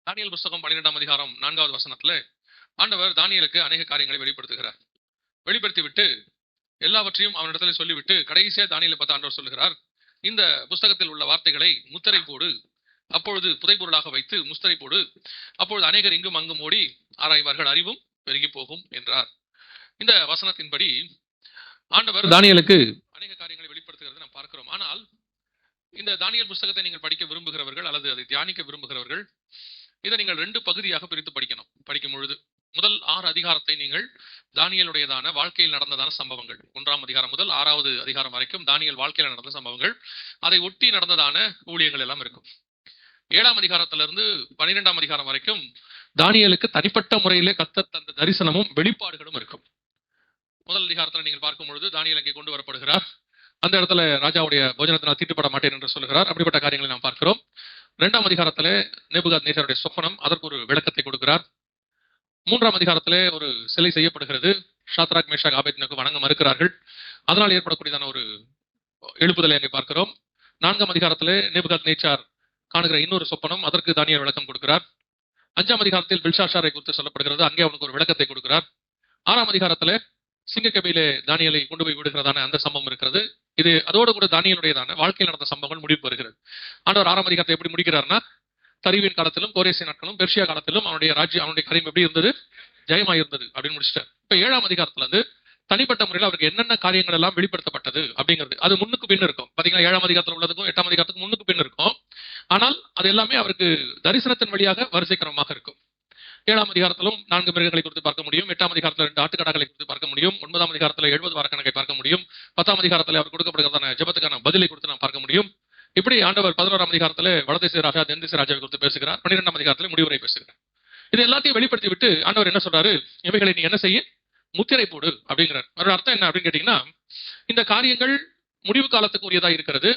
தானியேல் புஸ்தகம் 12ஆம் அதிகாரம் 4வது வசனத்துல ஆண்டவர் தானியேலுக்கு அநேக காரியங்களை வெளிப்படுத்துகிறார். வெளிப்படுத்தி விட்டு எல்லாவற்றையும் அவனிடத்துல சொல்லிவிட்டு கடைசியா தானியேலை பார்த்து ஆண்டவர் சொல்லுகிறார், இந்த புஸ்தகத்தில் உள்ள வார்த்தைகளை முத்திரை போடு, அப்பொழுது புதைபொருளாக வைத்து முத்திரை போடு, அப்பொழுது அநேகர் இங்கும் அங்கும் ஓடி ஆராய்வார்கள், அறிவும் பெருகி போகும் என்றார். இந்த வசனத்தின்படி ஆண்டவர் தானியேலுக்கு அநேக காரியங்களை வெளிப்படுத்துகிறது நாம் பார்க்கிறோம். ஆனால் இந்த தானியேல் புஸ்தகத்தை நீங்கள் படிக்க விரும்புகிறவர்கள் அல்லது அதை தியானிக்க விரும்புகிறவர்கள் இதை நீங்கள் 2 பகுதியாக பிரித்து படிக்கணும். படிக்கும் பொழுது முதல் 6 அதிகாரத்தை நீங்கள் தானியேலுடையதான வாழ்க்கையில் நடந்ததான சம்பவங்கள், 1ஆம் அதிகாரம் முதல் 6வது அதிகாரம் வரைக்கும் தானியேல் வாழ்க்கையில் நடந்த சம்பவங்கள், அதை ஒட்டி நடந்ததான ஊழியங்கள் எல்லாம் இருக்கும். 7ஆம் அதிகாரத்திலிருந்து 12ஆம் அதிகாரம் வரைக்கும் தானியேலுக்கு தனிப்பட்ட முறையிலே கர்த்தர் தந்த தரிசனமும் வெளிப்பாடுகளும் இருக்கும். முதல் அதிகாரத்தில் நீங்கள் பார்க்கும் பொழுது தானியேல் அங்கே கொண்டு வரப்படுகிறார். அந்த இடத்துல ராஜாவுடைய போஜனத்தினால் தீட்டுப்பட மாட்டேன் என்று சொல்லுகிறார். அப்படிப்பட்ட காரியங்களை நாம் பார்க்கிறோம். 2ஆம் அதிகாரத்திலே நேபுகாத்நேச்சாருடைய சொப்பனம், அதற்கு ஒரு விளக்கத்தை கொடுக்கிறார். 3ஆம் அதிகாரத்திலே ஒரு சிலை செய்யப்படுகிறது. ஷாத்ராக் மேஷாக் ஆபேத்நேகோ வணங்க மறுக்கிறார்கள். அதனால் ஏற்படக்கூடியதான ஒரு எழுப்புதலை அங்கே பார்க்கிறோம். 4ஆம் அதிகாரத்திலே நேபுகாத்நேச்சார் காணுகிற இன்னொரு சொப்பனம், அதற்கு தானியேல் விளக்கம் கொடுக்கிறார். 5ஆம் அதிகாரத்தில் பெல்ஷாஷாரை குறித்து சொல்லப்படுகிறது. அங்கே அவனுக்கு ஒரு விளக்கத்தை கொடுக்கிறார். 6ஆம் அதிகாரத்திலே சிங்கக்கபிலே தானியேலை கொண்டு போய் விடுகிறதான அந்த சம்பவம் இருக்கிறது. இது அதோடு கூட தானியேலுடையதான வாழ்க்கையில் நடந்த சம்பவங்கள் முடிவு பெறுகிறது. ஆண்டவர் 6ஆம் அதிகாரத்தை எப்படி முடிக்கிறார்னா, தரிவின் காலத்திலும் கோரேசின் நாட்களும் பெர்ஷியா காலத்திலும் அவனுடைய ராஜ்யம், அவனுடைய காரியம் எப்படி இருந்தது, ஜெயமாயிருந்தது அப்படின்னு முடிச்சிட்டார். இப்ப 7ஆம் அதிகாரத்துல இருந்து தனிப்பட்ட முறையில் அவருக்கு என்னென்ன காரியங்கள் எல்லாம் வெளிப்படுத்தப்பட்டது அப்படிங்கிறது, அது முன்னுக்கு பின் இருக்கும். பாத்தீங்கன்னா 7ஆம் அதிகாரத்தில் உள்ளதுக்கும் 8ஆம் அதிகாரத்துக்கும் முன்னுக்கு பின் இருக்கும். ஆனால் அது எல்லாமே அவருக்கு தரிசனத்தின் வழியாக வரிசைக்கிரமமாக இருக்கும். 7ஆம் அதிகாரத்திலும் 4 மிருகங்களை குறித்து பார்க்க முடியும். 8ஆம் அதிகாரத்தில் 2 ஆட்டுக்கடாக்களை குறித்து பார்க்க முடியும். 9ஆம் அதிகாரத்தில் 70 வாரக்கணக்கை பார்க்க முடியும். 10ஆம் அதிகாரத்தில் அவர் கொடுக்கப்படுகிறதான ஜெபத்துக்கான பதிலை குறித்து நாம் பார்க்க முடியும். இப்படி ஆண்டவர் 11ஆம் அதிகாரத்தில் வடதேச ராஜா தென்தேச ராஜாவை குறித்து பேசுகிறார். 12ஆம் அதிகாரத்தில் முடிவுரை பேசுகிறார். இது எல்லாத்தையும் வெளிப்படுத்தி விட்டு ஆண்டவர் என்ன சொல்றாரு, இவைகளை நீ என்ன செய்ய, முத்திரை போடு அப்படிங்கிறார். அதோட அர்த்தம் என்ன அப்படின்னு கேட்டீங்கன்னா, இந்த காரியங்கள் முடிவு காலத்துக்கு உரியதா இருக்கிறது.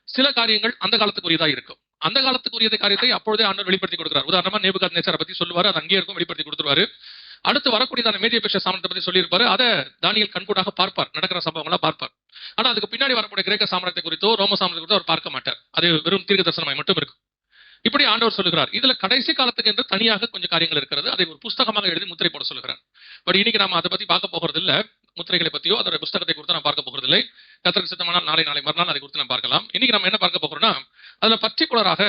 சில காரியங்கள் அந்த காலத்துக்குரியதா இருக்கும். அந்த காலத்துக்குரிய காரியத்தை அப்பொழுதே ஆண்டவர் வெளிப்படுத்தி கொடுக்கிறார். உதாரணமா நேபுகாத்நேச்சாரை பத்தி சொல்லுவாரு, அது அங்கே இருக்கும், வெளிப்படுத்தி கொடுத்துருவாரு. அடுத்து வரக்கூடியதான மேதிய பெர்ஷியா சாம்ராஜ்யத்தை பத்தி சொல்லியிருப்பாரு. அதை தானியேல் கண்கூடாக பார்ப்பார், நடக்கிற சம்பவங்களா பார்ப்பார். ஆனா அதுக்கு பின்னாடி வரக்கூடிய கிரேக்க சாம்ராஜ்யத்தை குறித்தோ ரோம சாம்ராஜ்யத்தை குறித்தோ அவர் பார்க்க மாட்டார். அது வெறும் தீர்க்க தரிசனமாய் மட்டும் இருக்கும். இப்படி ஆண்டவர் சொல்லுகிறார். இதுல கடைசி காலத்துக்கு என்று தனியாக கொஞ்சம் காரியங்கள் இருக்கிறது. அதை ஒரு புஸ்தகமாக எழுதி முத்திரை போட சொல்லுகிறார். பட் இன்னைக்கு நாம அதை பத்தி பார்க்க போகிறது இல்ல. முத்திரைகளை பத்தியோ அதோட புஸ்தகத்தை குறித்து நான் பார்க்க போகிறது இல்லை. கர்த்தருக்கு சித்தமானால் நாளை மறுநாள் அதை குறித்து நான் பார்க்கலாம். இன்னைக்கு நம்ம என்ன பார்க்க போகிறோம்னா, அதுல பர்டிகுலராக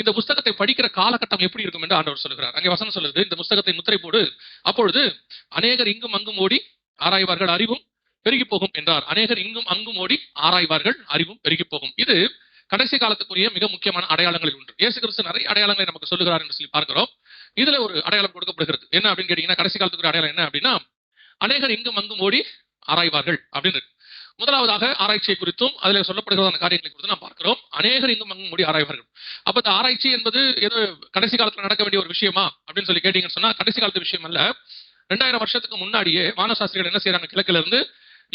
இந்த புஸ்தகத்தை படிக்கிற காலகட்டம் எப்படி இருக்கும் என்று ஆண்டவர் சொல்லுகிறார். அங்கே வசனம் சொல்லுது, இந்த புஸ்தகத்தை முத்திரை போடு, அப்பொழுது அநேகர் இங்கும் அங்கும் ஓடி ஆராய்வார்கள், அறிவும் பெருகி போகும் என்றார். அநேகர் இங்கும் அங்கும் ஓடி ஆராய்வார்கள், அறிவும் பெருகி போகும். இது கடைசி காலத்துக்குரிய மிக முக்கியமான அடையாளங்களில் ஒன்று. இயேசு கிறிஸ்து நிறைய அடையாளங்களை நமக்கு சொல்லுகிறார் என்று சொல்லி பார்க்கிறோம். இதுல ஒரு அடையாளம் கொடுக்கப்படுகிறது. என்ன அப்படின்னு கேட்டீங்கன்னா, கடைசி காலத்துக்குரிய அடையாளம் என்ன அப்படின்னா, அநேகர் இங்கும் அங்கும் ஓடி ஆராய்வார்கள் அப்படின்னு. முதலாவதாக ஆராய்ச்சியை குறித்தும் அதில் சொல்லப்படுகிறதான காரியங்களை குறித்து நாம் பார்க்கிறோம். அநேகர் இங்கும் அங்கும் ஓடி ஆராய்வார்கள். அப்ப இந்த ஆராய்ச்சி என்பது ஏதோ கடைசி காலத்துல நடக்க வேண்டிய ஒரு விஷயமா அப்படின்னு சொல்லி கேட்டீங்கன்னு சொன்னா, கடைசி காலத்து விஷயம் அல்ல. 2000 வருஷத்துக்கு முன்னாடியே வானசாஸ்திரிகள் என்ன செய்யறாங்க, கிழக்குல இருந்து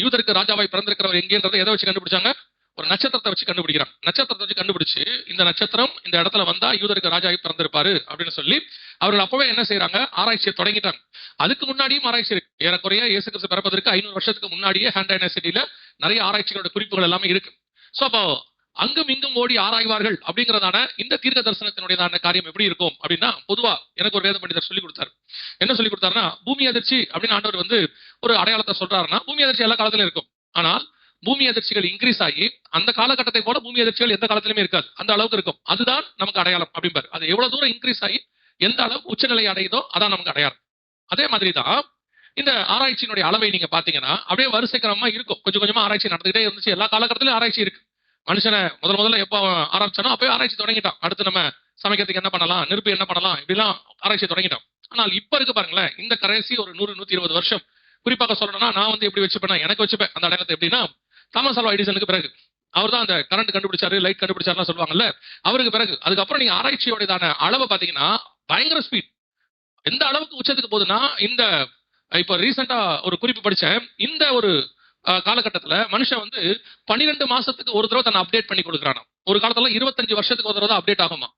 யூதருக்கு ராஜாவாய் பிறந்திருக்கிறவர் எங்கேன்றதை எதை வச்சு கண்டுபிடிச்சாங்க, ஒரு நட்சத்திரத்தை வச்சு கண்டுபிடிக்கிறாங்க. நட்சத்திரத்தை வச்சு கண்டுபிடிச்சு, இந்த நட்சத்திரம் இந்த இடத்துல வந்தா யூதருக்கு ராஜாவாய் பிறந்திருப்பாரு அப்படின்னு சொல்லி அவர்கள் அப்பவே என்ன செய்யறாங்க, ஆராய்ச்சியை தொடங்கிட்டாங்க. அதுக்கு முன்னாடியும் ஆராய்ச்சி இருக்கு. ஏறக்குறைய இயேசு கிறிஸ்து பிறப்பதற்கு 500 வருஷத்துக்கு முன்னாடியே ஹேண்ட் யூனிவர்சிட்டியில நிறைய ஆராய்ச்சிகளோட குறிப்புகள் எல்லாமே இருக்கு. சோ அப்போ அங்கும் இங்கும் ஓடி ஆராய்வார்கள் அப்படிங்கிறதான இந்த தீர்க்க தரிசனத்தினுடையதான காரியம் எப்படி இருக்கும் அப்படின்னா, பொதுவா எனக்கு ஒரு வேத பண்டிதர் சொல்லி கொடுத்தாரு. என்ன சொல்லி கொடுத்தாருன்னா, பூமி அதிர்ச்சி அப்படின்னு ஆண்டவர் ஒரு அடையாளத்தை சொல்றாருன்னா, பூமி அதிர்ச்சி எல்லா காலத்திலும் இருக்கும். ஆனால் பூமி அதிர்ச்சிகள் இன்க்ரீஸ் ஆகி அந்த காலகட்டத்தை போல பூமி அதிர்ச்சிகள் எந்த காலத்திலுமே இருக்காது, அந்த அளவுக்கு இருக்கும். அதுதான் நமக்கு அடையாளம் அப்படிம்பாரு. அது எவ்வளவு தூரம் இன்க்ரீஸ் ஆகி எந்த அளவுக்கு உச்சநிலை அடையுதோ அதான் நமக்கு அடையாளம். அதே மாதிரிதான் இந்த ஆராய்ச்சியினுடைய அளவை நீங்க பாத்தீங்கன்னா அப்படியே வரிசை கிரமமா இருக்கும். கொஞ்சம் கொஞ்சமா ஆராய்ச்சி நடந்துகிட்டே இருந்துச்சு. எல்லா காலகட்டத்திலும் ஆராய்ச்சி இருக்கு. மனுஷனை முதல்ல எப்போ ஆரம்பிச்சானோ அப்பவே ஆராய்ச்சி தொடங்கிட்டான். அடுத்து நம்ம சமைக்கிறதுக்கு என்ன பண்ணலாம், நெருப்பு என்ன பண்ணலாம், இப்படிலாம் ஆராய்ச்சி தொடங்கிட்டோம். ஆனால் இப்ப இருக்கு பாருங்களேன், இந்த கடைசி ஒரு 100-120 வருஷம் குறிப்பாக சொல்லணும்னா, நான் எப்படி வச்சுப்பேன், எனக்கு வச்சுப்பேன் அந்த அடையாளத்தை எப்படின்னா, தாமஸ் ஆல்வா எடிசனுக்கு பிறகு அவர் தான் அந்த கரண்ட் கண்டுபிடிச்சாரு, லைட் கண்டுபிடிச்சாருலாம் சொல்லுவாங்கல்ல, அவருக்கு பிறகு அதுக்கப்புறம் நீங்க ஆராய்ச்சியோடையதான அளவை பாத்தீங்கன்னா பயங்கர ஸ்பீட். எந்த அளவுக்கு உச்சத்துக்கு போகுதுன்னா, இந்த இப்ப ரீசெண்டா ஒரு குறிப்பு படிச்சேன். இந்த ஒரு காலகட்டத்துல மனுஷன் 12 மாசத்துக்கு ஒரு தடவை தன்னை அப்டேட் பண்ணி கொடுக்குறானா. ஒரு காலத்துல 25 வருஷத்துக்கு ஒரு தடவை தான் அப்டேட் ஆகுமா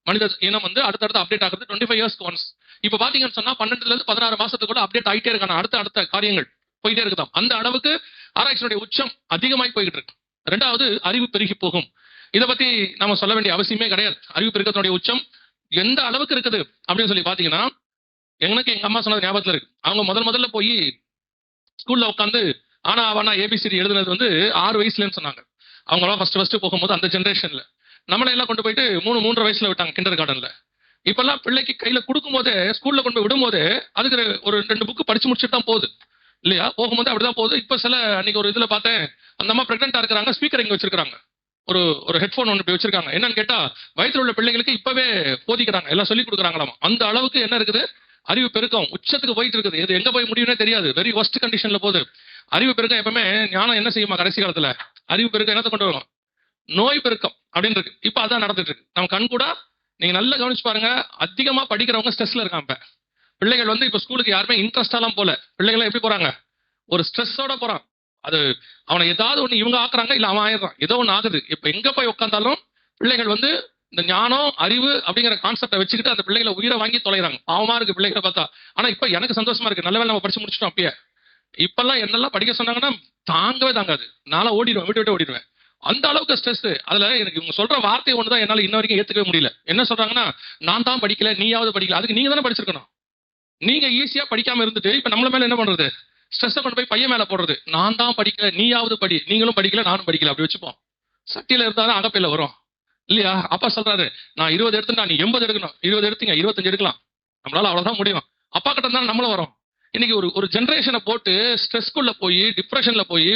மனித இனம். அடுத்தடுத்து அப்டேட் ஆகுது 25 இயர்ஸ்க்கு ஒன்ஸ். இப்ப பாத்தீங்கன்னு சொன்னா 12ல இருந்து 16 மாசத்துக்குள்ள அப்டேட் ஆகிட்டே இருக்கான. அடுத்த காரியங்கள் போயிட்டே இருக்குதாம். அந்த அளவுக்கு ஆராய்ச்சியுடைய உச்சம் அதிகமாய் போய்கிட்டு இருக்கு. 2வது அறிவு பெருகி போகும். இதை பத்தி நாம சொல்ல வேண்டிய அவசியமே கிடையாது. அறிவு பெருக்கத்தினுடைய உச்சம் எந்த அளவுக்கு இருக்குது அப்படின்னு சொல்லி பாத்தீங்கன்னா, எனக்கு எங்க அம்மா சொன்னது ஞாபகத்துல இருக்கு. அவங்க முதல்ல போய் ஸ்கூல்ல உட்காந்து ஆனா அவனா ஏபிசிடி எழுதுனது வந்து 6 வயசுலன்னு சொன்னாங்க. அவங்களாம் ஃபர்ஸ்ட் போகும்போது அந்த ஜென்ரேஷன்ல நம்மளை எல்லாம் கொண்டு போயிட்டு 3 வயசுல விட்டாங்க கிண்டர் கார்டன்ல. இப்பெல்லாம் பிள்ளைக்கு கையில கொடுக்கும் போதே, ஸ்கூல்ல கொண்டு போய் விடும் போதே அதுக்கு ஒரு 2 புக்கு படிச்சு முடிச்சுட்டு தான் போகுது இல்லையா? போகும்போது அப்படிதான் போகுது. இப்ப அன்னைக்கு ஒரு இதுல பார்த்தேன், அந்த அம்மா பிரெக்னெண்டா இருக்கிறாங்க, ஸ்பீக்கர் இங்க வச்சிருக்காங்க, ஒரு ஒரு ஹெட்போன் ஒன்று போய் வச்சிருக்காங்க. என்னன்னு கேட்டா, வயிற்றுல உள்ள பிள்ளைகளுக்கு இப்பவே போதிக்கிறாங்க, எல்லாம் சொல்லி கொடுக்குறாங்களாம். அந்த அளவுக்கு என்ன இருக்குது, அறிவு பெருக்கம் உச்சத்துக்கு போயிட்டு இருக்குது. இது எங்க போய் முடியும்னே தெரியாது, வெரி ஒஸ்ட் கண்டிஷன்ல போகுது. அறிவு பெருக்கம் எப்பவுமே ஞானம் என்ன செய்யுமா கடைசி காலத்துல, அறிவு பெருக்கம் என்னத்தை கொண்டு வரும், நோய் பெருக்கம் அப்படின்னு இருக்கு. இப்ப அதான் நடந்துட்டு இருக்கு. நம்ம கண் கூட நீங்க நல்லா கவனிச்சு பாருங்க, அதிகமா படிக்கிறவங்க ஸ்ட்ரெஸ்ல இருக்காங்க. பிள்ளைகள் வந்து இப்ப ஸ்கூலுக்கு யாருமே இன்ட்ரெஸ்டாலாம் போல. பிள்ளைகள் எப்படி போறாங்க, ஒரு ஸ்ட்ரெஸ்ஸோட போறான். அது அவனை ஏதாவது ஒண்ணு இவங்க ஆக்குறாங்க, இல்ல அவன் ஆயிடுறான், ஏதோ ஒண்ணு ஆகுது. இப்ப எங்க போய் உட்காந்தாலும் பிள்ளைகள் வந்து இந்த ஞானம் அறிவு அப்படிங்கிற கான்செப்டை வச்சுக்கிட்டு அந்த பிள்ளைகளை உயிரை வாங்கி தொலைறாங்க. பாவமா இருக்கு பிள்ளைகளை பார்த்தா. ஆனா இப்ப எனக்கு சந்தோஷமா இருக்கு, நல்ல வேளை நம்ம படிச்சு முடிச்சிட்டோம். அப்பயே இப்பெல்லாம் என்னெல்லாம் படிக்க சொன்னாங்கன்னா தாங்கவே தாங்காது. நானும் ஓடிடுவேன், விட்டு ஓடிடுவேன். அந்த அளவுக்கு ஸ்ட்ரெஸ். அதுல எனக்கு இவங்க சொல்ற வார்த்தை ஒண்ணுதான் என்னால இன்ன வரைக்கும் ஏத்துக்கவே முடியல. என்ன சொல்றாங்கன்னா, நான் தான் படிக்கல, நீயாவது படிக்கல. அதுக்கு நீங்க தானே படிச்சிருக்கணும். நீங்க ஈஸியா படிக்காம இருந்துட்டு இப்ப நம்மள மேல என்ன பண்றது, ஸ்ட்ரெஸ் கொண்டு போய் பையன் மேல போடுறது. நான் தான் படிக்கல, நீயாவது படி. நீங்களும் படிக்கல, நானும் படிக்கல, அப்படி வச்சுப்போம். சட்டியில இருந்தாலும் அகப்பையில வரும் இல்லையா? அப்பா சொல்றாரு, நான் 20 எடுத்துட்டா நீ 80 எடுக்கணும். 20 எடுத்தீங்க, 25 எடுக்கலாம். நம்மளால அவ்வளவுதான் முடியும். அப்பா கிட்ட இருந்தாலும் நம்மளும் வரும். இன்னைக்கு ஒரு ஜென்ரேஷனை போட்டு ஸ்ட்ரெஸ்க்குள்ள போய் டிப்ரெஷன்ல போய்,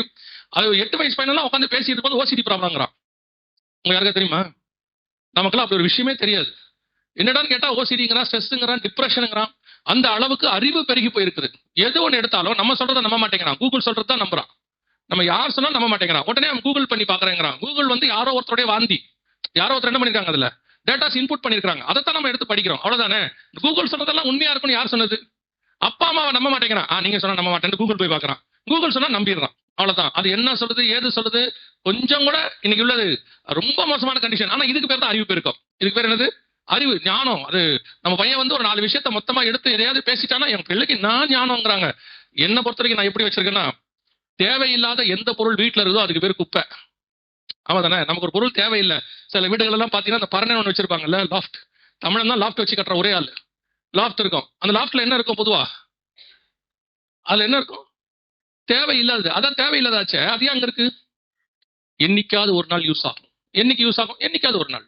அது 8 வயசு பையனெல்லாம் உட்காந்து பேசிட்டு இருக்கும்போது ஓசிடி ப்ராப்ளம்ங்கிறான். உங்க யாருக்கா தெரியுமா? நமக்கெல்லாம் அப்படி ஒரு விஷயமே தெரியாது. என்னடான்னு கேட்டா ஓசிடிங்கிறான், ஸ்ட்ரெஸ்ங்கிறான், டிப்ரெஷனுங்கிறான். அந்த அளவுக்கு அறிவு பெருகி போயிருக்குது. எது ஒன்று எடுத்தாலும் நம்ம சொல்றதை நம்ப மாட்டேங்கிறான், கூகுள் சொல்றது தான் நம்புறான். நம்ம யார் சொன்னாலும் நம்ப மாட்டேங்கிறான். உடனே அவன் கூகுள் பண்ணி பாக்குறேங்கிறான். கூகுள் வந்து யாரோ ஒருத்தருடைய வாந்தி, யாரோ ஒருத்தர் என்ன பண்ணிருக்காங்க, அதுல டேட்டாஸ் இன்புட் பண்ணிருக்காங்க, அதைத்தான் நம்ம எடுத்து படிக்கிறோம். அவ்வளவுதானே. கூகுள் சொல்றதெல்லாம் உண்மையா இருக்கும்னு யார் சொன்னது? அப்பா அம்மாவை நம்ப மாட்டேங்கிறான். நீங்க சொன்னா நம்ப மாட்டேன்னு கூகுள் போய் பாக்குறான். கூகுள் சொன்னா நம்பிடுறான். அவ்வளவுதான். அது என்ன சொல்லுது, ஏது சொல்லுது, கொஞ்சம் கூட இன்னைக்கு உள்ளது ரொம்ப மோசமான கண்டிஷன். ஆனா இதுக்கு பேர் தான் அறிவு பெருக்கம். இதுக்கு பேர் என்னது, அறிவு, ஞானம். அது நம்ம பையன் வந்து ஒரு 4 விஷயத்த மொத்தமா எடுத்து எதையாவது பேசிட்டானா, என் பிள்ளைக்கு நான் ஞானம்ங்கிறாங்க. என்ன பொறுத்த வரைக்கும் நான் எப்படி வச்சிருக்கேன்னா, தேவையில்லாத எந்த பொருள் வீட்டுல இருக்குதோ அதுக்கு பேர் குப்பை. ஆமா தானே. நமக்கு ஒரு பொருள் தேவையில்லை. சில வீடுகள் எல்லாம் பாத்தீங்கன்னா அந்த பரணை ஒன்று வச்சிருப்பாங்கல்ல, லாஃப்ட். தமிழன் தான் லாஃப்ட் வச்சு கட்டுற ஒரே ஆள். லாஃப்ட் இருக்கும். அந்த லாஃப்ட்ல என்ன இருக்கும் பொதுவா, அதுல என்ன இருக்கும், தேவையில்லாதது. அதான் தேவையில்லாதாச்சே, அது ஏன் அங்க இருக்கு? என்னைக்காவது ஒரு நாள் யூஸ் ஆகும். என்னைக்கு யூஸ் ஆகும், என்னைக்காவது ஒரு நாள்.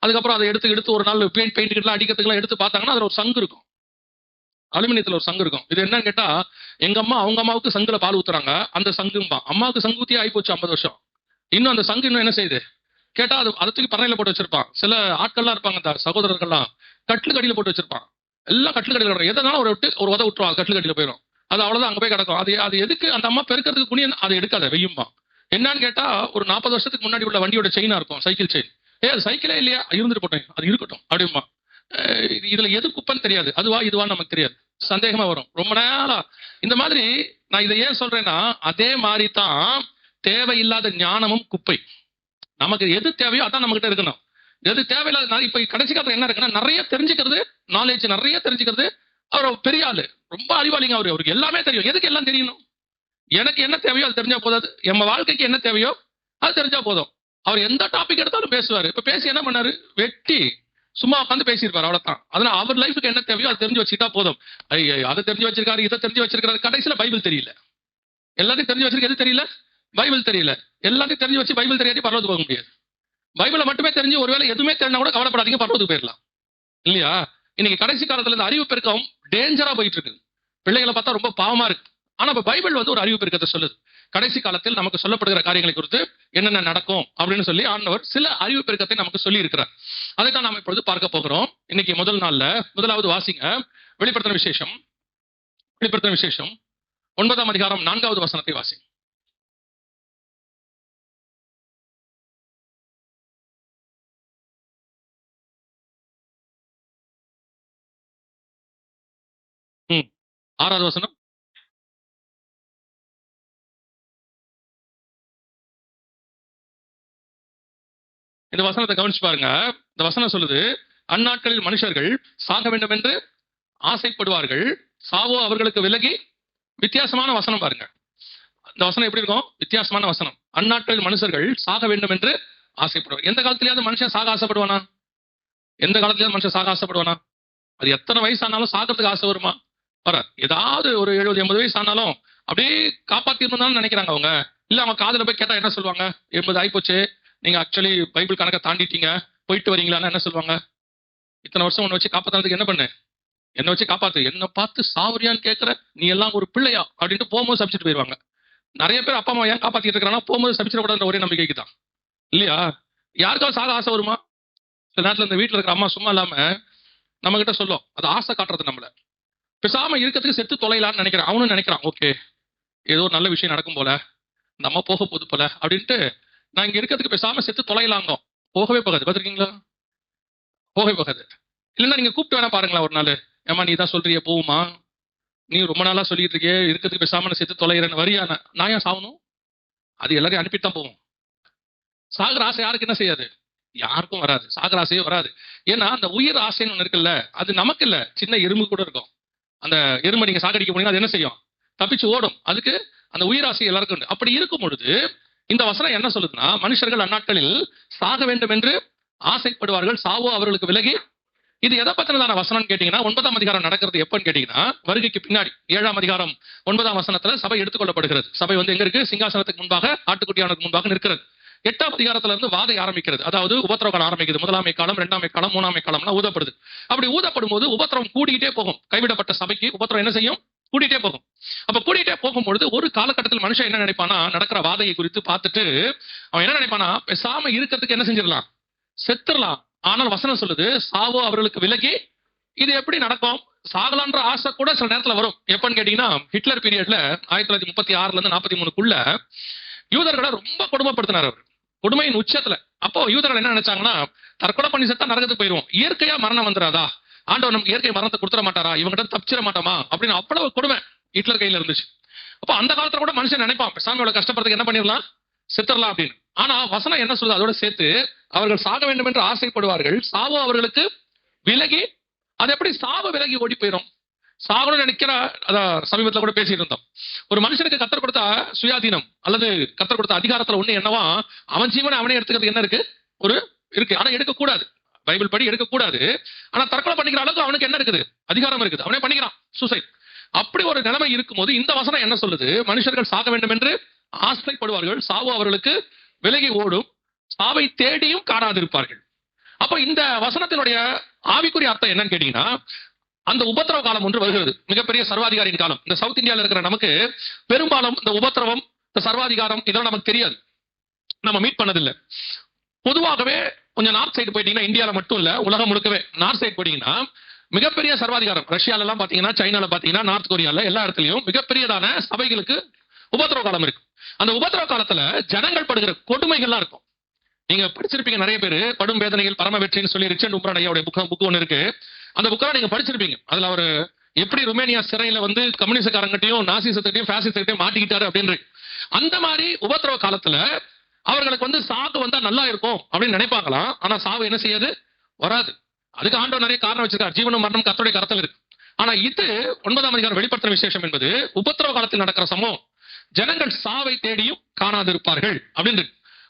அதுக்கப்புறம் அதை எடுத்து ஒரு நாள் பெயிண்ட் கிட்டலாம் அடிக்கிறதுக்குலாம் எடுத்து பார்த்தாங்கன்னா அதுல ஒரு சங்கு இருக்கும், அலுமினியத்துல ஒரு சங்கு இருக்கும். இது என்னன்னு கேட்டா, எங்க அம்மா அவங்க அம்மாவுக்கு சங்குல பால் ஊத்துறாங்க, அந்த சங்கும்பா. அம்மாவுக்கு சங்கு ஊத்தியே ஆகி போச்சு 50 வருஷம். இன்னும் அந்த சங்கு இன்னும் என்ன செய்யுது கேட்டா, அது அதை தூக்கி பறையில போட்டு வச்சிருப்பான். சில ஆட்கள்லாம் இருப்பாங்க, அந்த சகோதரர்கள்லாம் கட்டில் கடியில போட்டு வச்சிருப்பான். எல்லாம் கட்டில் கடியில கிடக்கும். எதனால ஒரு உத விட்டுருவான், கட்டில் கடியில போயிடும். அது அவ்வளவுதான், அங்க போய் கிடக்கும். அது எதுக்கு அந்த அம்மா பெருக்கிறதுக்கு குனிய அதை எடுக்காத வெய்யும்பா. என்னன்னு கேட்டா, ஒரு 40 வருஷத்துக்கு முன்னாடி உள்ள வண்டியோட செயினா இருக்கும், சைக்கிள் செயின். அது சைக்கிளே இல்லையா, இருந்துட்டு போட்டேன், அது இருக்கட்டும் அப்படிமா. இதுல எது குப்பன்னு தெரியாது, அதுவா இதுவான்னு நமக்கு தெரியாது, சந்தேகமா வரும் ரொம்ப நாளா. இந்த மாதிரி நான் இதை ஏன் சொல்றேன்னா, அதே மாதிரி தான் தேவையில்லாத ஞானமும் குப்பை. நமக்கு எது தேவையோ அதான் நம்ம கிட்ட இருக்கணும். எது தேவையில்லாத, இப்ப கடைசி காலத்துல என்ன இருக்குன்னா, நிறைய தெரிஞ்சுக்கிறது, நாலேஜ் நிறைய தெரிஞ்சுக்கிறது. அவர் பெரிய ஆளு, ரொம்ப அறிவாளிங்க அவருக்கு எல்லாமே தெரியும். எதுக்கு எல்லாம் தெரியணும்? எனக்கு என்ன தேவையோ அது தெரிஞ்சா போதாது. நம்ம வாழ்க்கைக்கு என்ன தேவையோ அது தெரிஞ்சா போதும். அவர் எந்த டாபிக் எடுத்தாலும் பேசுவாரு. இப்ப பேசி என்ன பண்ணாரு, வெட்டி சும்மா உட்காந்து பேசியிருப்பாரு, அவ்வளவுதான். அதனால அவர் லைஃபுக்கு என்ன தேவையோ அது தெரிஞ்சு வச்சுக்கிட்டா போதும். அதை தெரிஞ்சு வச்சிருக்காரு, இதை தெரிஞ்சு வச்சிருக்காரு, கடைசியில பைபிள் தெரியல. எல்லாத்தையும் தெரிஞ்சு வச்சிருக்க, எது தெரியல, பைபிள் தெரியல. எல்லாத்தையும் தெரிஞ்சு வச்சு பைபிள் தெரியாட்டி பரவத்துக்கு போக முடியாது. பைபிளை மட்டுமே தெரிஞ்சு ஒருவேளை எதுவுமே தெரிஞ்சா கூட கவலைப்படாதீங்க, பரவத்துக்கு போயிடலாம் இல்லையா? இன்னைக்கு கடைசி காலத்துல இந்த அறிவு பெருக்கம் டேஞ்சரா போயிட்டு இருக்கு. பிள்ளைகளை பார்த்தா ரொம்ப பாவமா இருக்கு. ஆனா இப்ப பைபிள் வந்து ஒரு அறிவு பெருக்கத்தை சொல்லுது. கடைசி காலத்தில் நமக்கு சொல்லப்படுகிற காரியங்களை குறித்து என்னென்ன நடக்கும் அப்படின்னு சொல்லி ஆண்டவர் சில அறிவு பெருக்கத்தை நமக்கு சொல்லி இருக்கிறார். அதைத்தான் நாம் இப்பொழுது பார்க்க போகிறோம். இன்னைக்கு முதல் நாள்ல முதலாவது வாசிங்க, வெளிப்படுத்தின விசேஷம். வெளிப்படுத்தின விசேஷம் 9ஆம் அதிகாரம் 4வது வசனத்தை வாசிங்க. ம் 6வது வசனம். இந்த வசனத்தை கவனிச்சு பாருங்க. இந்த வசனம் சொல்லுது, அந்நாட்களில் மனுஷர்கள் சாக வேண்டும் என்று ஆசைப்படுவார்கள், சாவோ அவர்களுக்கு விலகி. வித்தியாசமான வசனம் பாருங்க. இந்த வசனம் எப்படி இருக்கும், வித்தியாசமான வசனம். அந்நாட்களில் மனுஷர்கள் சாக வேண்டும் என்று ஆசைப்படுவார். எந்த காலத்திலேயாவது மனுஷன் சாக ஆசைப்படுவானா? எந்த காலத்திலயும் மனுஷன் சாக ஆசைப்படுவானா? அது எத்தனை வயசானாலும் சாகிறதுக்கு ஆசை வருமா? வராது. ஏதாவது ஒரு 70-80 வயசு ஆனாலும் அப்படியே காப்பாத்திருந்தாலும் நினைக்கிறாங்க அவங்க. இல்ல அவங்க காதுல போய் கேட்டா என்ன சொல்லுவாங்க? 80 ஆயிப்போச்சு, நீங்க ஆக்சுவலி பைபிள் கணக்கை தாண்டிட்டீங்க, போயிட்டு வரீங்களான்னு என்ன சொல்லுவாங்க? இத்தனை வருஷம் உன்னை வச்சு காப்பாத்துறதுக்கு என்ன பண்ணு? என்ன வச்சு காப்பாத்து, என்ன பார்த்து சாவரியான்னு கேட்கற, நீ எல்லாம் ஒரு பிள்ளையா அப்படின்ட்டு போகும்போது சபிச்சுட்டு போயிருவாங்க. நிறைய பேர் அப்பா அம்மா ஏன் காப்பாத்திட்டு இருக்கிறாங்கன்னா போகும்போது சபிச்சிடக்கூடாதுன்ற ஒரே நம்பிக்கைக்கு தான், இல்லையா? யாருக்காவது சாக ஆசை வருமா? சில நேரத்துல இந்த வீட்டுல இருக்கிற அம்மா சும்மா இல்லாம நம்ம கிட்ட சொல்லும், அது ஆசை காட்டுறது நம்மள. பேசாம இருக்கிறதுக்கு செத்து தொலைலான்னு நினைக்கிறேன். அவனும் நினைக்கிறான், ஓகே ஏதோ ஒரு நல்ல விஷயம் நடக்கும் போல, நம்ம போக போது போல அப்படின்ட்டு நான் இங்க இருக்கிறதுக்கு பேசாம செத்து தொலைலாங்க. போகவே போகாது. பார்த்துருக்கீங்களா? போகவே போகாது. இல்லைன்னா நீங்க கூப்பிட்டு வேணா பாருங்களா ஒரு நாள், ஏமா நீ தான் சொல்றிய போகுமா, நீ ரொம்ப நாளா சொல்லிட்டு இருக்கியே இருக்கிறதுக்கு பேசாம நான் செத்து தொலைகிறேன்னு வரியா? நான் ஏன் சாகணும்? அது எல்லாரையும் அனுப்பிட்டு தான் போவோம். சாகர ஆசை யாருக்கு என்ன செய்யாது? யாருக்கும் வராது. சாகர ஆசையே வராது. ஏன்னா அந்த உயிர் ஆசைன்னு ஒண்ணு இருக்குல்ல, அது நமக்கு இல்ல, சின்ன எறும்பு கூட இருக்கும். அந்த எறும்பை நீங்க சாகடிக்க போனீங்கன்னா அது என்ன செய்யும்? தப்பிச்சு ஓடும். அதுக்கு அந்த உயிர் ஆசை எல்லாருக்கும் உண்டு. அப்படி இருக்கும் பொழுது இந்த வசனம் என்ன சொல்லுதுன்னா, மனுஷர்கள் அந்நாட்களில் சாக வேண்டும் என்று ஆசைப்படுவார்கள், சாவோ அவர்களுக்கு விலகி. இது எதை பத்தினதான வசனம் கேட்டீங்கன்னா, 9ஆம் அதிகாரம் நடக்கிறது எப்பன்னு கேட்டீங்கன்னா, வருகைக்கு பின்னாடி 7ஆம் அதிகாரம் 9ஆம் வசனத்துல சபை எடுத்துக்கொள்ளப்படுகிறது. சபை வந்து எங்க இருக்கு? சிங்காசனத்துக்கு முன்பாக, ஆட்டுக்குட்டியானுக்கு முன்பாக நிற்கிறது. 8ஆம் அதிகாரத்துல இருந்து வாதை ஆரம்பிக்கிறது. அதாவது உபத்திரவ காலம் ஆரம்பிக்குது. 1ஆம் காலம், 2ஆம் காலம், 3ஆம் காலம்னா ஊதப்படுது. அப்படி ஊதப்படும் போது உபத்திரவம் கூடிக்கிட்டே போகும். கைவிடப்பட்ட சபைக்கு உபத்திரவம் என்ன செய்யும்? கூடிட்டே போகும். அப்ப கூடிட்டே போகும்பொழுது ஒரு காலகட்டத்தில் மனுஷன் என்ன நினைப்பானா, நடக்கிற வாதையை குறித்து பார்த்துட்டு அவன் என்ன நினைப்பானா, பேசாம இருக்கிறதுக்கு என்ன செஞ்சிடலாம்? செத்துடலாம். ஆனால் வசனம் சொல்லுது, சாவோ அவர்களுக்கு விலகி. இது எப்படி நடக்கும்? சாகலான்ற ஆசை கூட சில நேரத்துல வரும். எப்பன்னு கேட்டீங்கன்னா, ஹிட்லர் பீரியட்ல 1936ல இருந்து 43க்குள்ள யூதர்களை ரொம்ப கொடுமைப்படுத்தினார் அவர். கொடுமையின் உச்சத்துல. அப்போ யூதர்கள் என்ன நினைச்சாங்கன்னா, தற்கொலை பண்ணி செத்தா நரகத்துக்கு போயிருவோம், இயற்கையா மரணம் வந்துடாதா, ஆண்டவர் நமக்கு இயற்கை மரணத்தை கொடுத்துட மாட்டாரா, இவங்கிட்ட தப்பிச்சிட மாட்டோமா அப்படின்னு அவ்வளவு கொடுமை ஹிட்லர் கையில இருந்துச்சு. அப்போ அந்த காலத்துல கூட மனுஷன் நினைப்பான், பேசாம இவ்வளவு கஷ்டப்படுறதுக்கு என்ன பண்ணிடலாம், செத்துடலாம் அப்படின்னு. ஆனா வசனம் என்ன சொல்லுது? அதோட சேர்த்து அவர்கள் சாக வேண்டும் என்று ஆசைப்படுவார்கள், சாவோ அவர்களுக்கு விலகி. அது எப்படி சாவு விலகி ஓடி போயிடும்? சாகணும்னு நினைக்கிற, அதான் சமீபத்துல கூட பேசிட்டு இருந்தோம். ஒரு மனுஷனுக்கு கத்தர் கொடுத்த சுயாதீனம் அல்லது கத்தர் கொடுத்த அதிகாரத்துல ஒண்ணு என்னவா, அவன் ஜீவனை அவனே எடுத்துக்கிறது என்ன இருக்கு? ஒரு இருக்கு. ஆனா எடுக்கக்கூடாது. பைபிள் படி எடுக்கக்கூடாது. ஆனா தற்கொலை பண்ணிக்கிற அளவுக்கு அவனுக்கு என்ன இருக்குது? அதிகாரம் இருக்குது. அவனே பண்ணிக்கிறான் சூசைட். அப்படி ஒரு நிலைமை இருக்கும்போது இந்த வசனம் என்ன சொல்லுது? மனுஷர்கள் சாக வேண்டும் என்று ஆசைப்படுவார்கள், சாவோ அவர்களுக்கு விலகி ஓடும், சாவை தேடியும் காணாதிருப்பார்கள். அப்ப இந்த வசனத்தினுடைய ஆவிக்குரிய அர்த்தம் என்னன்னு கேட்டீங்கன்னா, அந்த உபத்திரவ காலம் ஒன்று வருகிறது, மிகப்பெரிய சர்வாதிகாரியின் காலம். இந்த சவுத் இந்தியாவில் இருக்கிற நமக்கு பெரும்பாலும் இந்த உபத்திரவம், இந்த சர்வாதிகாரம் இதெல்லாம் நமக்கு தெரியாது, நம்ம மீட் பண்ணதில்லை. பொதுவாகவே கொஞ்சம் நார்த் சைடு போயிட்டீங்கன்னா, இந்தியாவில மட்டும் இல்ல உலகம் முழுக்கவே நார்த் சைடு போயிட்டீங்கன்னா மிகப்பெரிய சர்வாதிகாரம். ரஷ்யால எல்லாம் பாத்தீங்கன்னா, சைனால பாத்தீங்கன்னா, நார்த் கொரியால எல்லா இடத்துலயும் மிகப்பெரியதான சபைகளுக்கு உபத்திரவ காலம் இருக்கு. அந்த உபத்திரவ காலத்துல ஜனங்கள் படுகிற கொடுமைகள்லாம் இருக்கும். நீங்க படிச்சிருப்பீங்க, நிறைய பேர் படும் வேதனைகள் பரம வெற்றின்னு சொல்லி ரிச்சர்ட் உம்ரான் ஐயாவுடைய புக் ஒன்று இருக்கு. அந்த புக்கெல்லாம் நீங்க படிச்சிருப்பீங்க. அதுல அவர் எப்படி ருமேனியா சிறையில வந்து கம்யூனிஸ்ட்காரங்கிட்டையும் நாசிசத்தையும் பாசிசத்தையும் மாட்டிக்கிட்டாரு அப்படின்னு. அந்த மாதிரி உபத்திரவ காலத்துல அவர்களுக்கு வந்து சாவு வந்தா நல்லா இருக்கும் அப்படின்னு நினைப்பாங்களாம். ஆனா சாவு என்ன செய்யாது? வராது. அதுக்கு ஆண்டவர் நிறைய காரணம் வச்சிருக்காரு. ஜீவனும் மரணம் கர்த்தருடைய கரத்தில் இருக்கு. ஆனா இது 9ஆம் அதிகாரம் வெளிப்படுத்துற விசேஷம் என்பது உபத்திரவ காலத்தில் நடக்கிற சம்பவம். ஜனங்கள் சாவை தேடியும் காணாதிருப்பார்கள் அப்படின்னு.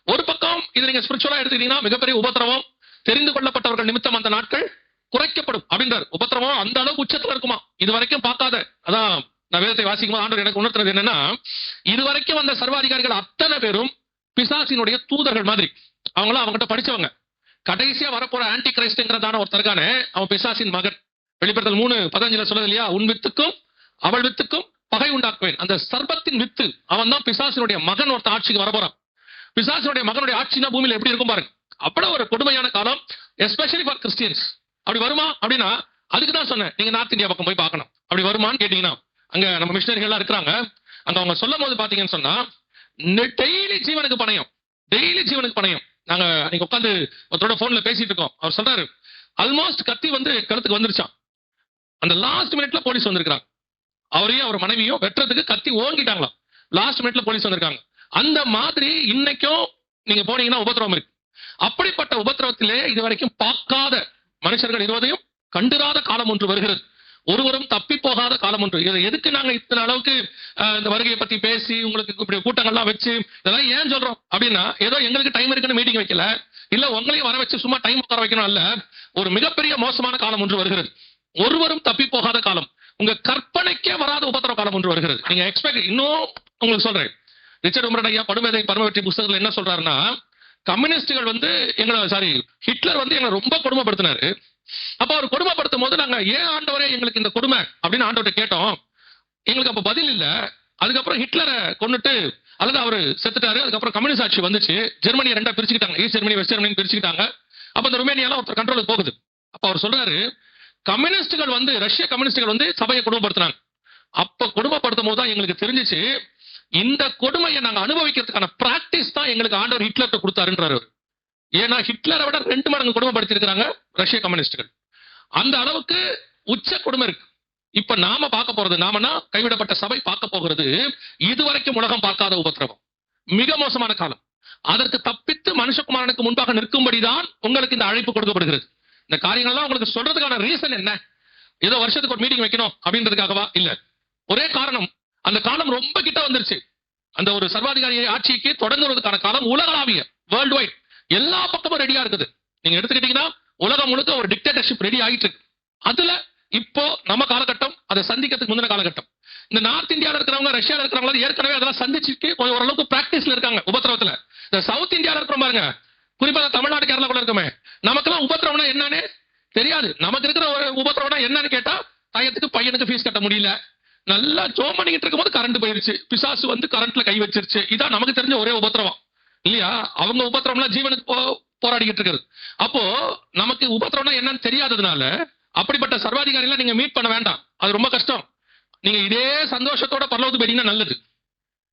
ஒரு பக்கம் இது நீங்க ஸ்பிரிச்சுவலா எடுத்துக்கிட்டீங்கன்னா, மிகப்பெரிய உபத்திரவம், தெரிந்து கொள்ளப்பட்டவர்கள் நிமித்தம் அந்த நாட்கள் குறைக்கப்படும் அப்படின்றார். உபத்திரவம் அந்த அளவுக்கு உச்சத்துல இருக்குமா, இது வரைக்கும் பார்க்காத. அதான் நான் வேதத்தை வாசிக்கும் ஆண்டவர் எனக்கு உணர்த்துறது என்னன்னா, இதுவரைக்கும் வந்த சர்வாதிகாரிகள் அத்தனை பேரும் பிசாசினுடைய தூதர்கள் மாதிரி. அவங்களாம் அவங்ககிட்ட படிச்சவங்க. கடைசியா வரப்போற ஆன்டி கிரைஸ்ட்ங்கிறதான ஒருத்தருக்கான அவன் பிசாசின் மகன். வெளிப்படுத்தல் 3:15 சொல்றது இல்லையா, உன் வித்துக்கும் அவள் வித்துக்கும் பகை உண்டாக்குவேன். அந்த சர்பத்தின் வித்து அவன் தான் பிசாசினுடைய மகன். ஒருத்த ஆட்சிக்கு வரப்போறான். பிசாசினுடைய மகனுடைய ஆட்சினா பூமியில எப்படி இருக்கும் பாருங்க. அவ்வளவு ஒரு கொடுமையான காலம், எஸ்பெஷலி ஃபார் கிறிஸ்டியன்ஸ். அப்படி வருமா அப்படின்னா, அதுக்கு தான் சொன்னேன், நீங்க நார்த் இந்தியா பக்கம் போய் பார்க்கணும். அப்படி வருமான்னு கேட்டீங்கன்னா, அங்க நம்ம மிஷினரிகள் இருக்கிறாங்க. அங்க அவங்க சொல்லும் போது பாத்தீங்கன்னு சொன்னா, டெய்லி ஜீவனுக்கு பணயம், டெய்லி ஜீவனுக்கு பணயம். நாங்க நீங்க உட்காந்து ஒருத்தரோட போன்ல பேசிட்டு இருக்கோம். அவர் சொல்றாரு, ஆல்மோஸ்ட் கத்தி வந்து கழுத்துக்கு வந்துருச்சான். அந்த லாஸ்ட் மினிட்ல போலீஸ் வந்திருக்காங்க. அவரையும் அவர் மனைவியும் வெட்டுறதுக்கு கத்தி ஓங்கிட்டாங்களாம். லாஸ்ட் மினிட்ல போலீஸ் வந்திருக்காங்க. அந்த மாதிரி இன்னைக்கும் நீங்க போனீங்கன்னா உபத்திரவம் இருக்கு. அப்படிப்பட்ட உபத்திரவத்திலே இதுவரைக்கும் பார்க்காத மனுஷர்கள் இருவதையும் கண்டிராத காலம் ஒன்று வருகிறது. ஒருவரும் தப்பி போகாத காலம் ஒன்று. இதை எதுக்கு நாங்க இத்தனை அளவுக்கு இந்த வருகையை பத்தி பேசி உங்களுக்கு இப்படி கூட்டங்கள்லாம் வச்சு இதெல்லாம் ஏன் சொல்றோம் அப்படின்னா, ஏதோ எங்களுக்கு டைம் இருக்குன்னு மீட்டிங் வைக்கல, இல்ல உங்களையும் வர வச்சு சும்மா டைம் உட்கார வைக்கணும் அல்ல. ஒரு மிகப்பெரிய மோசமான காலம் ஒன்று வருகிறது. ஒருவரும் தப்பி போகாத காலம், உங்க கற்பனைக்கே வராத உபத்திரவ காலம் ஒன்று வருகிறது. நீங்க எக்ஸ்பெக்ட் இன்னும் உங்களுக்கு சொல்றேன். ரிச்சர்ட் உமரன் ஐயா படுமேதை பரமவெற்றி புஸ்தகத்துல என்ன சொல்றாருன்னா, கம்யூனிஸ்டுகள் எங்களை ஹிட்லர் எங்களை ரொம்ப கொடுமைப்படுத்தினாரு. அப்ப அவர் கொடுமைப்படுத்தும் போது நாங்க ஏன் ஆண்டவரே எங்களுக்கு இந்த கொடுமை அப்படின்னு ஆண்டவர்கிட்ட கேட்டோம். எங்களுக்கு அப்ப பதில் இல்ல. அதுக்கப்புறம் ஹிட்லரை கொண்டுட்டு அல்லது அவர் செத்துட்டாரு. அதுக்கப்புறம் கம்யூனிஸ்ட் ஆட்சி வந்துச்சு. ஜெர்மனியை ரெண்டா பிரிச்சுக்கிட்டாங்க, ஈஸ்ட் ஜெர்மனி வெஸ்ட் ஜெர்மனி பிரிச்சுக்கிட்டாங்க. அப்ப இந்த ருமேனியால ஒருத்தர் கண்ட்ரோலுக்கு போகுது. அப்ப அவர் சொல்றாரு, கம்யூனிஸ்டுகள் ரஷ்ய கம்யூனிஸ்டுகள் சபையை கொடுமைப்படுத்தினாங்க. அப்ப கொடுமைப்படுத்தும் போது தான் எங்களுக்கு தெரிஞ்சிச்சு, இந்த கொடுமையை நாங்க அனுபவிக்கிறதுக்கான பிராக்டிஸ் தான் எங்களுக்கு ஆண்டவர் ஹிட்லர்ட்ட கொடுத்தாருன்றாரு. ஏன்னா ஹிட்லரை விட 2 மடங்கு கொடுமைப்படுத்தி இருக்கிறாங்க ரஷ்ய கம்யூனிஸ்டுகள். அந்த அளவுக்கு உச்ச கொடுமை இருக்கு. இப்ப நாம பார்க்க போறது, நாமனா கைவிடப்பட்ட சபை பார்க்க போகிறது இதுவரைக்கும் உலகம் பார்க்காத உபத்திரவம், மிக மோசமான காலம். அதற்கு தப்பித்து மனுஷகுமாரனுக்கு முன்பாக நிற்கும்படிதான் உங்களுக்கு இந்த அழைப்பு கொடுக்கப்படுகிறது. இந்த காரியங்கள்லாம் உங்களுக்கு சொல்றதுக்கான ரீசன் என்ன? ஏதோ வருஷத்துக்கு ஒரு மீட்டிங் வைக்கணும் அப்படின்றதுக்காகவா? இல்ல. ஒரே காரணம், அந்த காலம் ரொம்ப கிட்ட வந்துருச்சு. அந்த ஒரு சர்வாதிகாரி ஆட்சிக்கு தொடங்குவதற்கான காலம் உலகளாவிய, வேர்ல்டு வைட், எல்லா பக்கமும் ரெடியா இருக்குது. நீங்க எடுத்துக்கிட்டீங்கன்னா உலகம் முழுக்க ஒரு டிக்டேட்டர்ஷிப் ரெடி ஆகிட்டு இருக்கு. அதுல இப்போ நம்ம காலகட்டம், அதை சந்திக்கிறதுக்கு முந்தின காலகட்டம். இந்த நார்த் இந்தியாவில் இருக்கிறவங்க, ரஷ்யாவில் இருக்கிறவங்க ஏற்கனவே அதெல்லாம் சந்திச்சுட்டு ஓரளவுக்கு பிராக்டிஸ்ல இருக்காங்க உபத்திரவத்துல. இந்த சவுத் இந்தியாவில் இருக்கிற பாருங்க, குறிப்பா தமிழ்நாடு கேரளா கூட இருக்கமே, நமக்கெல்லாம் உபத்திரவம்னா என்னன்னு தெரியாது. நமக்கு இருக்கிற ஒரு உபத்திரவம்னா என்னன்னு கேட்டா, டயத்துக்கு பையனுக்கு ஃபீஸ் கட்ட முடியல, நல்லா ஜோம் பண்ணிக்கிட்டு இருக்கும்போது கரண்ட் போயிருச்சு, பிசாசு கரண்ட்ல கை வச்சிருச்சு. இதான் நமக்கு தெரிஞ்ச ஒரே உபத்திரவம் இல்லையா? அவங்க உபத்திரவம்லாம் ஜீவனுக்கு போராடிக்கிட்டு இருக்கிறது. அப்போ நமக்கு உபத்திரவம்னா என்னன்னு தெரியாததுனால அப்படிப்பட்ட சர்வாதிகாரிகளை நீங்க மீட் பண்ண வேண்டாம். அது ரொம்ப கஷ்டம். நீங்க இதே சந்தோஷத்தோட பரலோகத்துக்கு போயிட்டீங்கன்னா நல்லது.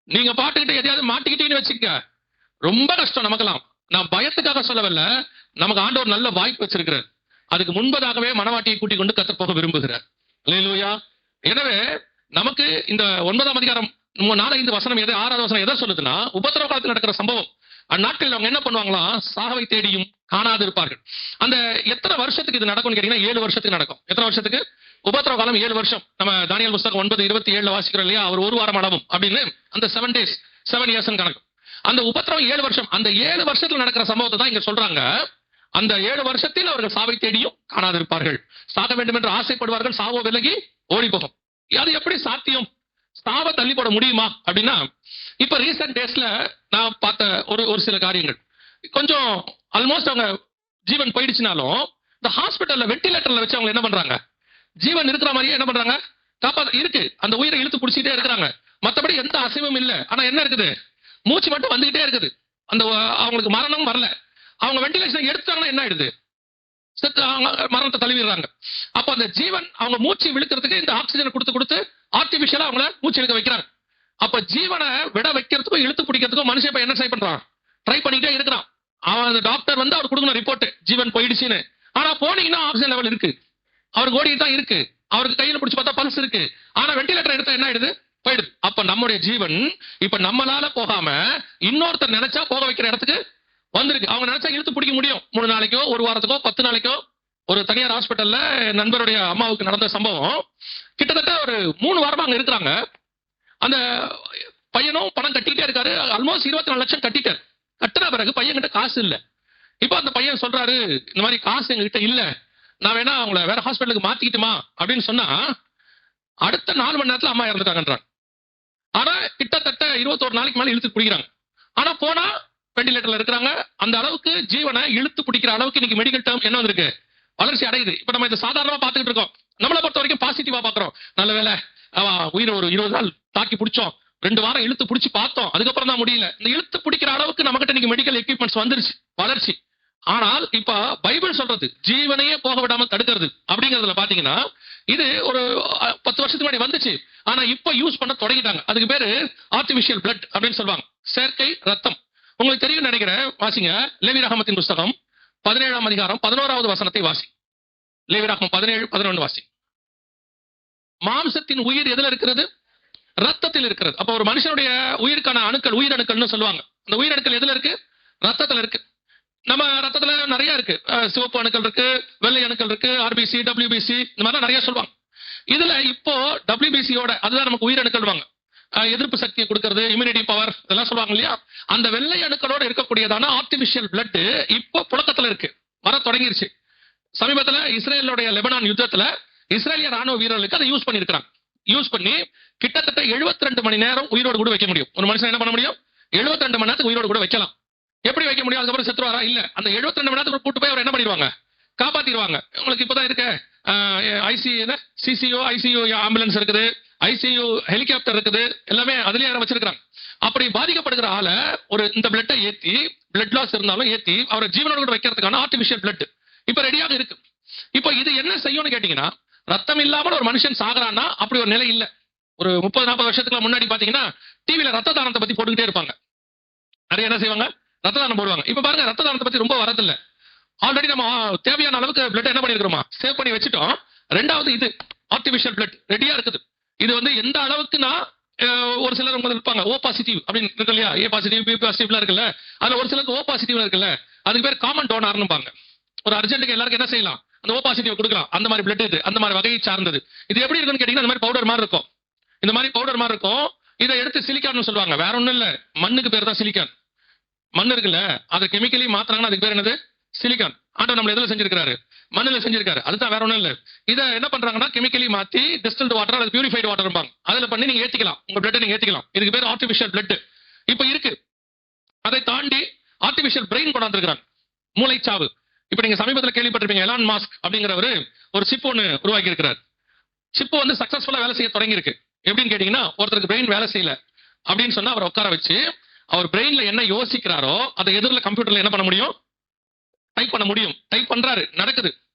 நீங்க பாட்டுக்கிட்டு எதையாவது மாட்டிக்கிட்டீங்கன்னு வச்சுக்க, ரொம்ப கஷ்டம் நமக்கெல்லாம். நான் பயத்துக்காக சொல்லவில்ல, நமக்கு ஆண்டவர் நல்ல வாய்ப்பு வச்சிருக்கிறார். அதுக்கு முன்பதாகவே மனவாட்டியை கூட்டிக் கொண்டு கத்தர் போக விரும்புகிறார். அல்லேலூயா. எனவே நமக்கு இந்த 9ஆம் அதிகாரம் 4-5 வசனம் 6வது வசனம் எதை சொல்லுதுன்னா, உபத்திரவ காலத்தில் நடக்கிற சம்பவம். அந்நாட்களில் அவங்க என்ன பண்ணுவாங்களாம், சாகவை தேடியும் காணாது இருப்பார்கள். அந்த எத்தனை வருஷத்துக்கு இது நடக்கும்னு கேட்டீங்கன்னா 7 வருஷத்துக்கு நடக்கும். எத்தனை வருஷத்துக்கு? உபத்திரவ காலம் 7 வருஷம். நம்ம தானியேல் புஸ்தகம் 9:27 வாசிக்கிறோம் இல்லையா? அவர் 1 வாரம் அளவும் அப்படின்னு அந்த 7 days 7 years கணக்கு. அந்த உபத்திரவம் 7 வருஷம். அந்த 7 வருஷத்துல நடக்கிற சம்பவத்தை தான் இங்க சொல்றாங்க. அந்த 7 வருஷத்தில் அவர்கள் சாவை தேடியும் காணாது இருப்பார்கள். சாக வேண்டும் என்று ஆசைப்படுவார்கள், சாவோ விலகி ஓடி போகும். அது எப்படி சாத்தியம்? சாவை தள்ளி போட முடியுமா அப்படின்னா, இப்ப ரீசெண்ட் டேஸ்ல நான் பார்த்த ஒரு சில காரியங்கள், கொஞ்சம் ஆல்மோஸ்ட் அவங்க ஜீவன் போயிடுச்சுனாலும் இந்த ஹாஸ்பிட்டல்ல வெண்டிலேட்டர்ல வச்சு அவங்க என்ன பண்றாங்க, ஜீவன் இருக்கிற மாதிரியே என்ன பண்றாங்க, காப்பாத்த இருக்கு, அந்த உயிரை இழுத்து பிடிச்சிட்டே இருக்கிறாங்க. மற்றபடி எந்த அசைவும் இல்லை. ஆனா என்ன இருக்குது, மூச்சு மட்டும் வந்துகிட்டே இருக்குது. அந்த அவங்களுக்கு மரணம் வரல. அவங்க வெண்டிலேஷன் எடுத்தாங்கன்னா என்ன ஆயிடுது, மரணத்தை தழுவிடுறாங்க. அப்ப அந்த ஜீவன் அவங்க மூச்சு விழுக்கிறதுக்கு இந்த ஆக்சிஜனை கொடுத்து ஆர்டிபிஷியலா அவங்கள மூச்சு இழுக்க வைக்கிறாங்க. அப்ப ஜீவனை விட வைக்கிறதுக்கும் இழுத்து பிடிக்கிறதுக்கும் மனுஷன் இப்ப என்ன ட்ரை பண்றான், ட்ரை பண்ணிட்டே இருக்கிறான். அவன் டாக்டர் அவர் கொடுக்கணும் ரிப்போர்ட், ஜீவன் போயிடுச்சுன்னு. ஆனா போனீங்கன்னா ஆக்சிஜன் லெவல் இருக்கு, அவருக்கு ஓடிட்டு தான் இருக்கு, அவருக்கு கையில பிடிச்சு பார்த்தா பல்ஸ் இருக்கு. ஆனா வெண்டிலேட்டர் எடுத்தா என்ன ஆயிடுது, போயிடுது. அப்ப நம்முடைய ஜீவன் இப்ப நம்மளால போகாம இன்னொருத்தர் நினைச்சா போக வைக்கிற இடத்துக்கு வந்திருக்கு. அவங்க நினைச்சா இழுத்து பிடிக்க முடியும். 3 நாளைக்கோ 1 வாரத்துக்கோ 10 நாளைக்கோ. ஒரு தனியார் ஹாஸ்பிட்டல்ல நண்பருடைய அம்மாவுக்கு நடந்த சம்பவம். கிட்டத்தட்ட ஒரு 3 வாரமா அங்க இருக்கிறாங்க. அந்த பையனும் பணம் கட்டிட்டே இருக்காரு. ஆல்மோஸ்ட் 24 லட்சம் கட்டிட்டாரு. கட்டின பிறகு பையன் கிட்ட காசு இல்ல. இப்போ அந்த பையன் சொல்றாரு, இந்த மாதிரி காசு எங்ககிட்ட இல்ல, நான் வேணா அவங்கள வேற ஹாஸ்பிட்டலுக்கு மாத்திக்கிட்டுமா அப்படின்னு சொன்னா, அடுத்த 4 மணி நேரத்துல அம்மா இறந்துட்டாங்கன்றாங்க. ஆனா கிட்டத்தட்ட 21 நாளைக்கு மேல இழுத்து பிடிக்கிறாங்க. ஆனா போனா வெண்டிலேட்டர்ல இருக்கிறாங்க. அந்த அளவுக்கு ஜீவனை இழுத்து பிடிக்கிற அளவுக்கு இன்னைக்கு மெடிக்கல் டேர்ம் என்ன வந்திருக்கு, வளர்ச்சி அடையுது. இப்ப நம்ம இதை சாதாரணமா பார்த்துக்கிட்டு இருக்கோம். நம்மளை பொறுத்த வரைக்கும் பாசிட்டிவா பாக்குறோம். நல்ல வேலை உயிரை ஒரு 20 நாள் தாக்கி பிடிச்சோம், 2 வாரம் இழுத்து பிடிச்சி பார்த்தோம், அதுக்கப்புறம் தான் முடியல. இந்த இழுத்து பிடிக்கிற அளவுக்கு நம்ம கிட்ட இன்னைக்கு மெடிக்கல் எக்யூப்மெண்ட்ஸ் வந்துருச்சு, வளர்ச்சி. ஆனால் இப்ப பைபிள் சொல்றது ஜீவனையே போக விடாம தடுக்கிறது அப்படிங்கறதுல பாத்தீங்கன்னா, இது ஒரு 10 வருஷத்துக்கு முன்னாடி வந்துச்சு. ஆனா இப்ப யூஸ் பண்ண தொடங்கிட்டாங்க. அதுக்கு பேரு ஆர்டிபிஷியல் பிளட் அப்படின்னு சொல்லுவாங்க, செயற்கை ரத்தம். உங்களுக்கு தெரியும் நினைக்கிறேன், வாசிங்க லேவியராகமத்தின் புஸ்தகம் 17ஆம் அதிகாரம் 11வது வசனத்தை வாசி. லேவியராகமம் 17:11 வாசி. மாம்சத்தின் உயிர் எதுல இருக்கிறது, ரத்தத்தில் இருக்கிறது. அப்ப ஒரு மனுஷனுடைய உயிருக்கான அணுக்கள் உயிரணுக்கள்னு சொல்லுவாங்க. அந்த உயிரணுக்கள் எதுல இருக்கு, ரத்தத்துல இருக்கு. நம்ம ரத்தத்துல நிறைய இருக்கு, சிவப்பு அணுக்கள் இருக்கு, வெள்ளை அணுக்கள் இருக்கு, ஆர்பிசி, டபிள்யூபிசி, இந்த மாதிரி நிறைய சொல்லுவாங்க. இதுல இப்போ WBCயோட அதுதான் நமக்கு உயிரணுக்கள் எதிர்ப்பு சக்தியை கொடுக்கிறது, இம்யூனிட்டி பவர் இதெல்லாம் சொல்லுவாங்க இல்லையா, அந்த வெள்ளை அணுக்களோட இருக்கக்கூடியதான ஆர்டிபிஷியல் பிளட் இப்போ புழக்கத்துல இருக்கு, வர தொடங்கிருச்சு. சமீபத்துல இஸ்ரேலுடைய லெபனான் யுத்தத்துல இஸ்ரேலிய ராணுவ வீரர்களுக்கு அதை யூஸ் பண்ணிருக்காங்க. யூஸ் பண்ணி கிட்டத்தட்ட 72 மணி நேரம் உயிரோடு கூட வைக்க முடியும். ஒரு மனுஷன் என்ன பண்ண முடியும்? 72 மணி நேரத்துக்கு உயிரோடு கூட வைக்கலாம். எப்படி வைக்க முடியும்? அதுக்கப்புறம் செத்துருவாரா? இல்ல, அந்த 72 மணி நேரத்துக்கு கூட்டு போய் அவர் என்ன பண்ணிடுவாங்க? காப்பாத்திடுவாங்க. உங்களுக்கு இப்பதான் இருக்க ஐசியூ ஆம்புலன்ஸ் இருக்குது, ஐசியூ ஹெலிகாப்டர் இருக்குது, எல்லாமே அதுலயே வச்சிருக்காங்க. அப்படி பாதிக்கப்படுகிற ஆள ஒரு இந்த பிளட்டை ஏத்தி, பிளட் லாஸ் இருந்தாலும் ஏத்தி அவரை ஜீவனோட கூட வைக்கிறதுக்கான ஆர்டிபிஷியல் பிளட் இப்ப ரெடியாக இருக்கு. இப்போ இது என்ன செய்யும்னு கேட்டீங்கன்னா, ரத்தம் இல்லாமல் ஒரு மனுஷன் சாகுறான்னா அப்படி ஒரு நிலை இல்ல. ஒரு 30-40 வருஷத்துக்கு முன்னாடி பாத்தீங்கன்னா டிவில ரத்த தானத்தை பத்தி போட்டுக்கிட்டே இருப்பாங்க. நிறைய என்ன செய்வாங்க? ரத்த தானம் போடுவாங்க. இப்ப பாருங்க, ரத்த தானத்தை பத்தி ரொம்ப வரதில்ல. ஆல்ரெடி நம்ம தேவையான அளவுக்கு பிளட் என்ன பண்ணிருக்கிறோமா, சேவ் பண்ணி வச்சுட்டோம். ரெண்டாவது இது ஆர்டிபிஷியல் பிளட் ரெடியா இருக்குது. இது எந்த அளவுக்குன்னா, ஒரு சிலர் உங்களுக்கு இருப்பாங்க ஓ பாசிட்டிவ் அப்படின்னு இருக்கு இல்லையா, ஏ பாசிட்டிவ் பி பாசிட்டிவ்லாம் இருக்குல்ல, அதுல ஒரு சிலருக்கு ஓ பாசிட்டிவ் இருக்குல்ல, அதுக்கு பேர் காமன் டோனார்னு பாங்க. ஒரு அர்ஜென்ட்டுக்கு எல்லாருக்கும் என்ன செய்யலாம்? அந்த ஓ பாசிட்டிவ் கொடுக்கலாம். அந்த மாதிரி பிளட் இது அந்த மாதிரி வகையை சார்ந்தது. இது எப்படி இருக்குன்னு கேட்டீங்கன்னா, இந்த மாதிரி பவுடர் மாதிரி இருக்கும். இந்த மாதிரி பவுடர் மாதிரி இருக்கும். இதை எடுத்து சிலிக்கான் சொல்லுவாங்க. வேற ஒண்ணும் இல்ல, மண்ணுக்கு பேர் தான் சிலிக்கான். மண் இருக்குல்ல, அதை கெமிக்கலி மாத்திராங்கன்னா அதுக்கு பேர் என்னது? சிலிக்கான். ஆண்டவர் நம்ம எதுல செஞ்சிருக்காரு? மண்ணுல செஞ்சிருக்காரு. அதுதான், வேற ஒண்ணும் இல்ல. இதை என்ன பண்றாங்கன்னா கெமிக்கலி மாத்தி டிஸ்டில்டு வாட்டர் அல்லது பியூரிஃபைடு வாட்டர் இருப்பாங்க, அதுல பண்ணி நீங்க ஏத்திக்கலாம், உங்க பிளட் நீங்க ஏத்திக்கலாம். இதுக்கு பேர் ஆர்டிபிஷியல் பிளட். இப்ப இருக்கு. அதை தாண்டி ஆர்டிபிஷியல் பிரெயின் கொண்டாந்துருக்காங்க, மூளைச்சாவு. இப்ப நீங்க சமீபத்தில் கேள்விப்பட்டிருப்பீங்க, எலான் மாஸ்க் அப்படிங்கிறவரு ஒரு சிப் ஒன்னு உருவாக்கி இருக்கிறார். சிப் சக்சஸ்ஃபுல்லா வேலை செய்ய தொடங்கி இருக்கு. எப்படின்னு கேட்டீங்கன்னா, ஒருத்தருக்கு பிரெயின் வேலை செய்யல அப்படின்னு சொன்னா அவர் உட்கார வச்சு அவர் பிரெயின்ல என்ன யோசிக்கிறாரோ அதை எதிரில் கம்ப்யூட்டர்ல என்ன பண்ண முடியும்? டைப் பண்ண முடியும். டைப் பண்றாரு, நடக்குது.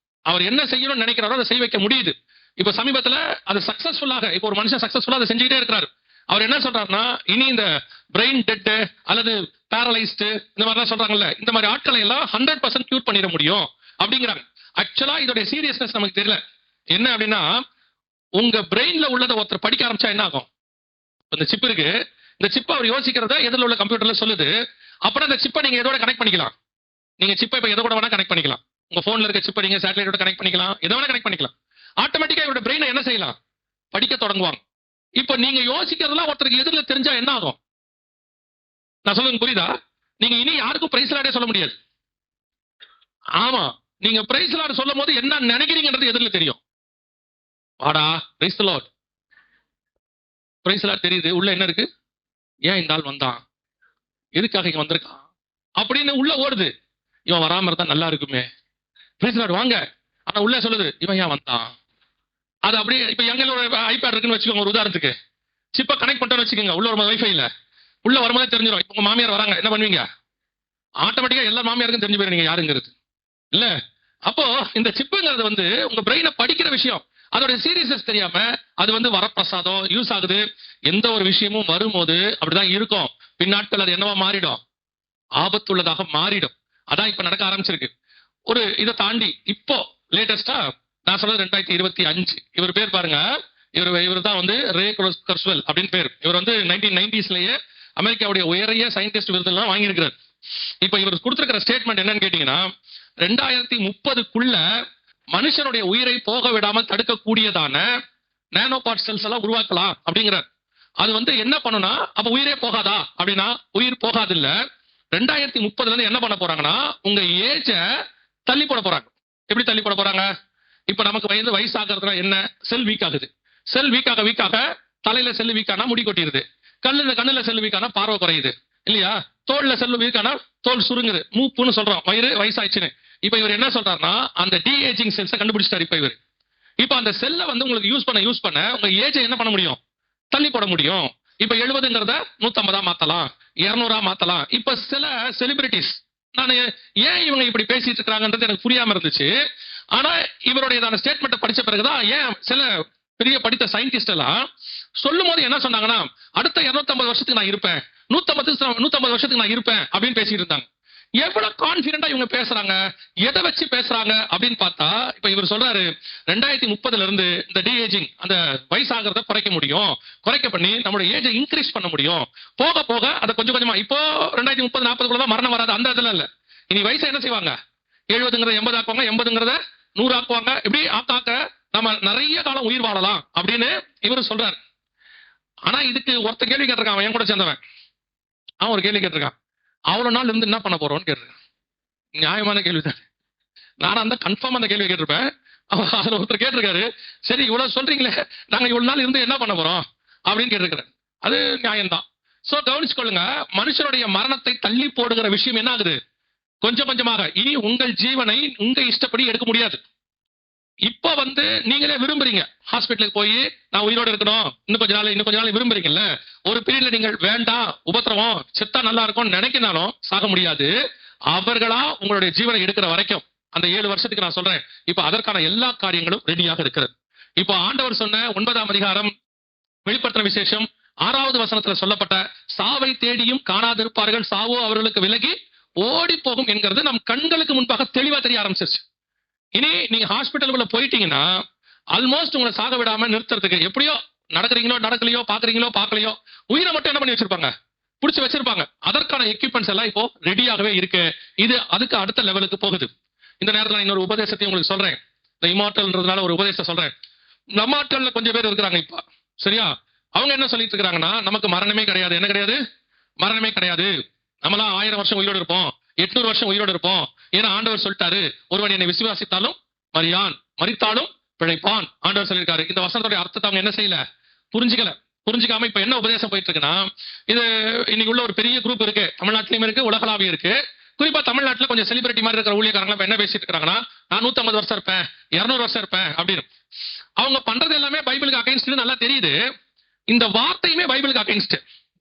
அவர் என்ன செய்யணும்னு நினைக்கிறாரோ அதை செய்ய வைக்க முடியுது. இப்ப சமீபத்துல அது சக்சஸ்ஃபுல்லாக, இப்ப ஒரு மனுஷன் சக்சஸ்ஃபுல்லா அதை செஞ்சுக்கிட்டே இருக்கிறாரு. அவர் என்ன சொல்றாருன்னா, இனி இந்த பிரெயின் டெட் அல்லது பேரலைஸ்டு இந்த மாதிரிலாம் சொல்றாங்கல்ல, இந்த மாதிரி ஆட்களை எல்லாம் 100% கியூர் பண்ணிட முடியும் அப்படிங்கிறாங்க. ஆக்சுவலா இதோட சீரியஸ்னஸ் நமக்கு தெரியல. என்ன அப்படின்னா, உங்க பிரெயின்ல உள்ளதை ஒருத்தர் படிக்க ஆரம்பிச்சா என்ன ஆகும்? இந்த சிப் இருக்கு, இந்த சிப்பை அவர் யோசிக்கிறத எதில் உள்ள கம்ப்யூட்டர்ல சொல்லுது. அப்புறம் இந்த சிப்பை நீங்க எதோட கனெக்ட் பண்ணிக்கலாம். நீங்க சிப்பை இப்ப எதோட வேணா கனெக்ட் பண்ணிக்கலாம். உங்க போன்ல இருக்க சிப்பை நீங்க சேட்டலைட்டோட கனெக்ட் பண்ணிக்கலாம், எதை வேணா கனெக்ட் பண்ணிக்கலாம். ஆட்டோமேட்டிக்கா இவரோட பிரெயினை என்ன செய்யலாம்? படிக்க தொடங்குவாங்க. இப்ப நீங்க யோசிக்கிறதுலாம் ஒருத்தருக்கு எதிரில் தெரிஞ்சா என்ன ஆகும்? நான் சொல்லுங்க, புரியுதா? நீங்க இனி யாருக்கும் பிரைஸ் லாடே சொல்ல முடியாது. ஆமா, நீங்க பிரைஸ் லாட் சொல்லும் போது என்ன நினைக்கிறீங்கன்றது எதிரில் தெரியும். வாடா praise the Lord, praise Lord தெரியுது, உள்ள என்ன இருக்கு? ஏன் இந்த ஆள் வந்தான்? எதுக்காக இங்க வந்திருக்கான் அப்படின்னு உள்ள ஓடுது. இவன் வராம இருந்தா நல்லா இருக்குமே, பிரைஸ் லார்ட் வாங்க. ஆனா உள்ள சொல்லுது, இவன் ஏன் வந்தான்? அது அப்படியே. இப்ப எங்க ஒரு ஐபேட் இருக்குன்னு வச்சுக்கோங்க, ஒரு உதாரணத்துக்கு சிப்பை கனெக்ட் பண்ணிட்டோம்னு வச்சுக்கோங்க, உள்ள ஒரு வைஃபைல உள்ள வரும்போதே தெரிஞ்சிடும். இப்ப உங்க மாமியார் வராங்க, என்ன பண்ணுவீங்க? ஆட்டோமேட்டிக்கா எல்லா மாமியாருக்கும் தெரிஞ்சு போயிருங்க யாருங்கிறது இல்ல. அப்போ இந்த சிப்புங்கிறது உங்க பிரெயினை படிக்கிற விஷயம். அதோட சீரியஸ்னஸ் தெரியாம அது வரப்பிரசாதம் யூஸ் ஆகுது. எந்த ஒரு விஷயமும் வரும்போது அப்படிதான் இருக்கும். பின்னாட்கள் அது என்னவா மாறிடும்? ஆபத்துள்ளதாக மாறிடும். அதான் இப்ப நடக்க ஆரம்பிச்சிருக்கு. ஒரு இதை தாண்டி இப்போ லேட்டஸ்டா நான் சொல்றது 2025. இவர் பேர் பாருங்க, இவர் தான் ரே குர்ஸ்வெல் அப்படின்னு பேர். இவர் 1990ஸ்லயே அமெரிக்காவுடைய உயரிய சயின்டிஸ்ட் விருதெல்லாம் வாங்கியிருக்கிறார். இப்ப இவர் கொடுத்திருக்கிற ஸ்டேட்மெண்ட் என்னன்னு கேட்டீங்கன்னா, 2030க்குள்ள மனுஷனுடைய உயிரை போக விடாமல் தடுக்கக்கூடியதான நானோ பார்ட் செல்ஸ் எல்லாம் உருவாக்கலாம் அப்படிங்கிறார். அது என்ன பண்ணுனா, அப்ப உயிரே போகாதா அப்படின்னா உயிர் போகாது இல்ல. 2030 என்ன பண்ண போறாங்கன்னா, உங்க ஏஜ தள்ளி போட போறாங்க. எப்படி தள்ளி போட போறாங்க? இப்ப நமக்கு வயசாகிறதுனா என்ன? செல் வீக் ஆகுது. செல் வீக்காக தலையில செல் வீக்கானா முடி கொட்டிடுது, கண்ணுல செல் வீக்கானா பார்வை குறையுது இல்லையா, தோல்ல செல் வீக்கானா தோல் சுருங்குது, மூப்புன்னு சொல்றோம், வயசாயிடுச்சுன்னு. இப்ப இவர் என்ன சொல்றாருன்னா, அந்த டி ஏஜிங் செல்ஸை கண்டுபிடிச்சிட்டாரு. இப்ப அந்த செல்லை உங்களுக்கு யூஸ் பண்ண உங்க ஏஜ் என்ன பண்ண முடியும்? தள்ளி போட முடியும். இப்ப 70ங்கிறத 150 மாத்தலாம், 200 மாத்தலாம். இப்ப சில செலிபிரிட்டிஸ், நான் ஏன் இவங்க இப்படி பேசிட்டு இருக்காங்கன்றது எனக்கு புரியாம இருந்துச்சு. ஆனா இவருடைய ஸ்டேட்மெண்ட் படிச்ச பிறகுதான் ஏன் சில பெரிய படித்த சயின்டிஸ்ட் எல்லாம் சொல்லும் போது என்ன சொன்னாங்கன்னா, அடுத்த 250 வருஷத்துக்கு நான் இருப்பேன், 150 வருஷத்துக்கு நான் இருப்பேன் அப்படின்னு பேசிட்டு இருந்தாங்க. எவ்வளவு கான்பிடண்டா இவங்க பேசுறாங்க, எதை வச்சு பேசுறாங்க அப்படின்னு பார்த்தா, இப்ப இவர் சொல்றாரு 2030ல இருந்து இந்த டி ஏஜிங், அந்த வயசாகிறத குறைக்க முடியும், குறைக்க பண்ணி நம்மளோட ஏஜை இன்க்ரீஸ் பண்ண முடியும். போக போக அதை கொஞ்சம் கொஞ்சமா, இப்போ 2030 40 தான் மரணம் வராது, அந்த இதுல இல்ல. இனி வயசை என்ன செய்வாங்க? 70ங்கிறத 80 ஆக்குவாங்க, 80ங்கிறத 100 ஆக்குவாங்க. இப்படி ஆக்க நம்ம நிறைய காலம் உயிர் வாழலாம் அப்படின்னு இவரு சொல்றாரு. ஆனா இதுக்கு ஒருத்த கேள்வி கேட்டிருக்கான், அவன் என் கூட சேர்ந்தவன். அவன் ஒரு கேள்வி கேட்டிருக்கான், அவ்வளவு நாள் இருந்து என்ன பண்ண போறோம்னு கேட்டிருக்கான். நியாயமான கேள்வி தான். நானும் அந்த கன்ஃபார்ம் அந்த கேள்வி கேட்டிருப்பேன். அதுல ஒருத்தர் கேட்டிருக்காரு, சரி இவ்வளவு சொல்றீங்களே, நாங்க இவ்வளவு நாள் இருந்து என்ன பண்ண போறோம் அப்படின்னு கேட்டிருக்கிறேன். அது நியாயம்தான். சோ கவனிச்சுக்கொள்ளுங்க, மனுஷனுடைய மரணத்தை தள்ளி போடுகிற விஷயம் என்ன ஆகுது? கொஞ்சம் கொஞ்சமாக. இனி உங்கள் ஜீவனை உங்க இஷ்டப்படி எடுக்க முடியாது. இப்ப நீங்களே விரும்புறீங்க, ஹாஸ்பிட்டலுக்கு போய் நான் உயிரோட இருக்கணும், இன்னும் கொஞ்ச நாள் விரும்புறீங்கல்ல. ஒரு பீரியட்ல நீங்கள் வேண்டாம், உபத்திரவம், செத்தா நல்லா இருக்கும் நினைக்கினாலும் சாக முடியாது. அவர்களா உங்களுடைய ஜீவனை எடுக்கிற வரைக்கும் அந்த 7 வருஷத்துக்கு நான் சொல்றேன். இப்ப அதற்கான எல்லா காரியங்களும் ரெடியாக இருக்கிறது. இப்ப ஆண்டவர் சொன்ன 9ஆம் அதிகாரம் வெளிப்படுத்தின விசேஷம் 6வது வசனத்துல சொல்லப்பட்ட சாவை தேடியும் காணாதிருப்பார்கள், சாவோ அவர்களுக்கு விலகி ஓடி போகும் என்கிறது நம் கண்களுக்கு முன்பாக தெளிவா தெரிய ஆரம்பிச்சிருச்சு. இனி நீங்க ஹாஸ்பிட்டலுக்குள்ள போயிட்டீங்கன்னா ஆல்மோஸ்ட் உங்களை சாக விடாம நிறுத்துறதுக்கு எப்படியோ நடக்கிறீங்களோ நடக்கலையோ, பாக்குறீங்களோ பார்க்கலையோ, உயிரை மட்டும் என்ன பண்ணி வச்சிருப்பாங்க, புடிச்சு வச்சிருப்பாங்க. அதற்கான எக்யூப்மெண்ட்ஸ் எல்லாம் இப்போ ரெடியாகவே இருக்கு. இது அதுக்கு அடுத்த லெவலுக்கு போகுது. இந்த நேரத்தில் இன்னொரு உபதேசத்தையும் உங்களுக்கு சொல்றேன். இந்த இமார்டல்ன்றதுனால ஒரு உபதேசம் சொல்றேன். நம்மாட்டல்ல கொஞ்சம் பேர் இருக்கிறாங்க இப்ப, சரியா? அவங்க என்ன சொல்லிட்டு இருக்காங்கன்னா, நமக்கு மரணமே கிடையாது. என்ன கிடையாது? மரணமே கிடையாது. நம்மளாம் 1000 வருஷம் உயிரோடு இருப்போம், 800 வருஷம் உயிரோடு இருப்போம். ஏன்னா ஆண்டவர் சொல்லிட்டாரு, ஒருவன் என்னை விசுவாசித்தாலும் மரியான், மரித்தாலும் பிழைப்பான். ஆண்டவர் சொல்லியிருக்காரு. இந்த வசனத்துடைய அர்த்தத்தை அவங்க என்ன செய்யல, புரிஞ்சுக்காம இப்ப என்ன உபதேசம் போயிட்டு இருக்குன்னா, இது இன்னைக்கு உள்ள ஒரு பெரிய குரூப் இருக்கு, தமிழ்நாட்டிலயும் இருக்கு, உலகளாவியும் இருக்கு. குறிப்பா தமிழ்நாட்டுல கொஞ்சம் செலிபிரிட்டி மாதிரி இருக்கிற ஊழியக்காரங்க என்ன பேசிட்டு இருக்காங்கன்னா, நான் 150 வருஷம் இருப்பேன், 200 வருஷம் இருப்பேன் அப்படின்னு. அவங்க பண்றது எல்லாமே பைபிளுக்கு அகைன்ஸ்ட் நல்லா தெரியுது. இந்த வார்த்தையுமே பைபிளுக்கு அகைன்ஸ்ட்.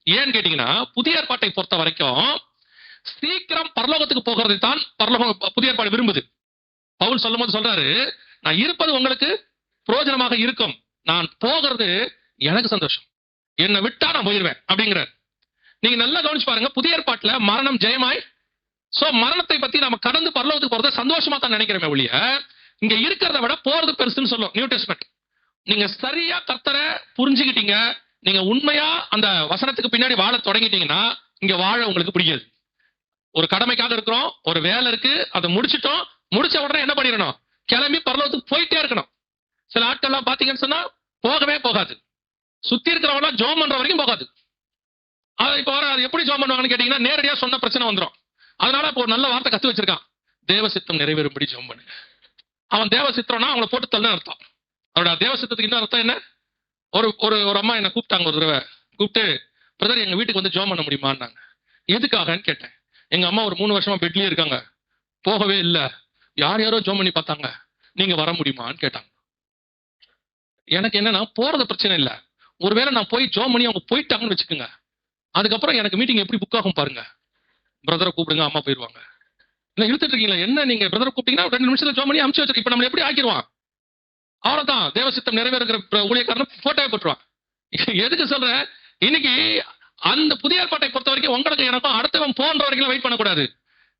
ஏன்னு கேட்டீங்கன்னா, புதிய ஏற்பாட்டை பொறுத்த வரைக்கும் சீக்கிரம் பரலோகத்துக்கு போகிறது தான் புதிய ஏற்பாடு விரும்புது. பவுல் சொல்லும் போது சொல்றாரு, நான் இருப்பது உங்களுக்கு பிரயோஜனமாக இருக்கும், நான் போகிறது எனக்கு சந்தோஷம், என்னை விட்டா நான் போயிருவேன் அப்படிங்கிறார். நீங்க நல்லா கவனிச்சு பாருங்க, புதிய ஏற்பாட்டுல மரணம் ஜெயமாய், சோ மரணத்தை பத்தி நம்ம கடந்து பரலோகத்துக்கு போறத சந்தோஷமா தான் நினைக்கிறோமே ஒழிய, இங்க இருக்கிறத விட போறது பெருசுன்னு சொல்லும் நியூ டெஸ்ட்மென்ட். நீங்க சரியா கர்த்தரை புரிஞ்சுக்கிட்டீங்க, நீங்க உண்மையா அந்த வசனத்துக்கு பின்னாடி வாழ தொடங்கிட்டீங்கன்னா, இங்க வாழ உங்களுக்கு பிடிக்காது. ஒரு கடமைக்காக இருக்கிறோம், ஒரு வேலை இருக்கு, அதை முடிச்சிட்டோம், முடிச்ச உடனே என்ன பண்ணிடணும், கிளம்பி பரலோகத்துக்கு போயிட்டே இருக்கணும். சில ஆட்கள்லாம் பாத்தீங்கன்னு சொன்னா போகவே போகாது, சுத்தி இருக்கிறவங்க ஜோம் பண்ற வரைக்கும் போகாது. இப்ப வர அது எப்படி ஜோம் பண்ணுவாங்கன்னு கேட்டீங்கன்னா, நேரடியா சொன்ன பிரச்சனை வந்துடும். அதனால இப்போ ஒரு நல்ல வார்த்தை கத்து வச்சிருக்கான், தேவசித்தம் நிறைவேறும்படி ஜோம் பண்ணுங்க. அவன் தேவசித்தம்னா அவங்கள போட்டு தள்ள அர்த்தம். அவரோட தேவசித்தத்துக்கு இன்னும் அர்த்தம் என்ன? ஒரு ஒரு அம்மா என்ன கூப்பிட்டாங்க ஒரு தடவை, கூப்பிட்டு பிரதர் எங்க வீட்டுக்கு ஜோம் பண்ண முடியுமான்னாங்க. எதுக்காகன்னு கேட்டேன். எங்க அம்மா ஒரு 3 வருஷமா பெட்லயே இருக்காங்க, போகவே இல்லை, யாரோ ஜோம் பண்ணி பார்த்தாங்க, நீங்க வர முடியுமான்னு கேட்டாங்க. எனக்கு என்னன்னா, போறது பிரச்சனை இல்லை, ஒருவேளை நான் போய் ஜோம் பண்ணி அவங்க போயிட்டாங்கன்னு வச்சுக்கோங்க, அதுக்கப்புறம் எனக்கு மீட்டிங் எப்படி புக் ஆகும் பாருங்க. பிரதரை கூப்பிடுங்க, அம்மா போயிருவாங்க. இல்ல இழுத்துட்டு இருக்கீங்களா என்ன, நீங்க பிரதரை கூப்பிட்டீங்கன்னா 2 நிமிஷத்துல ஜோம் பண்ணி அனுப்பிச்சு வச்சிருக்கீங்க. இப்ப நம்ம எப்படி ஆக்கிடுவான், அவ்வளவுதான், தேவசித்தம் நிறைவேறுகிற ஊழியக்காரன் போட்டோவே போட்டுருவான். எதுக்கு சொல்றேன், இன்னைக்கு அந்த புதிய ஏற்பாட்டை பொறுத்த வரைக்கும் உங்களுக்கு எனக்கும் அடுத்தவன் போன்ற வரைக்கும் வெயிட் பண்ணக்கூடாது.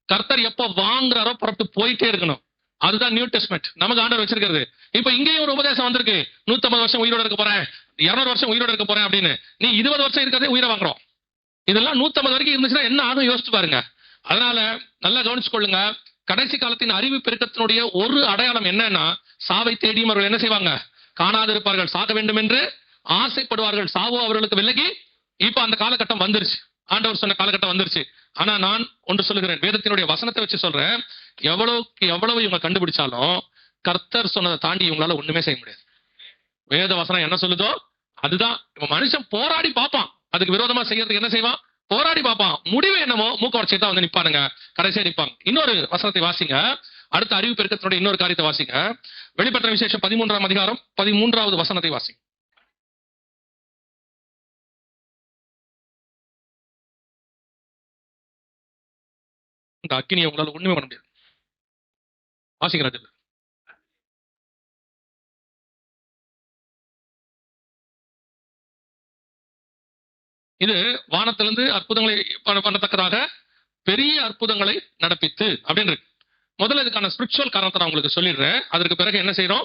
கர்த்தர் எப்போ வாங்குறாரோ புறப்பட்டு போயிட்டே இருக்கணும். அதுதான் நியூ டெஸ்ட்மென்ட் நமக்கு ஆண்டவர் வச்சிருக்கிறது. இப்ப இங்கேயும் ஒரு உபதேசம் வந்திருக்கு, 150 வருஷம் உயிரோட இருக்க போறேன், 200 வருஷம் உயிரோட இருக்க போறேன் அப்படின்னு. நீ 20 வருஷம் இருக்கிறதே உயிரை வாங்குறோம். இதெல்லாம் 150 வரைக்கும் இருந்துச்சுன்னா என்ன ஆகும் யோசிச்சு பாருங்க. அதனால நல்லா கவனிச்சு கொள்ளுங்க, கடைசி காலத்தின் அறிவு பெருக்கத்தினுடைய ஒரு அடையாளம் என்னன்னா, சாவை தேடியும் அவர்கள் என்ன செய்வாங்க, காணாதிருப்பார்கள், சாக வேண்டும் என்று ஆசைப்படுவார்கள், சாவோ அவர்களுக்கு விலகி. இப்ப அந்த காலகட்டம் வந்துருச்சு, ஆண்டவர் சொன்ன காலகட்டம் வந்துருச்சு. ஆனா நான் ஒன்று சொல்லுகிறேன், வேதத்தினுடைய வசனத்தை வச்சு சொல்றேன், எவ்வளவு இவங்க கண்டுபிடிச்சாலும் கர்த்தர் சொன்னதை தாண்டி இவங்களால ஒண்ணுமே செய்ய முடியாது. வேத வசனம் என்ன சொல்லுதோ அதுதான். மனுஷன் போராடி பார்ப்பான், அதுக்கு விரோதமா செய்யறதுக்கு என்ன செய்வான், போராடி பார்ப்பான், முடிவு என்னமோ மூக்க உடச்சிட்டு தான் நிப்பானுங்க, கடைசியா நிப்பாங்க. இன்னொரு வசனத்தை வாசிங்க, அடுத்த அறிவு பெருக்கத்தினுடைய இன்னொரு காரியத்தை வாசிங்க. வெளிப்படுத்தின விசேஷம் 13ஆம் அதிகாரம் 13வது வசனத்தை வாசிங்க. இந்த அக்கினியை உங்களால ஒண்ணுமே பண்ண முடியாது. வாசிக்கிறது இது வானத்திலிருந்து அற்புதங்களை பண்ணத்தக்கதாக பெரிய அற்புதங்களை நடப்பித்து அப்படின்னு இருக்கு. முதல்ல இதுக்கான ஸ்பிரிச்சுவல் காரணத்தை நான் உங்களுக்கு சொல்லிடுறேன், அதற்கு பிறகு என்ன செய்யறோம்,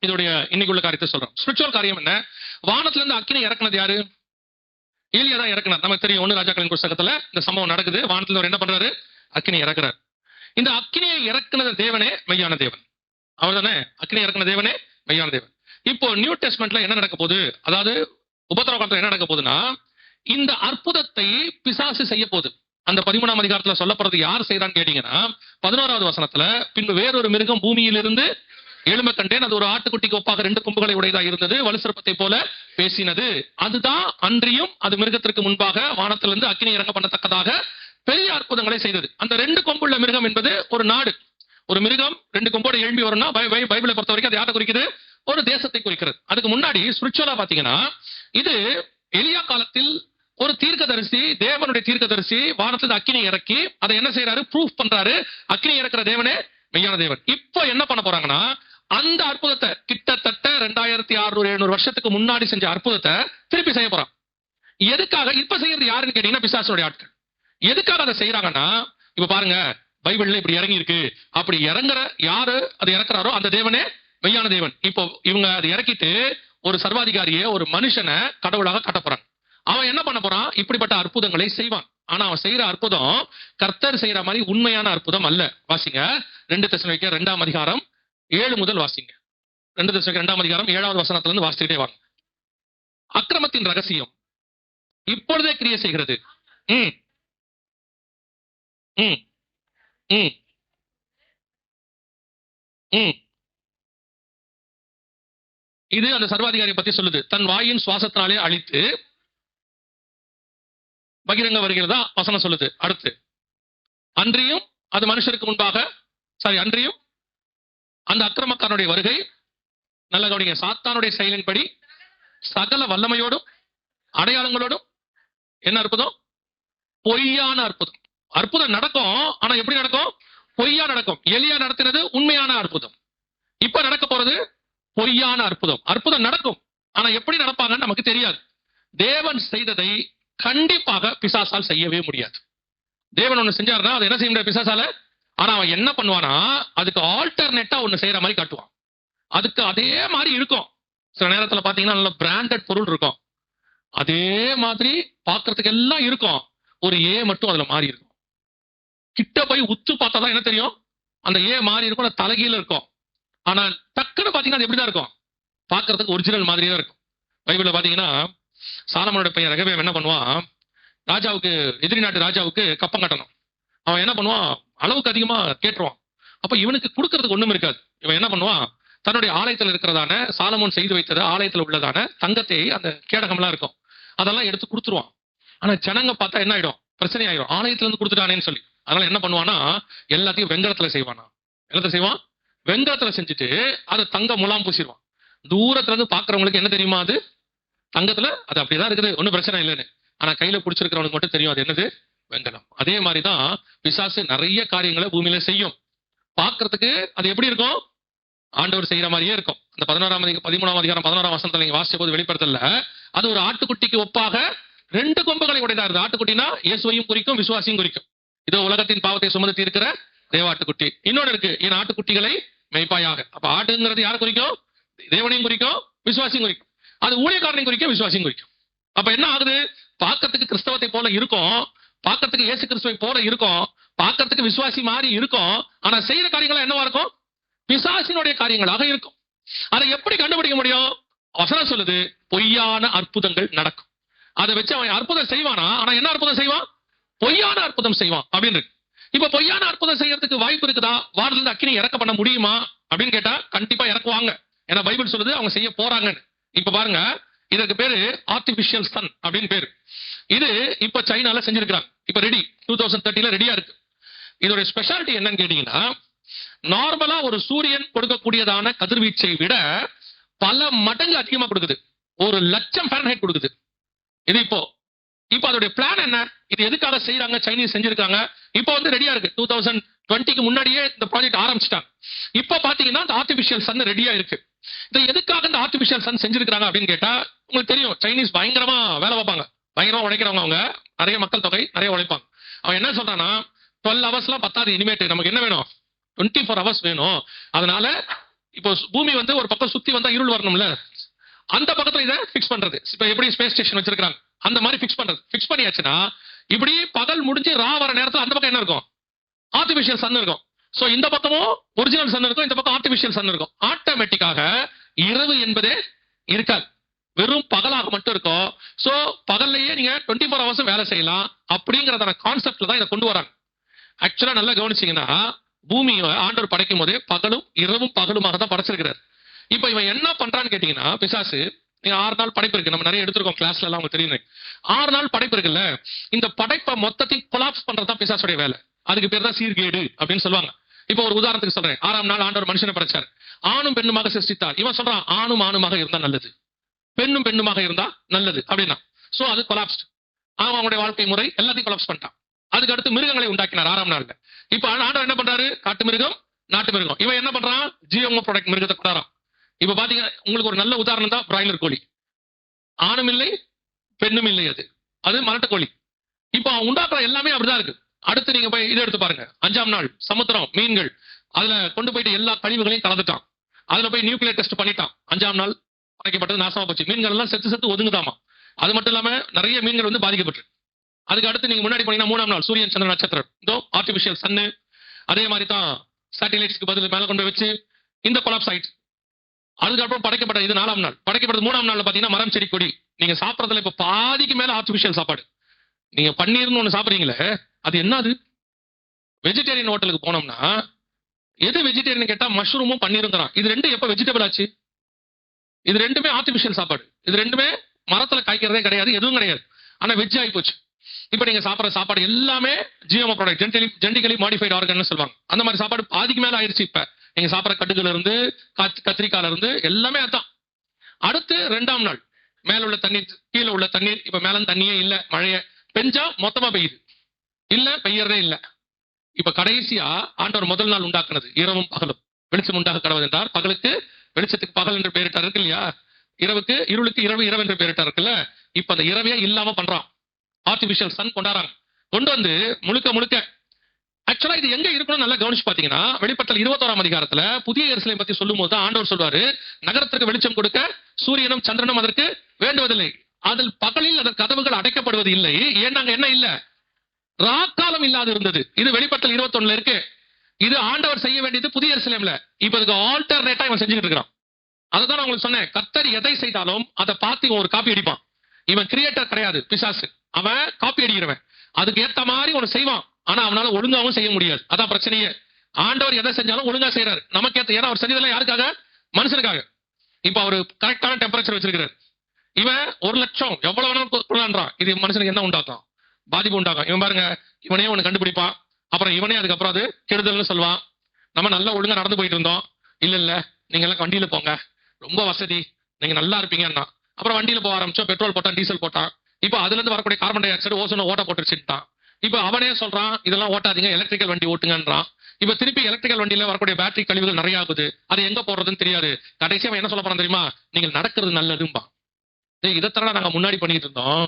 இதோடைய இன்னைக்குள்ள காரியத்தை சொல்றோம். ஸ்பிரிச்சுவல் காரியம் என்ன, வானத்துல இருந்து அக்கினி இறக்குனது யாரு, ஏலியா தான் இறக்குனார். நமக்கு தெரியும், 1 ராஜாக்களின் புஸ்தகத்துல இந்த சம்பவம் நடக்குது. வானத்துல அவர் என்ன பண்றாரு, அக்கினி இறக்குறார். இந்த அக்கினியை இறக்குனது தேவனே மெய்யான தேவன், அவர் தானே அக்கினி இறக்குன தேவனே மெய்யான தேவன். இப்போ நியூ டெஸ்ட்மெண்ட்ல என்ன நடக்க போகுது, அதாவது உபத்திரவ காலத்துல என்ன நடக்க போகுதுன்னா, இந்த அற்புதத்தை பிசாசு செய்ய போகுது. அந்த 13ஆம் அதிகாரத்துல சொல்லப்படுறது யார் செய்யறான்னு கேட்டீங்கன்னா, 11வது வசனத்துல, பின்பு வேறொரு மிருகம் பூமியிலிருந்து எழும்ப கண்டேன், அது ஒரு ஆட்டுக்குட்டிக்கு ஒப்பாக 2 கொம்புகளை உடையதா இருந்தது, வலுசர்ப்பத்தை போல பேசினது. அதுதான் அன்றியும் அது மிருகத்திற்கு முன்பாக வானத்திலிருந்து அக்கினி இறங்க பண்ணத்தக்கதாக பெரிய அற்புதங்களை செய்தது. அந்த 2 கொம்புள்ள மிருகம் என்பது ஒரு நாடு. ஒரு மிருகம் 2 கொம்போடு எழும்பி வரும்னா பைபிளை பொறுத்த வரைக்கும் அது யாரை குறிக்குது, ஒரு தேசத்தை குறிக்கிறது. அதுக்கு முன்னாடி ஸ்பிரிச்சுவலா பாத்தீங்கன்னா, இது எலியா காலத்தில் ஒரு தீர்க்கதரிசி, தேவனுடைய தீர்க்கதரிசி வானத்துல அக்கினி இறக்கி அதை என்ன செய்யறாரு, ப்ரூஃப் பண்றாரு, அக்கினி இறக்குற தேவனே மெய்யான தேவன். இப்போ என்ன பண்ண போறாங்கன்னா, அந்த அற்புதத்தை கிட்டத்தட்ட 2600-700 வருஷத்துக்கு முன்னாடி செஞ்ச அற்புதத்தை திருப்பி செய்ய போறான். எதுக்காக இப்ப செய்யறது யாருன்னு கேட்டீங்கன்னா, பிசாசுடைய ஆட்கள். எதுக்காக அதை செய்யறாங்கன்னா, இப்ப பாருங்க பைபிள்ல இப்படி இறங்கி இருக்கு, அப்படி இறங்குற யாரு அதை இறக்குறாரோ அந்த தேவனே மெய்யான தேவன். இப்போ இவங்க அதை இறக்கிட்டு ஒரு சர்வாதிகாரியை, ஒரு மனுஷனை கடவுளாக காட்ட போறாங்க. அவன் என்ன பண்ண போறான், இப்படிப்பட்ட அற்புதங்களை செய்வான். ஆனா அவன் செய்யற அற்புதம் கர்த்தர் செய்யற மாதிரி உண்மையான அற்புதம் அல்ல. வாசிங்க 2 தெசலோனிக்கேயர் 2ஆம் அதிகாரம் 7 முதல் வாசிங்க. 2 தெசலோனிக்கேயர் 2ஆம் அதிகாரம் 7வது வசனத்துல இருந்து வாசிச்சுட்டே வாங்க. அக்கிரமத்தின் ரகசியம் இப்பொழுதே கிரியை செய்கிறது. ம் ம் ம் ம் இது அந்த சர்வாதிகாரியை பத்தி சொல்லுது. தன் வாயின் சுவாசத்தினாலே அழித்து பகிரங்க வருகிறதா வசனம் சொல்லுது. அடுத்து அன்றியும் அது மனுஷருக்கு முன்பாக, அன்றியும் அந்த அக்கிரமக்காரனுடைய வருகை, நல்ல கவனிங்க, சாத்தானுடைய செயலின்படி சகல வல்லமையோடும் அடையாளங்களோடும் என்ன அற்புதம், பொய்யான அற்புதம். அற்புதம் நடக்கும், ஆனா எப்படி நடக்கும், பொய்யா நடக்கும். எலியா நடத்தினது உண்மையான அற்புதம். இப்ப நடக்க போறது பொய்யான அற்புதம். அற்புதம் நடக்கும், ஆனா எப்படி நடப்பாங்கன்னு நமக்கு தெரியாது. தேவன் செய்ததை கண்டிப்பாக பிசாசால் செய்யவே முடியாது. தேவன் ஒண்ணு செஞ்சாருன்னா அது என்ன செய்ய முடியாது பிசாசால. ஆனா அவன் என்ன பண்ணுவானா, அதுக்கு ஆல்டர்னேட்டா ஒண்ணு செய்யற மாதிரி காட்டுவான். அதுக்கு அதே மாதிரி இருக்கும். சில நேரத்துல பாத்தீங்கன்னா நல்ல பிராண்டட் பொருள் இருக்கும், அதே மாதிரி பாக்குறதுக்கு எல்லாம் இருக்கும், ஒரு ஏ மட்டும் அதுல மாறி இருக்கும். கிட்ட போய் உத்து பார்த்தாதான் என்ன தெரியும், அந்த ஏ மாறி இருக்கும், அந்த தலைகீழ இருக்கும். ஆனா டக்குன்னு பாத்தீங்கன்னா அது எப்படிதான் இருக்கும், பாக்குறதுக்கு ஒரிஜினல் மாதிரியே தான் இருக்கும். பைபிள்ல பாத்தீங்கன்னா சாலமோனோட பையன் ரெகபியாம் என்ன பண்ணுவான், ராஜாவுக்கு, எதிரி நாட்டு ராஜாவுக்கு கப்பம் கட்டணும். அவன் என்ன பண்ணுவான், அளவுக்கு அதிகமா கேட்டுருவான். அப்ப இவனுக்கு கொடுக்கறதுக்கு ஒண்ணும் இருக்காது. இவன் என்ன பண்ணுவான், தன்னுடைய ஆலயத்தில் இருக்கிறதான, சாலமோன் செய்து வைத்தது ஆலயத்தில் உள்ளதான தங்கத்தை, அந்த கேடகம்லாம் இருக்கும், அதெல்லாம் எடுத்து கொடுத்துருவான். ஆனா ஜனங்க பார்த்தா என்ன ஆயிடும், பிரச்சனை ஆயிடும், ஆலயத்துல இருந்து கொடுத்துட்டானேன்னு சொல்லி. அதனால என்ன பண்ணுவானா, எல்லாத்தையும் வெங்கலத்துல செய்வானா. என்னத்தை செய்வான், வெங்கலத்துல செஞ்சுட்டு அதை தங்க முலாம் பூசிடுவான். தூரத்துல இருந்து பாக்குறவங்களுக்கு என்ன தெரியுமா, அது தங்கத்துல அது அப்படிதான் இருக்குது, ஒன்னும் பிரச்சனை இல்லைன்னு. ஆனா கையில பிடிச்சிருக்கிறவனுக்கு மட்டும் தெரியும் அது என்னது, வெங்கலம். அதே மாதிரிதான் பிசாசு நிறைய காரியங்களை பூமியில செய்யும். பாக்குறதுக்கு அது எப்படி இருக்கும், ஆண்டவர் செய்யற மாதிரியே இருக்கும். அந்த 13ஆம் அதிகாரம் 16ஆம் வசனத்துல நீங்க வாசிச்ச போது வெளிப்படுத்தல, அது ஒரு ஆட்டுக்குட்டிக்கு ஒப்பாக 2 கொம்புகளை உடையதா இருந்தது. ஆட்டுக்குட்டினா இயேசுவையும் குறிக்கும், விசுவாசியும் குறிக்கும். இதோ உலகத்தின் பாவத்தை சுமந்து தீர்க்கிற தேவாட்டுக்குட்டி. இன்னொன்று இருக்கு, என் ஆட்டுக்குட்டிகளை மெய்ப்பாயாக. அப்ப ஆட்டுங்கிறது யாரை குறிக்கும், தேவனையும் குறிக்கும், விசுவாசியும் குறிக்கும். அது ஊழியக்காரனையும் குறிக்கும், விசுவாசியும் குறிக்கும். அப்ப என்ன ஆகுது, பார்க்கறதுக்கு கிறிஸ்தவத்தை போல இருக்கும், பார்க்கறதுக்கு இயேசு கிறிஸ்துவை போல இருக்கும், பார்க்கறதுக்கு விசுவாசி மாதிரி இருக்கும், ஆனா செய்யற காரியங்கள் என்னவா இருக்கும், பிசாசினுடைய காரியங்களாக இருக்கும். அதை எப்படி கண்டுபிடிக்க முடியும், வசனம் சொல்லுது, பொய்யான அற்புதங்கள் நடக்கும். அதை வச்சு அவன் அற்புதம் செய்வானா, ஆனா என்ன அற்புதம் செய்வான், பொய்யான அற்புதம் செய்வான் அப்படின்னு இருக்கு. இப்ப பொய்யான அற்புதம் செய்யறதுக்கு வாய்ப்பு இருக்குதா, வானத்துல அக்கினி இறக்க பண்ண முடியுமா அப்படின்னு கேட்டா கண்டிப்பா இறக்குவாங்க. ஏன்னா பைபிள் சொல்லுது அவங்க செய்ய போறாங்கன்னு. இப்ப பாருங்க, இதற்கு பேரு ஆர்டிபிஷியல் சன் அப்படின்னு பேரு. இது இப்ப சைனால செஞ்சிருக்காங்க, இப்ப ரெடி 2030 ரெடியா இருக்கு. இதோட ஸ்பெஷாலிட்டி என்னன்னு கேட்டீங்கன்னா, நார்மலா ஒரு சூரியன் கொடுக்கக்கூடியதான கதிர்வீச்சை விட பல மடங்கு அதிகமா கொடுக்குது. 1,00,000 ஃபாரன்ஹைட் கொடுக்குது. இது இப்போ அதோட பிளான் என்ன, இது எதுக்காக செய்யறாங்க, சைனீஸ் செஞ்சிருக்காங்க. இப்போ வந்து ரெடியா இருக்கு, 2020க்கு முன்னாடியே இந்த ப்ராஜெக்ட் ஆரம்பிச்சிட்டாங்க. இப்போ பாத்தீங்கன்னா இந்த ஆர்டிபிஷியல் சன் ரெடியா இருக்கு. இது எதுக்காக இந்த ஆர்டிபிஷியல் சன் செஞ்சிருக்காங்க அப்படின்னு கேட்டா, உங்களுக்கு தெரியும் சைனீஸ் பயங்கரமா வேலை பார்ப்பாங்க, பயங்கரமா உழைக்கிறவங்க, அவங்க நிறைய மக்கள் தொகை, நிறைய உழைப்பாங்க. அவன் என்ன சொல்றான்னா, 12 ஹவர்ஸ்லாம் பத்தாது, இனிமேட்டு நமக்கு என்ன வேணும், 24 ஹவர்ஸ் வேணும். அதனால இப்போ பூமி வந்து ஒரு பக்கம் சுத்தி வந்தா இருள் வரணும்ல, அந்த பக்கத்துல இதை பிக்ஸ் பண்றது. இப்ப எப்படி ஸ்பேஸ் ஸ்டேஷன் வச்சிருக்காங்க அந்த மாதிரி பிக்ஸ் பண்றது. பிக்ஸ் பண்ணியாச்சுன்னா இப்படி பகல் முடிஞ்சு ரா வர நேரத்துல அந்த பக்கம் என்ன இருக்கும், ஆர்டிபிஷியல் சன் இருக்கும். சோ இந்த பக்கமும் ஒரிஜினல் சன் இருக்கும், இந்த பக்கம் ஆர்டிபிஷியல் சன் இருக்கும். ஆட்டோமேட்டிக்காக இரவு என்பதே இருக்காது, வெறும் பகலாக மட்டும் இருக்கும். சோ பகல்லையே நீங்க 24 hours வேலை செய்யலாம் அப்படிங்கறதான கான்செப்ட்ல தான் இதை கொண்டு வராங்க. ஆக்சுவலா நல்லா கவனிச்சீங்கன்னா பூமியை ஆண்டவர் படைக்கும் போதே பகலும் இரவும் பகலுமாக தான் படைச்சிருக்கிறார். இப்ப இவன் என்ன பண்றான்னு கேட்டீங்கன்னா, பிசாசு, நீங்க 6 நாள் படைப்பு இருக்கு, நம்ம நிறைய எடுத்திருக்கோம் கிளாஸ்ல எல்லாம், உங்களுக்கு தெரியும். 6 நாள் படைப்பு இருக்குல்ல, இந்த படைப்பை மொத்தத்தையும் கொலாப்ஸ் பண்றதுதான் பிசாசுடைய வேலை. அதுக்கு பேர் தான் சீர்கேடு அப்படின்னு சொல்லுவாங்க. இப்ப ஒரு உதாரணத்துக்கு சொல்றேன். 6ஆம் நாள் ஆண்டவர் மனுஷனை படைச்சார், ஆணும் பெண்ணுமாக சிருஷ்டித்தார். இவன் சொல்றான் ஆணும் ஆணுமாக இருந்தா நல்லது, பெண்ணும் பெண்ணுமாக இருந்தா நல்லது அப்படின்னா. சோ அது கொலாப்ஸ்ட். அவங்களுடைய வாழ்க்கை முறை எல்லாத்தையும் கொலாப்ஸ் பண்ணிட்டான். அதுக்கு அடுத்து மிருகங்களை உண்டாக்கினார் 6ஆம் நாள்ல. இப்ப ஆண்டவர் என்ன பண்றாரு, காட்டு மிருகம் நாட்டு மிருகம். இவன் என்ன பண்றான், ஜிஎம்ஓ ப்ராடக்ட் மிருகத்தை கொண்டாரான். இப்ப பாத்தீங்க, உங்களுக்கு ஒரு நல்ல உதாரணம் தான் பிராய்லர் கோழி. ஆணும் இல்லை பெண்ணும் இல்லை, அது அது மலட்டு கோழி. இப்ப அவன் உண்டாக்குற எல்லாமே அப்படிதான் இருக்கு. அடுத்து நீங்க போய் இதை எடுத்து பாருங்க. 5ஆம் நாள் சமுத்திரம் மீன்கள், அதுல கொண்டு போயிட்டு எல்லா கழிவுகளையும் கலந்துட்டான். அதுல போய் நியூக்ளியர் டெஸ்ட் பண்ணிட்டான். 5ஆம் நாள் படைக்கப்பட்டது நாசமா போச்சு. மீன்கள் எல்லாம் செத்து செத்து ஒதுங்குதாமா. அது மட்டும் இல்லாம நிறைய மீன்கள் வந்து பாதிக்கப்பட்டு. அதுக்கு அடுத்து நீங்க முன்னாடி போனீங்கன்னா 3ஆம் நாள் சூரியன் சந்திர நட்சத்திரம், இதோ ஆர்டிபிஷியல் சன்னு, அதே மாதிரி தான் சேட்டலைட்ஸ்க்கு பதில் மேல கொண்டு வச்சு இந்த கொலாப்ஸ் ஆயிட்டு. அதுக்கப்புறம் படைக்கப்பட்ட இது 4ஆம் நாள். படைக்கப்பட்டது 3ஆம் நாள்ல பாத்தீங்கன்னா மரம் செடி கொடி. நீங்க சாப்பிடறதுல இப்ப பாதிக்கு மேல ஆர்டிபிஷியல் சாப்பாடு. நீங்க பன்னீர்னு ஒண்ணு சாப்பிடுறீங்களே, அது என்னது? வெஜிடேரியன் ஹோட்டலுக்கு போனோம்னா எது வெஜிடேரியன் கேட்டா மஷ்ரூமும் பன்னீரும் தரான். இது ரெண்டும் எப்ப வெஜிடபிள் ஆச்சு? இது ரெண்டுமே ஆர்டிபிஷியல் சாப்பாடு. இது ரெண்டுமே மரத்துல காய்க்கிறதே கிடையாது, எதுவும் கிடையாது. ஆனா வெஜ் ஆகி போச்சு. இப்ப நீங்க சாப்பிடுற சாப்பாடு எல்லாமே GMO product, genetically modified organ சொல்லுவாங்க. அந்த மாதிரி சாப்பாடு பாதிக்கு மேல ஆயிடுச்சு. இப்ப நீங்க சாப்பிடுற கட்டுக்குல இருந்து கத்திரிக்காயில இருந்து எல்லாமே அதான். அடுத்து 2ஆம் நாள் மேல உள்ள தண்ணீர் கீழே உள்ள தண்ணீர். இப்ப மேல தண்ணியே இல்ல, மழைய பெஞ்சா மொத்தமா பெய்யுது, இல்ல பெய்யறதே இல்ல. இப்ப கடைசியா ஆண்டவர் முதல் நாள் உண்டாக்குனது இரவும் பகலும் வெளிச்சம் உண்டாக கடவுள் என்றார். பகலுக்கு வெளிச்சத்துக்கு பகல் என்று பெயரிட்டார் இருக்கு இல்லையா, இரவுக்கு இருளுக்கு இரவு இரவு என்று பெயரிட்டார் இருக்குல்ல. இப்ப அந்த இரவே இல்லாம பண்றான். ஆர்டிபிஷியல் சன் கொண்டாடுறாங்க. கொண்டு வந்து முழுக்க முழுக்க ஆக்சுவலா இது எங்க இருக்கணும் நல்லா கவனிச்சு பாத்தீங்கன்னா, வெளிப்படுத்தல் 21ஆம் அதிகாரத்துல புதிய எருசலேம் பத்தி சொல்லும் போது ஆண்டவர் சொல்வாரு, நகரத்திற்கு வெளிச்சம் கொடுக்க சூரியனும் சந்திரனும் அதற்கு வேண்டுவதில்லை, அதில் பகலில் அதன் கதவுகள் அடைக்கப்படுவது இல்லை, ஏன்னா என்ன இல்ல, ராக்காலம் இல்லாது இருந்தது. இது வெளிப்படுத்தல் 21 இருக்கு. இது ஆண்டவர் செய்ய வேண்டியது புதிய எருசலேம்ல. இப்ப இதுக்கு ஆல்டர்னேட்டா இவன் செஞ்சுக்கிட்டு இருக்கான். அதுதான் நான் உங்களுக்கு சொன்னேன், கர்த்தர் எதை செய்தாலும் அதை பார்த்து இவன் ஒரு காப்பி அடிப்பான். இவன் கிரியேட்டர் கிடையாது பிசாசு, அவன் காப்பி அடிக்கிறவன். அதுக்கு ஏத்த மாதிரி ஒன்னு செய்வான், ஆனா அவனால ஒழுங்காவும் செய்ய முடியாது. அதான் பிரச்சனையே. ஆண்டவர் எதை செஞ்சாலும் ஒழுங்கா செய்யறாரு, நமக்கு ஏத்த. ஏன்னா அவர் செஞ்சதெல்லாம் யாருக்காக? மனுஷனுக்காக. இப்ப அவரு கரெக்டான டெம்பரேச்சர் வச்சிருக்கிறார். இவன் 1 லட்சம் எவ்வளவு வேணாலும், இது மனுஷனுக்கு என்ன உண்டாக்கும்? பாதிப்பு உண்டாகும். இவன் பாருங்க, இவனே ஒண்ணு கண்டுபிடிப்பான், அப்புறம் இவனே அதுக்கப்புறம் அது கெடுதல்னு சொல்லுவான். நம்ம நல்லா ஒழுங்கா நடந்து போயிட்டு இருந்தோம், இல்ல நீங்க எல்லாம் வண்டியில போங்க, ரொம்ப வசதி, நீங்க நல்லா இருப்பீங்கன்னா. அப்புறம் வண்டியில போக ஆரம்பிச்சோம், பெட்ரோல் போட்டான், டீசல் போட்டான். இப்போ அதுல இருந்து வரக்கூடிய கார்பன் டை ஆக்சைடு ஓசோனை ஓட்ட போட்டுருச்சுட்டான். இப்ப அவனே சொல்றான் இதெல்லாம் ஓட்டாதீங்க, எலக்ட்ரிக்கல் வண்டி ஓட்டுங்கன்றான். இப்ப திருப்பி எலக்ட்ரிக்கல் வண்டியில வரக்கூடிய பேட்டரி கழிவுகள் நிறைய ஆகுது, அது எங்க போடுறதுன்னு தெரியாது. கடைசியா அவன் என்ன சொல்ல போறான் தெரியுமா, நீங்கள் நடக்கிறது நல்லதும்பா. இதைத்தான நாங்க முன்னாடி பண்ணிட்டு இருந்தோம்.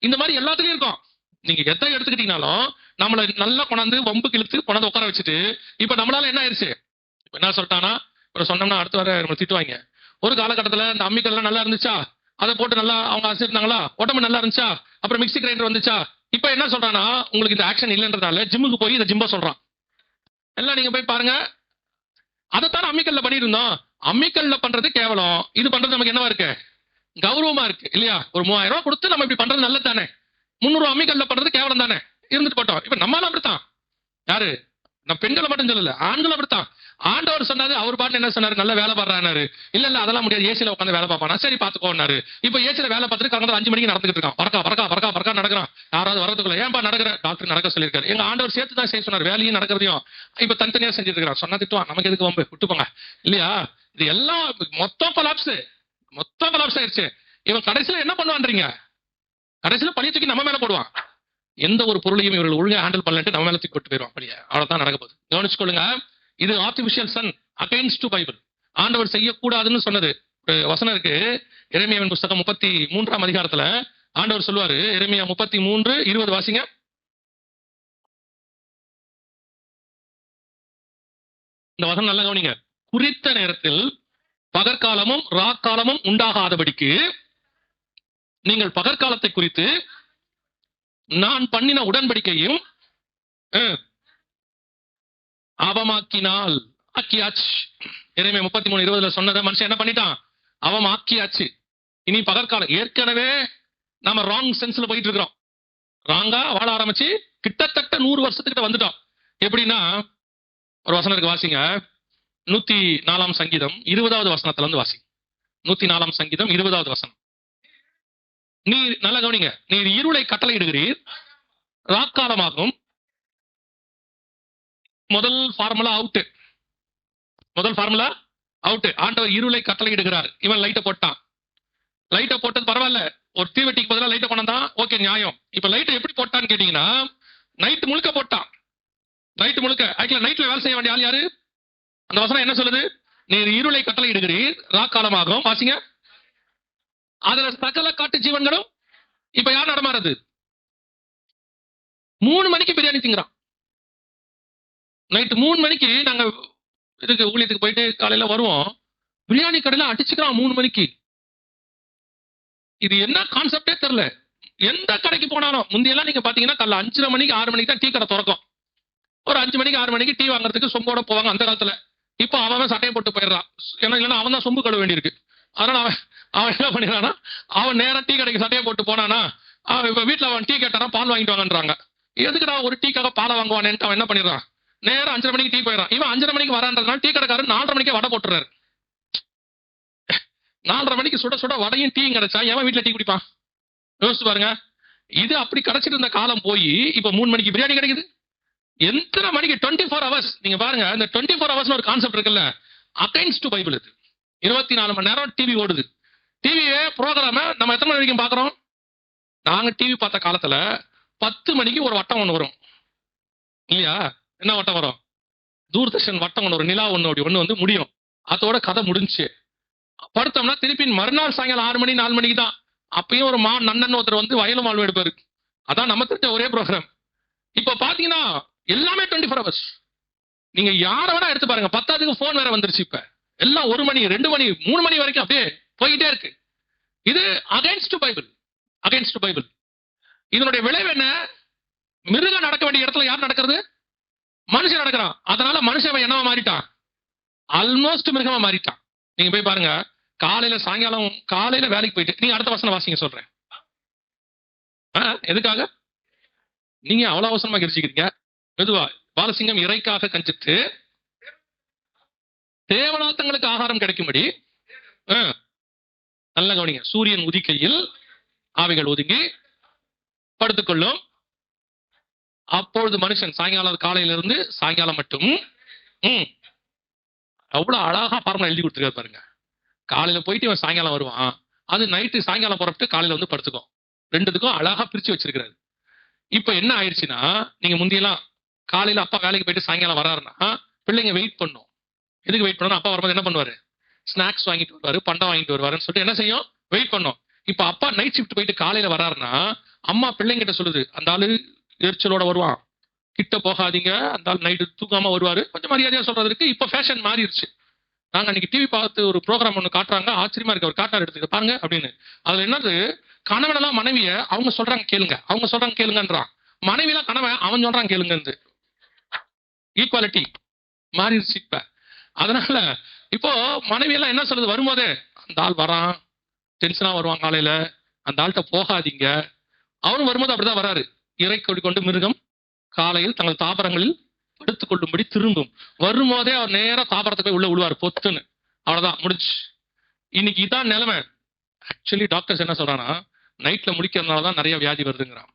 இந்த மாதிரி எல்லாத்துலயும் இருக்கும். நீங்க எதை எடுத்துக்கிட்டீங்கனாலும் நம்மள நல்லா கொண்டாந்து வம்பு கிழித்து கொண்டாந்து உட்கார வச்சுட்டு, இப்ப நம்மளால என்ன ஆயிடுச்சு, இப்ப என்ன சொல்லிட்டானா, ஒரு சொன்னோம்னா அடுத்து வர நம்ம திட்டுவாங்க. ஒரு காலகட்டத்துல இந்த அம்மிக்கல் எல்லாம் நல்லா இருந்துச்சா, அதை போட்டு நல்லா அவங்க அரைச்சிருந்தாங்களா, உடம்பு நல்லா இருந்துச்சா, அப்புறம் மிக்சி கிரைண்டர் வந்துச்சா. இப்ப என்ன சொல்றானா, உங்களுக்கு இந்த ஆக்ஷன் இல்லைன்றதால ஜிம்முக்கு போய் இதை ஜிம்பா சொல்றான். எல்லாம் நீங்க போய் பாருங்க, அதைத்தான் அம்மிக்கல்ல பண்ணிட்டு இருந்தோம். அம்மிக்கல்ல பண்றது கேவலம், இது பண்றது நமக்கு என்னவா இருக்கு, கௌரவமா இருக்கு இல்லையா? ஒரு 3000 ரூபாய் கொடுத்து நம்ம இப்படி பண்றது நல்லது தானே. 300 அம்மிக்கல்ல பண்றது கேவலம் தானே, இருந்துட்டு போட்டோம். இப்ப நம்மளால அப்படித்தான். யாரு, நான் பெண்களை மட்டும் சொல்லல, ஆண்கள் அப்படித்தான். ஆண்டவர் சொன்னாரு, அவர் பாட்டு என்ன சொன்னாரு, நல்ல வேலை பாடுறாரு. இல்ல அதெல்லாம் முடியாது, ஏசியில உட்காந்து வேலை பார்ப்பானா, சரி பாத்துக்கோன்னாரு. இப்ப ஏசியில வேலை பார்த்துட்டு கரெக்டா 5 மணிக்கு நடந்துட்டு இருக்கான், பறக்கா நடக்கிறான். யாராவது வரதுக்குள்ள ஏன்பா நடக்கிற, டாக்டர் நடக்க சொல்லியிருக்காரு. எங்க ஆண்டவர் சேர்த்து தான் செய்ய சொன்னார், வேலையும் நடக்கிறதையும். இப்ப தனித்தனியா செஞ்சுட்டு இருக்கான். சொன்னா திட்டுவான், நமக்கு எதுக்கு வம்பு, விட்டு போங்க இல்லையா? இது எல்லாம் மொத்தம் கொலாப்ஸ் ஆயிடுச்சு. இவன் கடைசியில என்ன பண்ணுவான்றீங்க, கடைசியில பழிய தூக்கி நம்ம மேல போடுவான். எந்த ஒரு பொருளையும் இவர்கள் ஒழுங்கா ஹேண்டில் பண்ணலன்ட்டு நம்ம மேல தூக்கி கொட்டு போயிடுவான். அப்படியே அவ்வளவுதான் நடக்க போகுது. கவனிச்சுக்கொள்ளுங்க, இது artificial sun against to Bible. ஆண்டவர் செய்யக்கூடாதுன்னு சொன்னது ஒரு வசனம் இருக்கு. எரேமியாவின் புஸ்தகம் 33ஆம் அதிகாரத்துல ஆண்டவர் சொல்லுவாரு. எரேமியா 33:20 வாசிங்க. இந்த வசனம் நல்லா கவனிங்க. குறித்த நேரத்தில் பகற்காலமும் ராக்காலமும் உண்டாகாதபடிக்கு நீங்கள் பகற்காலத்தை குறித்து நான் பண்ணின உடன்படிக்கையும் அவமாக்கினால், ஆக்கியாச்சு. எரேமியா 33:20 சொன்னதை மனுஷன் என்ன பண்ணிட்டான்? அவன் ஆக்கியாச்சு. இனி பகற்காலம். ஏற்கனவே நாம ராங் சென்ஸ்ல போயிட்டு இருக்கிறோம். ராங்கா வாழ ஆரம்பிச்சு கிட்டத்தட்ட 100 வருஷத்துக்கிட்ட வந்துட்டோம். எப்படின்னா, ஒரு வசனத்துக்கு வாசிங்க. 104 சங்கீதம் 20வது வசனத்துல இருந்து வாசி. 104 சங்கீதம் 20வது வசனம். நீர் நல்ல கவனிங்க. நீர் இருளை கட்டளையிடுகிறீர், ராக்காலமாகும். முதல் ஃபார்முலா அவுட். முதல் ஃபார்முலா அவுட். ஆண்டவர் இருளை கட்டளையிடுகிறார். இவன் லைட்டை போட்டான். லைட்டை போட்டது பரவாயில்ல, ஒரு தீவெட்டிக்கு பதிலாக லைட்டை கொண்டான், ஓகே நியாயம். இப்ப லைட்டை எப்படி போட்டான்னு கேட்டீங்கன்னா, நைட்டு முழுக்க போட்டான். நைட்டு முழுக்க. ஆக்சுவலா நைட்ல வேலை செய்ய வேண்டிய ஆள் யாரு? அந்த வசனம் என்ன சொல்லுது? நீர் இருளை கட்டளையிடுகிறீர், ராக்காலமாகும். வாசிங்க. அதுல சகல காட்டு ஜீவன்களும். இப்ப யார் நடமாறது? 3 மணிக்கு பிரியாணி திங்கிறான். நைட்டு 3 மணிக்கு நாங்க இதுக்கு ஊழியத்துக்கு போயிட்டு காலையில வருவோம். பிரியாணி கடையில அடிச்சுக்கிறான் 3 மணிக்கு. இது என்ன கான்செப்டே தெரியல. எந்த கடைக்கு போனாலும் முந்தையெல்லாம் நீங்க பாத்தீங்கன்னா காலைல 5:30 மணிக்கு 6 மணிக்கு தான் டீ கடை திறக்கும். ஒரு 5 மணிக்கு 6 மணிக்கு டீ வாங்குறதுக்கு சொம்போட போவாங்க அந்த காலத்துல. இப்போ அவன் சட்டையை போட்டு போயிடுறான். ஏன்னா இல்லைன்னா அவன் தான் சொம்பு கழுவ வேண்டியிருக்கு. அதனால அவன் என்ன பண்ணிடுறான்னா, அவன் நேரம் டீ கடைக்கு சட்டையை போட்டு போனானா, அவன் இப்ப வீட்டுல அவன் டீ கேட்டானா பால் வாங்கிட்டு வாங்கன்றாங்க. எதுக்குடா ஒரு டீக்காக பாலை வாங்குவானேன்ட்டு அவன் என்ன பண்ணிடுறான், நேரம் 5:30 மணிக்கு டீ போயிடறான். இவன் 5:30 மணிக்கு வரான்றதுனால டீ கடைக்காரன் 4:30 மணிக்கே வடை போட்டுறாரு. 4:30 மணிக்கு சுட சுட வடையும் டீ கிடைச்சா எவன் வீட்டுல டீ குடிப்பான்? யோசிச்சு பாருங்க. இது அப்படி கிடைச்சிட்டு இருந்த காலம் போய் இப்ப 3 மணிக்கு பிரியாணி கிடைக்குது. எத்தனை மணிக்கு 24 ஹவர்ஸ். நீங்க பாருங்க, இந்த 24 ஹவர்ஸ் ஒரு கான்செப்ட் இருக்குல்ல, அகைன்ஸ்ட் டு பைபிள். இது 24 மணி நேரம் டிவி ஓடுது. டிவியே ப்ரோக்ராம நம்ம எத்தனை மணி வரைக்கும் பாக்குறோம்? நாங்க டிவி பார்த்த காலத்துல 10 மணிக்கு ஒரு வட்டம் ஒண்ணு வரும் இல்லையா? என்ன வட்டம் வரும்? தூர்தர்ஷன் வட்டம் ஒண்ணு வரும். நிலா ஒண்ணு வந்து முடியும். அதோட கதை முடிஞ்சு படுத்தோம்னா திருப்பி மறுநாள் சாயங்காலம் 6 மணி 4 மணிக்கு தான். அப்பயும் ஒரு நன்னன் ஒருத்தர் வந்து வயலும் வாழ்வு எடுப்பாரு. அதான் நம்ம தெரிஞ்ச ஒரே ப்ரோக்ராம். இப்ப பாத்தீங்கன்னா எல்லாமே 24 ஹவர்ஸ். நீங்க யார வேணா எடுத்து பாருங்க. 10க்கு போன் வேற வந்துருச்சு. இப்ப எல்லாம் 1 மணி 2 மணி 3 மணி வரைக்கும் அப்படியே போயிட்டே இருக்கு. இது against to Bible. Against to Bible. இதனுடைய விளைவு என்ன? மிருகம் நடக்க வேண்டிய இடத்துல யார் நடக்கிறது? மனுஷன் நடக்கிறான். அதனால மனுஷன் என்னவா மாறிட்டான்? ஆல்மோஸ்ட் மிருகமா மாறிட்டான். நீங்க போய் பாருங்க. காலையில சாயங்காலம் காலையில வேலைக்கு போயிட்டு நீங்க அடுத்த வசனம் வாசிங்க சொல்றேன். எதுக்காக நீங்க அவ்வளவு அவசரமா கிடைச்சிக்கிறீங்க? மெதுவா. பாலசிங்கம் இறைக்காக கஞ்சித்து தேவனாத்தங்களுக்கு ஆகாரம் கிடைக்கும்படி. நல்ல கவனிங்க. சூரியன் உதிக்கையில் ஆவிகள் ஒதுங்கி படுத்துக்கொள்ளும். அப்பொழுது மனுஷன் சாயங்காலம் காலையில இருந்து சாயங்காலம் மட்டும். அவ்வளவு அழகா பார்மலா எழுதி கொடுத்துருக்காரு பாருங்க. காலையில போயிட்டு இவன் சாயங்காலம் வருவான். அது நைட்டு சாயங்காலம் புறப்பட்டு காலையில வந்து படுத்துக்கும். ரெண்டுத்துக்கும் அழகா பிரிச்சு வச்சிருக்கிறாரு. இப்ப என்ன ஆயிடுச்சுன்னா, நீங்க முந்தியெல்லாம் காலையில அப்பா வேலைக்கு போயிட்டு சாயங்காலம் வராருன்னா பிள்ளைங்க வெயிட் பண்ணும். எதுக்கு வெயிட் பண்ணணும்? அப்பா வரும்போது என்ன பண்ணுவாரு? ஸ்நாக்ஸ் வாங்கிட்டு வருவாரு, பண்டம் வாங்கிட்டு வருவாருன்னு சொல்லிட்டு என்ன செய்யும்? வெயிட் பண்ணும். இப்ப அப்பா நைட் ஷிஃப்ட் போயிட்டு காலையில வராருன்னா அம்மா பிள்ளைங்கிட்ட சொல்லுது, அந்த ஆளு எரிச்சலோட வருவான், கிட்ட போகாதீங்க, அந்த ஆள் நைட்டு தூக்காம வருவாரு, கொஞ்சம் மரியாதையா சொல்றதுக்கு இப்ப ஃபேஷன் மாறிடுச்சு. நாங்க அன்னைக்கு டிவி பார்த்து ஒரு ப்ரோக்ராம் ஒண்ணு காட்டுறாங்க, ஆச்சரியமா இருக்கு. அவர் காட்டார், எடுத்துக்க பாருங்க அப்படின்னு. அதுல என்னது, கணவனெல்லாம் மனைவிய அவங்க சொல்றாங்க கேளுங்க, அவங்க சொல்றாங்க கேளுங்கன்றான். மனைவியெல்லாம் கணவன் அவன் சொல்றான் கேளுங்க. ஈக்குவாலிட்டி மாறிடுச்சு இப்ப. அதனால இப்போ மனைவி எல்லாம் என்ன சொல்றது, வரும்போதே அந்த ஆள் வரான், டென்ஷனா வருவான் காலையில, அந்த ஆள்கிட்ட போகாதீங்க. அவரும் வரும்போது அப்படிதான் வராரு. இறை கொண்டு மிருகம் காலையில் தங்கள் தாபரங்களில் படுத்துக் கொள்ளும்படி திரும்பும். வரும்போதே அவர் நேரா தாபரத்துக்கு போய் உள்ள விழுவார் பொத்துன்னு. அவ்வளவுதான், முடிச்சு. இன்னைக்கு இதான் நிலைமை. ஆக்சுவலி டாக்டர்ஸ் என்ன சொல்றாங்கன்னா, நைட்ல முடிக்கிறதுனாலதான் நிறைய வியாதி வருதுங்கிறான்.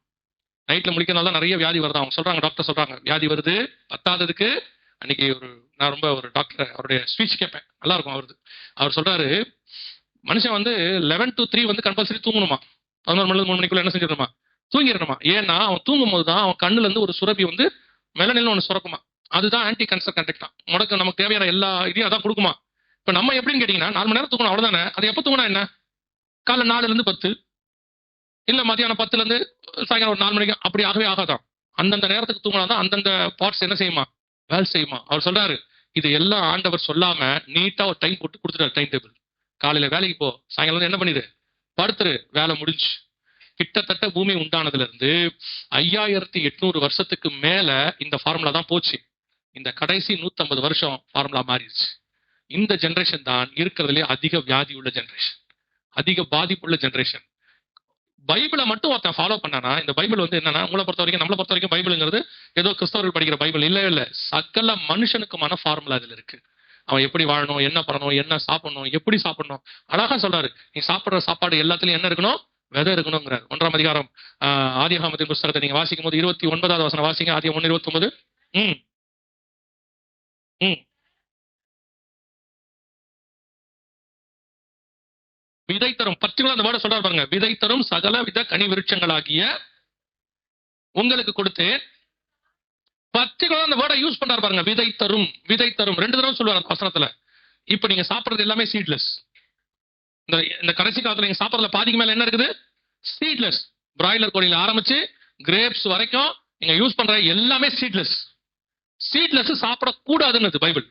நைட்ல முடிக்கிறதுனால தான் நிறைய வியாதி வருது அவங்க சொல்றாங்க. டாக்டர் சொல்றாங்க வியாதி வருது. பத்தாததுக்கு அன்னைக்கு நான் ரொம்ப ஒரு டாக்டர் அவருடைய ஸ்பீச் கேட்பேன், நல்லா இருக்கும் அவருது. அவர் சொல்றாரு, மனுஷன் வந்து 11 to 3 வந்து கம்பல்சரி தூங்கணுமா. 11 மணி 3 மணிக்குள்ள என்ன செஞ்சிடணுமா, தூங்கிடணுமா. ஏன்னா அவன் தூங்கும் போது தான் அவன் கண்ணுல இருந்து ஒரு சுரப்பி வந்து மெலனில்னு ஒண்ணு சுரக்குமா. அதுதான் ஆன்டி கேன்சர் கண்டக்டா. முடக்கு நமக்கு தேவையான எல்லா இதையும் அதான் கொடுக்குமா. இப்ப நம்ம எப்படின்னு கேட்டீங்கன்னா 4 மணி நேரம் தூங்கணும், அவ்வளவுதானே. அது எப்ப தூங்கினா என்ன, காலை 4ல இருந்து 10, இல்ல மதியானம் 10ல இருந்து சாயங்காலம் ஒரு 4 மணிக்கு, அப்படி ஆகவே ஆகாதான். அந்தந்த நேரத்துக்கு தூங்கினாதான் அந்தந்த பார்ட்ஸ் என்ன செய்யுமா, வேலை செய்யுமா. அவர் சொல்றாரு, இது எல்லாம் ஆண்டவர் சொல்லாம நீட்டா ஒரு டைம் போட்டு கொடுத்துட்டாரு, டைம் டேபிள். காலையில வேலைக்கு போ, சாயங்காலம் என்ன பண்ணிடு, படுத்துரு, வேலை முடிஞ்சு. கிட்டத்தட்ட பூமி உண்டானதுல இருந்து 5800 வருஷத்துக்கு மேல இந்த ஃபார்முலா தான் போச்சு. இந்த கடைசி 150 வருஷம் ஃபார்முலா மாறிடுச்சு. இந்த ஜெனரேஷன் தான் இருக்கிறதுலே அதிக வியாதி உள்ள ஜெனரேஷன், அதிக பாதிப்புள்ள ஜெனரேஷன். பைபிளை மட்டும் ஒருத்தன் ஃபாலோ பண்ணானா, இந்த பைபிள் வந்து என்னன்னா, உங்களை பொறுத்த வரைக்கும், நம்மளை பொறுத்த வரைக்கும் பைபிள்ங்கிறது ஏதோ கிறிஸ்தவர்கள் படிக்கிற பைபிள் இல்ல. சகல மனுஷனுக்குமான ஃபார்முலா இதுல இருக்கு. அவன் எப்படி வாழணும், என்ன பண்ணணும், என்ன சாப்பிடணும், எப்படி சாப்பிடணும். அழகா சொல்றாரு, நீ சாப்பிடுற சாப்பாடு எல்லாத்துலயும் என்ன இருக்கணும், விதை இருக்கணுங்கிறார். 1ஆம் அதிகாரம் ஆதியாகமத்தின் புஸ்தகத்தை நீங்க வாசிக்கும் போது 29வது வசனம் வாசிங்க. ஆதியாகமம் 1:29. ம் ம் விதை தரும், பர்டிகுலர் அந்த வேர்டை சொல்றாரு பாருங்க, விதை தரும் சகல வித கனி விருட்சங்களாகிய உங்களுக்கு கொடுத்து, பர்டிகுலர் அந்த வேர்டை யூஸ் பண்றாரு பாருங்க, விதை தரும், விதை தரும் 2 தடவை சொல்லுவார் வசனத்துல. இப்ப நீங்க சாப்பிடுறது எல்லாமே சீட்லெஸ். இந்த கடைசி காலத்துல நீங்க சாப்பிடுறதுல பாதிக்கு மேல என்ன இருக்குது, சீட்லெஸ். பிராய்லர் கோழியில ஆரம்பிச்சு கிரேப்ஸ் வரைக்கும் நீங்க யூஸ் பண்ற எல்லாமே சீட்லெஸ். சீட்லெஸ் சாப்பிடக்கூடாதுன்னு பைபிள்.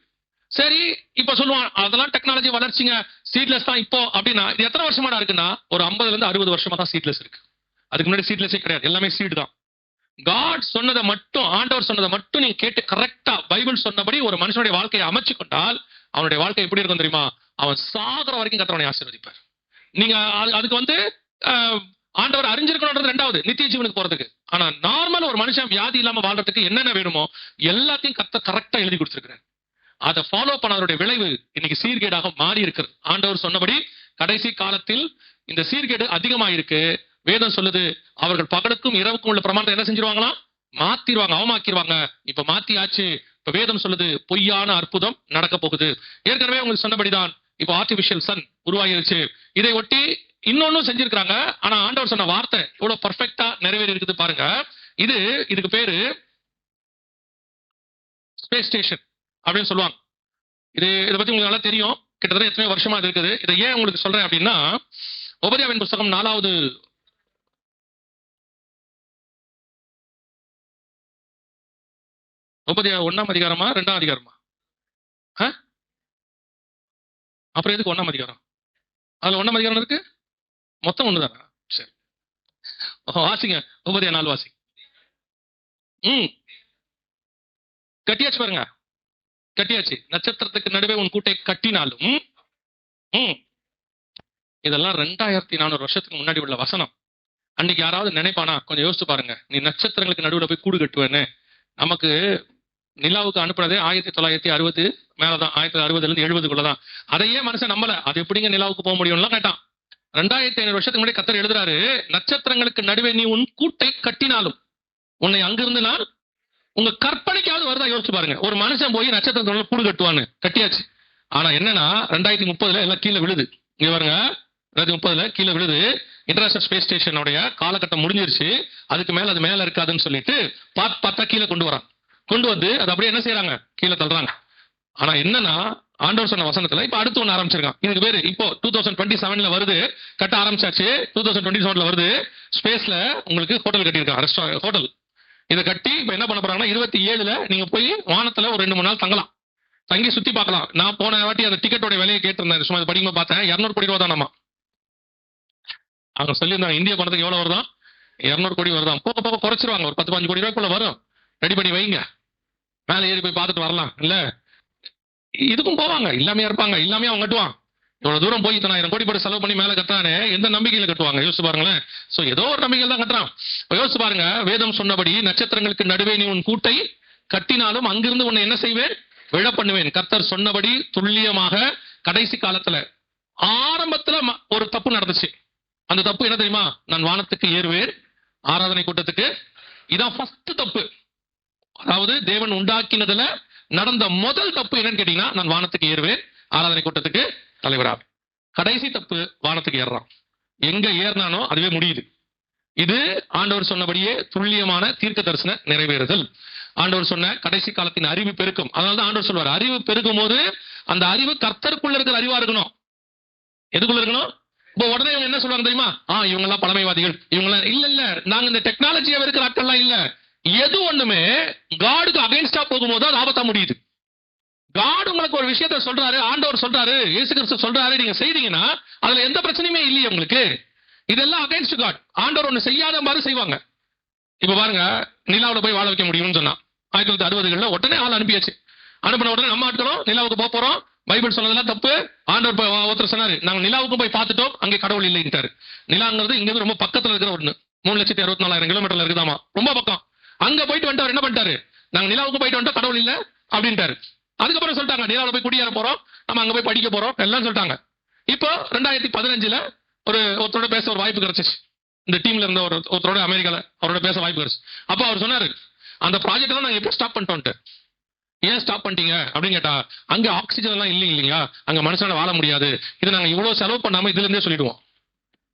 சரி, இப்ப சொல்லுவான் அதெல்லாம் டெக்னாலஜி வளர்ச்சிங்க, சீட்லெஸ் தான் இப்போ அப்படின்னா, இது எத்தனை வருஷமா இருக்குன்னா, ஒரு 50ல இருந்து 60 வருஷமா தான் சீட்லெஸ் இருக்கு. அதுக்கு முன்னாடி சீட்லெஸ்ஸே கிடையாது, எல்லாமே சீடு தான். காட் சொன்னதை மட்டும், ஆண்டவர் சொன்னதை மட்டும் நீங்க கேட்டு கரெக்டா பைபிள் சொன்னபடி ஒரு மனுஷனுடைய வாழ்க்கையை அமைச்சு கொண்டால், அவனுடைய வாழ்க்கை எப்படி இருக்கும் தெரியுமா, அவன் சாகுற வரைக்கும் கர்த்தர் அவனை ஆசீர்வதிப்பார். நீங்க அதுக்கு வந்து ஆண்டவர் அறிஞ்சிருக்கணும்ன்றது 2வது, நித்திய ஜீவனுக்கு போறதுக்கு. ஆனா நார்மல் ஒரு மனுஷன் வியாதி இல்லாம வாழ்றதுக்கு என்னென்ன வேணுமோ எல்லாத்தையும் கர்த்தர் கரெக்டா எழுதி கொடுத்திருக்கிறார். அதை ஃபாலோ பண்ணதோட விளைவு இன்னைக்கு சீர்கேடாக மாறி இருக்கிறது. ஆண்டவர் சொன்னபடி கடைசி காலத்தில் இந்த சீர்கேடு அதிகமாயிருக்கு. வேதம் சொல்லுது, அவர்கள் பகலுக்கும் இரவுக்கும் உள்ள பிரமாணத்தை என்ன செஞ்சிருவாங்களாம், மாத்திடுவாங்க, அவமாக்கிடுவாங்க. இப்ப மாத்தியாச்சு. இப்ப வேதம் சொல்லுது, பொய்யான அற்புதம் நடக்க போகுது. ஏற்கனவே உங்களுக்கு சொன்னபடிதான் இப்போ ஆர்டிபிஷியல் சன் உருவாகிருச்சு. இதை ஒட்டி இன்னொன்னும் செஞ்சிருக்காங்க. ஆனா ஆண்டவர் சொன்ன வார்த்தை எவ்வளவு பர்ஃபெக்டா நிறைவேறி இருக்குது பாருங்க. இதுக்கு பேரு ஸ்பேஸ் ஸ்டேஷன் அப்படின்னு சொல்லுவாங்க. இதை பத்தி உங்களுக்கு நல்லா தெரியும், கிட்டத்தட்ட எத்தனை வருஷமா இது இருக்குது. இதை ஏன் உங்களுக்கு சொல்றேன் அப்படின்னா, ஒபதியாவின் புஸ்தகம் 4வது ஒபதியா 1ஆம் அதிகாரமா 2ஆம் அதிகாரமா, அப்புறம் எதுக்கு 1ஆம் அதிகாரம்? அதுல 1ஆம் அதிகாரம் இருக்கு, மொத்தம் ஒண்ணுதானா? சரி, வாசிங்க. ஒபதியா 4 வாசி. கட்டியாச்சு பாருங்க, கட்டியாச்சு. நட்சத்திரத்துக்கு நடுவே உன் கூட்டை கட்டினாலும். இதெல்லாம் 2400 வருஷத்துக்கு முன்னாடி உள்ள வசனம். அன்னைக்கு யாராவது நினைப்பானா? கொஞ்சம் யோசிச்சு பாருங்க. நீ நட்சத்திரங்களுக்கு நடுவில் போய் கூடு கட்டுவேன்னு. நமக்கு நிலாவுக்கு அனுப்புனதே 1960 மேலதான், 1960ல இருந்து 70க்குள்ளதான். அதையே மனுஷன் நம்பல. அது எப்படிங்க நிலாவுக்கு போக முடியும்லாம் கேட்டான். 2500 வருஷத்துக்கு முன்னாடி கர்த்தர் எழுதுறாரு, நட்சத்திரங்களுக்கு நடுவே நீ உன் கூட்டை கட்டினாலும் உன்னை அங்கிருந்து நான் உங்க கற்பனைக்காவது வருதா? யோசிச்சு பாருங்க. ஒரு மனுஷன் போய் நட்சத்திரத்தோட கூடு கட்டுவான்னு. கட்டியாச்சு. ஆனா என்னன்னா 2030 எல்லாம் கீழே விழுது. இங்க பாருங்க, 2030 கீழே விழுது. இன்டர்நேஷனல் ஸ்பேஸ் ஸ்டேஷனுடைய காலகட்டம் முடிஞ்சிருச்சு. அதுக்கு மேல அது மேல இருக்காதுன்னு சொல்லிட்டு பார்த்தா கீழே கொண்டு வரான். கொண்டு வந்து அது அப்படியே என்ன செய்யறாங்க, கீழே தள்ளுறாங்க. ஆனா என்னன்னா, ஆண்டவர் சொன்ன வசனத்துல இப்ப அடுத்து ஒண்ணு ஆரம்பிச்சிருக்கான். இதுக்கு பேரு இப்போ 2027ல வருது, கட்ட ஆரம்பிச்சாச்சு. 2027ல வருது. ஸ்பேஸ்ல உங்களுக்கு ஹோட்டல் கட்டியிருக்கான், ஹோட்டல். இதை கட்டி இப்ப என்ன பண்ண போறாங்கன்னா, 27ல நீங்க போய் வானத்துல ஒரு 2-3 நாள் தங்கலாம், தங்கி சுத்தி பார்க்கலாம். நான் போன வாட்டி அந்த டிக்கெட்டோட விலையை கேட்டிருந்தேன், சும்மா படிக்கும்போது பார்த்தேன். 200 கோடி ரூபா தான். நம்ம அவங்க சொல்லியிருந்தாங்க இந்திய பணத்துக்கு எவ்வளவு வருதான், 200 கோடி வருதான். போக போக குறைச்சிருவாங்க, ஒரு 10-15 கோடி ரூபாய்க்குள்ள வரும். ரெடி பண்ணி வைங்க, மேலே ஏறி போய் பார்த்துட்டு வரலாம். இல்ல இதுக்கும் போவாங்க, இல்லாமையா இருப்பாங்க, இல்லாமே அவங்க கட்டுவான். இவ்வளவு தூரம் போய் 1000 கோடி போட்டு செலவு பண்ணி மேல கட்டுறானே, எந்த நம்பிக்கையில கட்டுவாங்க? யோசிச்சு பாருங்களேன். சோ ஏதோ ஒரு நம்பிக்கையில் தான் கட்டுறான். யோசிச்சு பாருங்க, வேதம் சொன்னபடி நட்சத்திரங்களுக்கு நடுவே நீ உன் கூட்டை கட்டினாலும் அங்கிருந்து உன்னை என்ன செய்வேன், விழ பண்ணுவேன். கர்த்தர் சொன்னபடி துல்லியமாக கடைசி காலத்துல ஆரம்பத்துல ஒரு தப்பு நடந்துச்சு. அந்த தப்பு என்ன தெரியுமா? நான் வானத்துக்கு ஏறுவேன் ஆராதனை கூட்டத்துக்கு. இதான் ஃபர்ஸ்ட் தப்பு. அதாவது தேவன் உண்டாக்கினதுல நடந்த முதல் தப்பு என்னன்னு கேட்டீங்கன்னா, நான் வானத்துக்கு ஏறுவேன் ஆராதனை கூட்டத்துக்கு தலைவராக. கடைசி தப்பு, வானத்துக்கு ஏறுறான். எங்க ஏறினானோ அதுவே முடியுது. இது ஆண்டவர் சொன்னபடியே துல்லியமான தீர்க்க தரிசன நிறைவேறுதல். ஆண்டவர் சொன்ன கடைசி காலத்தின் அறிவு பெருக்கும். அதனாலதான் ஆண்டவர் சொல்வார், அறிவு பெருகும் போது அந்த அறிவு கர்த்தருக்குள்ள இருக்கிற அறிவா இருக்கணும். எதுக்குள்ள இருக்கணும்? இப்போ உடனே இவங்க என்ன சொல்லுவாங்க தெரியுமா? இவங்க எல்லாம் பழமைவாதிகள், இவங்க இல்ல, நாங்க இந்த டெக்னாலஜியா இருக்கிற ஆட்கள்லாம் இல்ல. எது ஒண்ணுமே காடுக்கு அகைன்ஸ்டா போகும்போது அது ஆபத்தா முடியுது. காட் உங்களுக்கு ஒரு விஷயத்த சொல்றாரு, ஆண்டவர் சொல்றாரு, இயேசு கிறிஸ்து சொல்றாரு, நீங்க செய்தீங்கன்னா அதுல எந்த பிரச்சனையுமே இல்லையே உங்களுக்கு. இதெல்லாம் அகைன்ஸ்ட் காட். ஆண்டவர் ஒண்ணு செய்யாத மாதிரி செய்வாங்க. இப்ப பாருங்க, நிலாவுல போய் வாழ வைக்க முடியும்னு சொன்னா 1960களில் உடனே ஆள் அனுப்பியாச்சு. அனுப்பின உடனே நம்ம ஆட்களும் நிலாவுக்கு போறோம், பைபிள் சொன்னதெல்லாம் தப்பு. ஆண்டவர் ஒருத்தர் சொன்னாரு, நாங்க நிலாவுக்கும் போய் பார்த்துட்டோம், அங்கே கடவுள் இல்லைன்ட்டாரு. நிலாங்கிறது இங்க ரொம்ப பக்கத்துல இருக்கிற ஒண்ணு, 3,64,000 கிலோமீட்டர்ல இருக்குதாமா, ரொம்ப பக்கம். அங்க போயிட்டு வந்துட்டு என்ன பண்ணிட்டாரு, நாங்க நிலாவுக்கு போயிட்டு வந்துட்டோம், கடவுள் இல்ல அப்படின்ட்டாரு. அதுக்கப்புறம் சொல்லிட்டாங்க, நிலாவில் போய் குடியேற போறோம், நம்ம அங்க போய் படிக்க போறோம் எல்லாம் சொல்லிட்டாங்க. இப்போ 2015 ஒருத்தரோட பேச ஒரு வாய்ப்பு கிடைச்சிச்சு. இந்த டீம்ல இருந்த ஒருத்தரோட அமெரிக்கால அவரோட பேச வாய்ப்பு கிடைச்சு. அப்போ அவர் சொன்னாரு, அந்த ப்ராஜெக்ட் தான் நாங்க எப்போ ஸ்டாப் பண்ணிட்டோம். ஏன் ஸ்டாப் பண்ணிட்டீங்க அப்படின்னு கேட்டா, அங்க ஆக்சிஜன் எல்லாம் இல்லையா, அங்க மனுஷனால வாழ முடியாது, இது நாங்க இவ்வளவு செலவு பண்ணாம இதுல இருந்தே சொல்லிடுவோம்.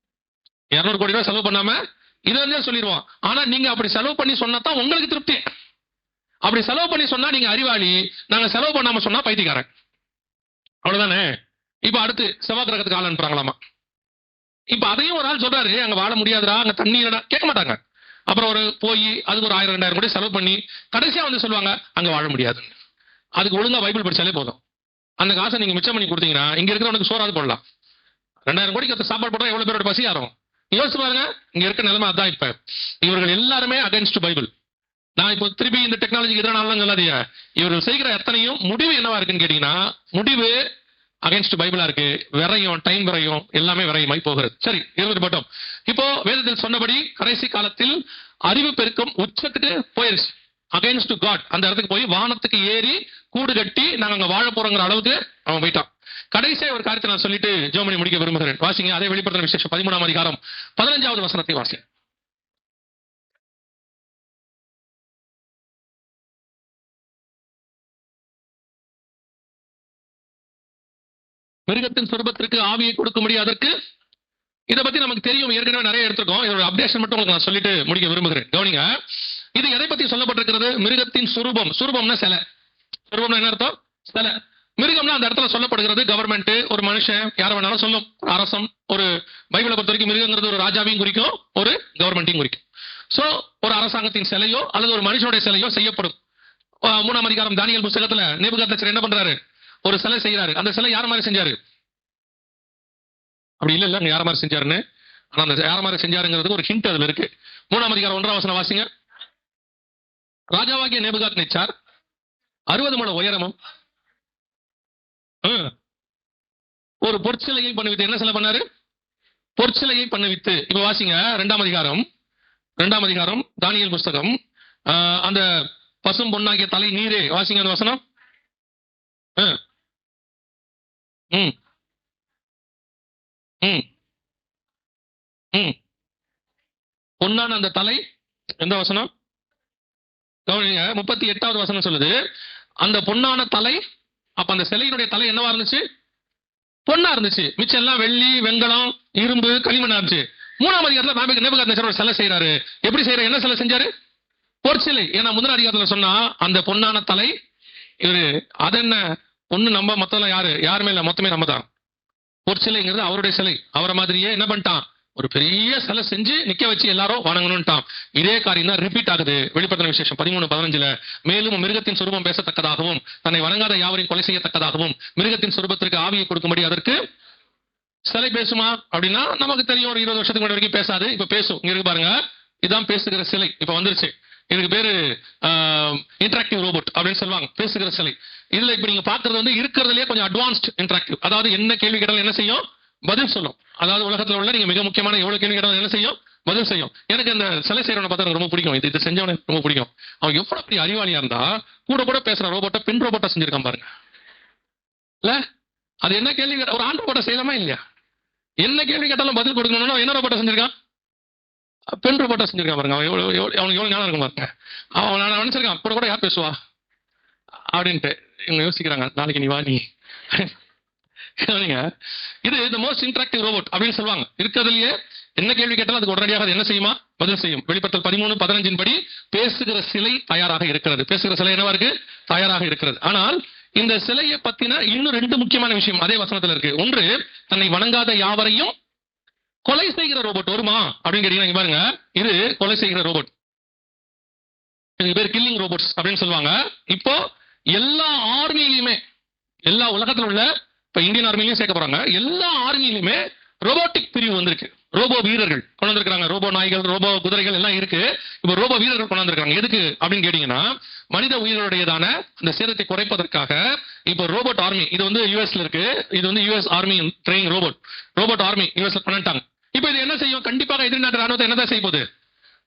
200 கோடி ரூபாய் செலவு பண்ணாம இதுல இருந்தே சொல்லிடுவோம். ஆனா நீங்க அப்படி செலவு பண்ணி சொன்னதான் உங்களுக்கு திருப்தி. அப்படி செலவு பண்ணி சொன்னா நீங்க அறிவாளி, நாங்க செலவு பண்ணாம சொன்னா பைத்தியக்காரன். அவ்வளவுதானே. இப்ப அடுத்து செவ்வாய் கிரகத்துக்கு ஆள் அனுப்புறாங்களாமா. இப்ப அதையும் ஒரு ஆள் சொல்றாரு, அங்க வாழ முடியாதுடா, அங்க தண்ணி இல்லடா, கேட்க மாட்டாங்க. அப்புறம் போய் அதுக்கு ஒரு 1000-2000 கோடி செலவு பண்ணி கடைசியா வந்து சொல்லுவாங்க அங்க வாழ முடியாது. அதுக்கு ஒழுங்கா பைபிள் படிச்சாலே போதும். அந்த காசை நீங்க மிச்சம் பண்ணி கொடுத்தீங்கன்னா இங்க இருக்கிறவனுக்கு சோறாது போடலாம். 2000 கோடிக்கு சாப்பாடு போட்டா எவ்வளவு பேரோட பசி ஆகும் யோசிச்சு பாருங்க. இங்க இருக்க நிலைமை அதான். இப்ப இவர்கள் எல்லாருமே அகைன்ஸ்ட் பைபிள். நான் இப்போ திருப்பி இந்த டெக்னாலஜிக்கு எதிரானாலும் சொல்லாதீங்க. இவர்கள் செய்கிற எத்தனையும் முடிவு என்னவா இருக்குன்னு கேட்டீங்கன்னா, முடிவு அகைன்ஸ்ட் பைபிளா இருக்கு. விரையும், டைம் விரையும், எல்லாமே விரையுமாய் போகிறது. சரி, இருபது மட்டும். இப்போ வேதத்தில் சொன்னபடி கடைசி காலத்தில் அறிவு பெருக்கம் உச்சத்துக்கு போயிருச்சு. அகைன்ஸ்ட் காட் அந்த இடத்துக்கு போய் வானத்துக்கு ஏறி கூடு கட்டி நாங்க அங்க வாழ போறோங்கிற அளவுக்கு அவன் போயிட்டான். கடைசியா ஒரு காரியத்தை நான் சொல்லிட்டு ஜெர்மனி முடிக்க விரும்புகிறேன். வாசிங்க, அதே வெளிப்படுத்தின விசேஷம் 13ஆம் அதிகாரம் 15வது வசனத்தை வாசிங்க. மிருகத்தின் சொரூபத்திற்கு ஆவியை கொடுக்கும்படி அதற்கு, இதை பத்தி நமக்கு தெரியும், ஏற்கனவே நிறைய எடுத்துக்கோம். இதோட அப்டேஷன் மட்டும் உங்களுக்கு நான் சொல்லிட்டு முடிக்க விரும்புகிறேன். கவனிங்க, இது எதை பத்தி சொல்லப்பட்டிருக்கிறது? மிருகத்தின் சுரூபம். சுரூபம்னா சிலை. சுரூபம்னா என்ன அர்த்தம்? சிலை. மிருகம்னா அந்த இடத்துல சொல்லப்படுகிறது கவர்மெண்ட், ஒரு மனுஷன், யார வேணாலும் சொல்லும், அரசம். ஒரு பைபிளை பொறுத்த வரைக்கும் மிருகங்கிறது ஒரு ராஜாவையும் குறிக்கும், ஒரு கவர்மெண்ட்டையும் குறிக்கும். சோ ஒரு அரசாங்கத்தின் சிலையோ அல்லது ஒரு மனுஷனுடைய சிலையோ செய்யப்படும். 3ஆம் அதிகாரம் தானியேல் புத்தகத்துல நேபுகாத்நேச்சர் என்ன பண்றாரு? ஒரு சிலை செய்யறாரு. அந்த சிலை யார மாதிரி செஞ்சாரு? அப்படி இல்ல யார மாதிரி செஞ்சாருன்னு. ஆனா அந்த யார மாதிரி செஞ்சாருங்கிறதுக்கு ஒரு ஹிண்ட் அதுல இருக்கு. 3ஆம் அதிகாரம் 1ஆம் வசனம் வாசிங்க. ராஜாவாகிய நேபுகாத்நேச்சார் 60 முழ உயரமும் ஒரு பொற்சிலையை பண்ணுவித்து. என்ன சிலை பண்ணாரு? பொற்சிலையை பண்ணுவித்து. இப்ப வாசிங்க 2ஆம் அதிகாரம் தானியேல் புஸ்தகம், அந்த பசும் பொன்னாகிய தலை நீரே. வாசிங்க அந்த வசனம். பொன்னான அந்த தலை, எந்த வசனம்? 38வது வசனம் சொல்லுது, அந்த பொன்னான தலை. அப்ப அந்த சிலையினுடைய தலை என்னவா இருந்துச்சு? பொன்னா இருந்துச்சு. மிச்சம் எல்லாம் வெள்ளி, வெங்கலம், இரும்பு, களிமண்ணா இருந்துச்சு. 3ஆம் அதிகாரத்துல நேபுகாத்நேச்சர் ஒரு சிலை செய்யறாரு. எப்படி செய்யறாரு? என்ன சிலை செஞ்சாரு? பொற்சிலை. ஏன்னா முந்தின அதிகாரத்துல சொன்னா அந்த பொன்னான தலை இவரு, அது என்ன பொண்ணு நம்ம, மொத்தம் யாருமே இல்ல, மொத்தமே நம்ம தான். பொற்சிலைங்கிறது அவருடைய சிலை. அவரை மாதிரியே என்ன பண்ணிட்டான்? ஒரு பெரிய சிலை செஞ்சு நிக்க வச்சு எல்லாரும் வணங்கணும்ட்டான். இதே காரியம் தான் ரிப்பீட் ஆகுது வெளிப்படுத்தின விசேஷம் 13:15. மேலும் மிருகத்தின் சுரூபம் பேசத்தக்கதாகவும் தன்னை வணங்காத யாவரையும் கொலை செய்யத்தக்கதாகவும் மிருகத்தின் சுரூபத்திற்கு ஆவியை கொடுக்கும்படி அதற்கு சிலை பேசுமா அப்படின்னா நமக்கு தெரியும். ஒரு 20 வருஷத்துக்கு முன்னாடி வரைக்கும் பேசாது, இப்ப பேசும். இங்க இருக்கு பாருங்க, இதான் பேசுகிற சிலை. இப்ப வந்துருச்சு. இதுக்கு பேரு இன்டராக்டிவ் ரோபோட் அப்படின்னு சொல்லுவாங்க, பேசுகிற சிலை. இதுல இப்ப நீங்க பாக்குறது இருக்கிறதுலயே கொஞ்சம் அட்வான்ஸ்ட் இன்டராக்டிவ். அதாவது என்ன கேள்வி கேட்டாலும் என்ன செய்யும்? பதில் சொல்லும். அதாவது உலகத்துல உள்ள நீங்க மிக முக்கியமான எவ்வளவு கேள்வி கேட்டாலும் என்ன செய்யும்? பதில் செய்யும். எனக்கு இந்த சிலை செய்யறவனை பார்த்தா எனக்கு ரொம்ப பிடிக்கும். இது செஞ்சவனை ரொம்ப பிடிக்கும். அவன் எவ்வளவு பெரிய அறிவாளியா இருந்தா கூட பேசுற ரோபோட்டை பின் ரோபோட்டா செஞ்சிருக்கான் பாருங்க. இல்ல அது என்ன கேள்வி ஒரு ஆண் ரோபோட்டை செய்யலாமா இல்லையா? என்ன கேள்வி கேட்டாலும் பதில் கொடுக்கணும்னா என்ன ரோபோட்டை செஞ்சிருக்கான்? பெண் ரோபோட்டா செஞ்சிருக்கான் பாருங்க. அவனுக்கு எவ்வளவு ஞானம் இருக்கும் பாருங்க. அவன் நினைச்சிருக்கான் கூட யார் பேசுவா அப்படின்ட்டு. இவங்க யோசிக்கிறாங்க, நாளைக்கு நீ வா நீ. இது தி மோஸ்ட் இன்டராக்டிவ் ரோபோட் அப்படின்னு சொல்லுவாங்க. இருக்கிறதுலயே என்ன கேள்வி கேட்டாலும் அதுக்கு உடனடியாக அது என்ன செய்யுமா? பதில் செய்யும். வெளிப்படுத்தல் 13:15 படி பேசுகிற சிலை தயாராக இருக்கிறது. பேசுகிற சிலை என்னவா இருக்கு? தயாராக இருக்கிறது. ஆனால் இந்த சிலையை பத்தின இன்னும் 2 முக்கியமான விஷயம் அதே வசனத்துல இருக்கு. ஒன்று, தன்னை வணங்காத யாவரையும் கொலை செய்கிற ரோபோட் வருமா அப்படின்னு கேட்டீங்கன்னா பாருங்க, இது கொலை செய்கிற ரோபோட். இதுக்கு பேர் கில்லிங் ரோபோட்ஸ் அப்படின்னு சொல்லுவாங்க. இப்போ எல்லா ஆர்மியிலுமே, எல்லா உலகத்துல உள்ள, இப்ப இந்தியன் ஆர்மிலையும் சேர்க்க போறாங்க, எல்லா ஆர்மியிலுமே ரோபோட்டிக் பிரிவு வந்திருக்கு. ரோபோ வீரர்கள் கொண்டு வந்திருக்காங்க. ரோபோ நாய்கள், ரோபோ குதிரைகள் எல்லாம் இருக்கு. இப்ப ரோபோ வீரர்கள் கொண்டு வந்திருக்காங்க. எதுக்கு அப்படின்னு கேட்டீங்கன்னா, மனித உயிர்களுடையதான அந்த சேதத்தை குறைப்பதற்காக. இப்போ ரோபோட் ஆர்மி, இது வந்து யூஎஸ்ல இருக்கு. இது வந்து US army train robot army யூஎஸ்ல பண்ணிட்டாங்க. இப்போ இது என்ன செய்யும்? கண்டிப்பாக எதிர் நாட்டு ராணுவத்தை என்னதான் செய்ய போகுது?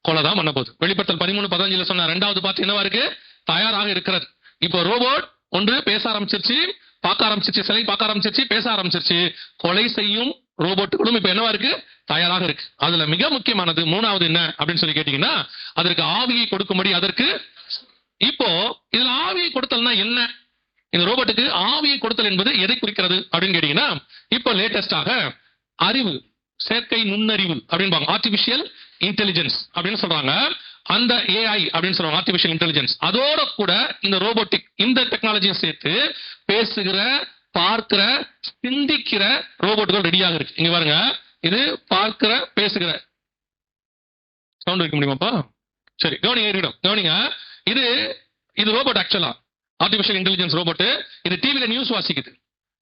கொலைதான் பண்ண போகுது. வெளிப்படுத்தல் 13:15 சொன்ன ரெண்டாவது பார்த்து என்னவா இருக்கு? தயாராக இருக்கிறது. இப்போ ரோபோட் ஒன்று பேச ஆரம்பிச்சிருச்சு, பார்க்க ஆரம்பிச்சிருச்சு, சிலை பார்க்க ஆரம்பிச்சிருச்சு, பேச ஆரம்பிச்சிருச்சு. கொலை செய்யும் ரோபோட்டுகளும் இப்ப என்னவா இருக்கு? தயாராக இருக்கு. அதுல மிக முக்கியமானது மூணாவது என்ன அப்படின்னு சொல்லி கேட்டீங்கன்னா, அதற்கு ஆவியை கொடுக்கும்படி அதற்கு. இப்போ இதுல ஆவியை கொடுத்தல்னா என்ன? இந்த ரோபோட்டுக்கு ஆவியை கொடுத்தல் என்பது எதை குறிக்கிறது அப்படின்னு கேட்டீங்கன்னா, இப்போ லேட்டஸ்டாக அறிவு, செயற்கை நுண்ணறிவு அப்படின்பாங்க, ஆர்டிபிஷியல் இன்டெலிஜென்ஸ் அப்படின்னு சொல்றாங்க. அந்த ஏஐ அப்படின்னு சொல்றாங்க, ஆர்டிபிஷியல் இன்டெலிஜென்ஸ். அதோட கூட இந்த ரோபோட்டிக், இந்த டெக்னாலஜியை சேர்த்து பேசுகிற, பார்க்கிற, சிந்திக்கிற ரோபோட்டுகள் ரெடியாக இருக்கு. இங்க பாருங்க, இது பார்க்கிற, பேசுகிற. சவுண்ட் வைக்க முடியுமாப்பா? சரி, கவனிங்க. இது இது ரோபோட், ஆக்சுவலா ஆர்டிபிஷியல் இன்டெலிஜென்ஸ் ரோபோட். இது டிவில நியூஸ் வாசிக்குது.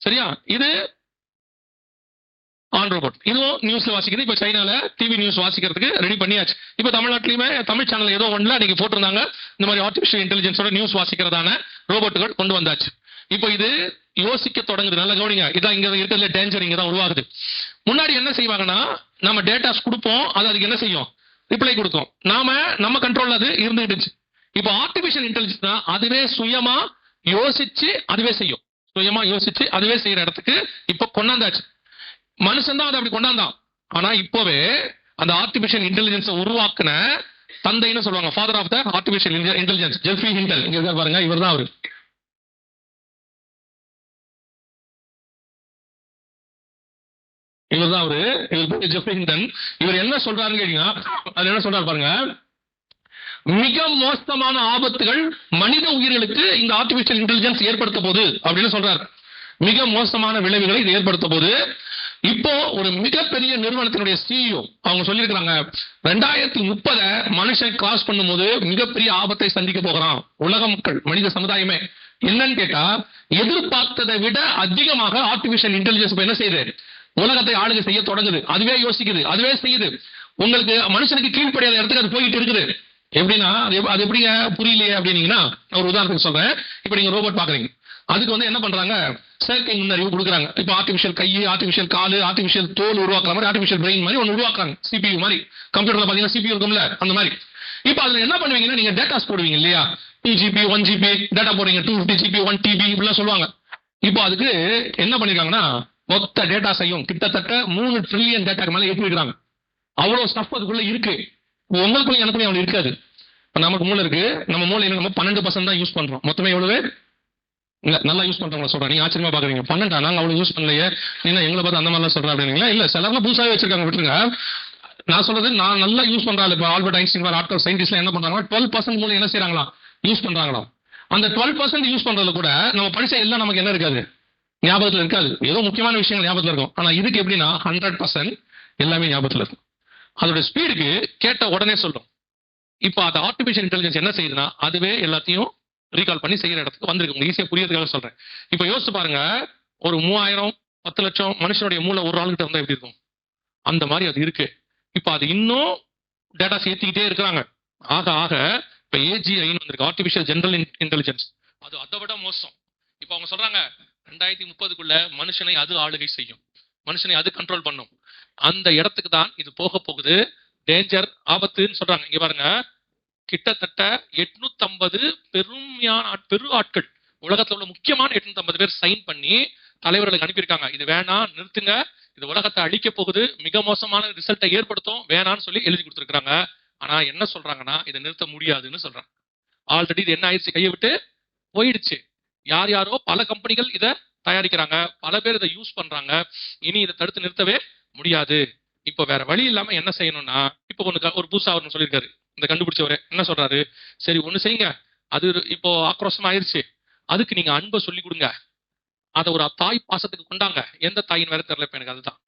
சரியா? இது ஆன் ரோபோட், இதுவும் நியூஸ்ல வாசிக்குது. இப்ப சைனால டிவி நியூஸ் வாசிக்கிறதுக்கு ரெடி பண்ணியாச்சு. இப்ப தமிழ்நாட்டிலுமே தமிழ் சேனல் ஏதோ ஒன்றுல நீங்க போட்டிருந்தாங்க, இந்த மாதிரி ஆர்டிபிஷியல் இன்டெலிஜென்ஸோட நியூஸ் வாசிக்கிறதான ரோபோட்டுகள் கொண்டு வந்தாச்சு. இப்போ இது யோசிக்க தொடங்குது. நல்லா கவனிங்க, இதான் இங்க இருக்கிறதுல டேஞ்சர் இங்க தான் உருவாகுது. முன்னாடி என்ன செய்வாங்கன்னா, நம்ம டேட்டாஸ் கொடுப்போம், அது அதுக்கு என்ன செய்யும்? ரிப்ளை கொடுக்கும். நம்ம கண்ட்ரோல்ல அது இருந்துகிட்டு. இப்போ ஆர்டிபிஷியல் இன்டெலிஜென்ஸ் அதுவே சுயமா யோசிச்சு அதுவே செய்யும். சுயமா யோசிச்சு அதுவே செய்யற இடத்துக்கு இப்போ கொண்டாந்தாச்சு. மனுஷன் தான் அதை அப்படி கொண்டாந்தான். ஆனா இப்போவே அந்த ஆர்டிபிஷியல் இன்டெலிஜென்ஸ் உருவாக்குன தந்தைன்னு சொல்லுவாங்க, father of the artificial intelligence, Geoffrey Hinton. இங்க பாருங்க, இவர் தான் அவரு. இவர் ஜெஃப்ரி ஹிண்டன். இவர் என்ன சொல்றாருன்னு கேட்டீங்கன்னா, அது என்ன சொல்றாரு பாருங்க, மிக மோசமான ஆபத்துகள் மனித உயிர்களுக்கு இந்த ஆர்டிபிஷியல் இன்டெலிஜென்ஸ் ஏற்படுத்த போகுது அப்படின்னு சொல்றாரு. மிக மோசமான விளைவுகளை இது ஏற்படுத்த போது. இப்போ ஒரு மிகப்பெரிய நிறுவனத்தினுடைய சிஇஓ அவங்க சொல்லியிருக்கிறாங்க, 2030 மனுஷன் கிராஸ் பண்ணும்போது மிகப்பெரிய ஆபத்தை சந்திக்க போகிறான் உலக மக்கள், மனித சமுதாயமே. என்னன்னு கேட்டா, எதிர்பார்த்ததை விட அதிகமாக ஆர்டிபிஷியல் இன்டெலிஜென்ஸ் என்ன செய்யுது? உலகத்தை ஆளுகை செய்ய தொடங்குது. அதுவே யோசிக்குது, அதுவே செய்யுது. உங்களுக்கு மனுஷனுக்கு கீழ்ப்படியாத இடத்துக்கு அது போயிட்டு இருக்குது. எப்படின்னா, அது எப்படிங்க புரியலையே அப்படின்னீங்கன்னா, ஒரு உதாரணத்துக்கு சொல்றேன். இப்ப நீங்க ரோபோட் பாக்குறீங்க, அதுக்கு வந்து என்ன பண்றாங்க? செயற்கை நுண்ணறிவு கொடுக்குறாங்க. இப்போ ஆர்டிபிஷியல் கை, ஆர்டிபிஷியல் காலு, ஆர்டிபிஷியல் தோல் உருவாக்குற மாதிரி ஆர்டிபிஷியல் பிரெயின் மாதிரி ஒன்று உருவாக்குறாங்க. சிபியூ மாதிரி, கம்ப்யூட்டர்ல பாத்தீங்கன்னா சிபியூ இருக்கும்ல, அந்த மாதிரி. இப்போ அதுல என்ன பண்ணுவீங்கன்னா, நீங்க டேட்டாஸ் போடுவீங்க இல்லையா? 2 GB 1 GB டேட்டா போடுறீங்க, 250 GB 1 TB இப்படிலாம் சொல்லுவாங்க. இப்போ அதுக்கு என்ன பண்ணிருக்காங்கன்னா, மொத்த டேட்டாஸையும் கிட்டத்தட்ட 3 ட்ரில்லியன் டேட்டாக்கு மேல ஏற்றி வைக்கிறாங்க. அவ்வளவு ஸ்டஃப் அதுக்குள்ள இருக்கு. உங்களுக்குள்ள எனக்குள்ள அவ்வளவு இருக்காது. இப்ப நமக்கு மூளை இருக்கு, நம்ம மூளை நம்ம 12% தான் யூஸ் பண்றோம். மொத்தமே எவ்வளவு? இல்ல, நல்லா யூஸ் பண்றவங்க சொல்றேன். நீங்க ஆச்சரியமா பாக்குறீங்க, 12 நாங்க அவ்வளவு யூஸ் பண்ணலையே, நீங்க எங்களை பார்த்து அந்த மாதிரிலாம் சொல்றேன் அப்படிங்களா? இல்ல, சிலர்லாம் புதுசாவே வச்சிருக்காங்க, விட்டுருங்க. நான் சொல்றது நான் நல்லா யூஸ் பண்றாங்க. இப்ப ஆல்பர்ட் ஐன்ஸ்டீன் ஆட்கள் சயின்டிஸ்ட்ல என்ன பண்றாங்க, 12% மூலம் என்ன செய்யறாங்களா? யூஸ் பண்றாங்களா? அந்த 12% யூஸ் பண்றதுல கூட நம்ம படிச்ச எல்லாம் நமக்கு என்ன இருக்காது? ஞாபகத்துல இருக்காது. ஏதோ முக்கியமான விஷயங்கள் ஞாபகத்துல இருக்கும். ஆனா இதுக்கு எப்படின்னா 100% எல்லாமே ஞாபகத்துல இருக்கும். அதோட ஸ்பீடுக்கு கேட்ட உடனே சொல்லும். இப்போ அந்த ஆர்டிபிஷியல் இன்டெலிஜென்ஸ் என்ன செய்யுதுன்னா, அதுவே எல்லாத்தையும் ரீகால் பண்ணி செய்யற இடத்துக்கு வந்திருக்கு. ஈஸியா புரியறதுக்காக சொல்றேன். இப்போ யோசிச்சு பாருங்க, ஒரு 3000 10 லட்சம் மனுஷனுடைய மூளை ஒரு ஆளுகிட்ட இருந்தா எப்படி இருக்கும்? அந்த மாதிரி அது இருக்கு. இப்போ அது இன்னும் டேட்டா சேர்த்துக்கிட்டே இருக்கிறாங்க. ஆக ஆக இப்ப ஏஜிஐன்னு வந்திருக்கு, ஆர்டிபிஷியல் ஜெனரல் இன்டெலிஜென்ஸ். அது அதை விட மோசம். இப்போ அவங்க சொல்றாங்க 2030க்குள்ள மனுஷனை அது ஆளுகை செய்யும், மனுஷனை அது கண்ட்ரோல் பண்ணும். அந்த இடத்துக்கு தான் இது போக போகுது. டேஞ்சர், ஆபத்துன்னு சொல்றாங்க. இங்க பாருங்க, கிட்டத்தட்ட 850 பெரு ஆட்கள், உலகத்துல உள்ள முக்கியமான 850 பேர் சைன் பண்ணி தலைவர்களுக்கு அனுப்பியிருக்காங்க. இது வேணாம், நிறுத்துங்க, இது உலகத்தை அழிக்க போகுது, மிக மோசமான ரிசல்ட்டை ஏற்படுத்தும், வேணான்னு சொல்லி எழுதி கொடுத்துருக்காங்க. ஆனா என்ன சொல்றாங்கன்னா, இதை நிறுத்த முடியாதுன்னு சொல்றாங்க. ஆல்ரெடி இது என்ன ஆயிடுச்சு, கையை விட்டு போயிடுச்சு. யார் யாரோ பல கம்பெனிகள் இதை தயாரிக்கிறாங்க, பல பேர் இதை யூஸ் பண்றாங்க. இனி இதை தடுத்து நிறுத்தவே முடியாது. இப்போ வேற வழி இல்லாம என்ன செய்யணும்னா, இப்போ ஒரு புதுசா ஒன்று சொல்லியிருக்காரு இந்த கண்டுபிடிச்சவரு. என்ன சொல்றாரு? சரி ஒண்ணு செய்யுங்க, அது இப்போ ஆக்ரோஷமா ஆயிடுச்சு, அதுக்கு நீங்க அன்பை சொல்லி கொடுங்க, அதை ஒரு தாய் பாசத்துக்கு கொண்டாங்க. எந்த தாயின் வேற தெரியல இப்ப எனக்கு. அதுதான்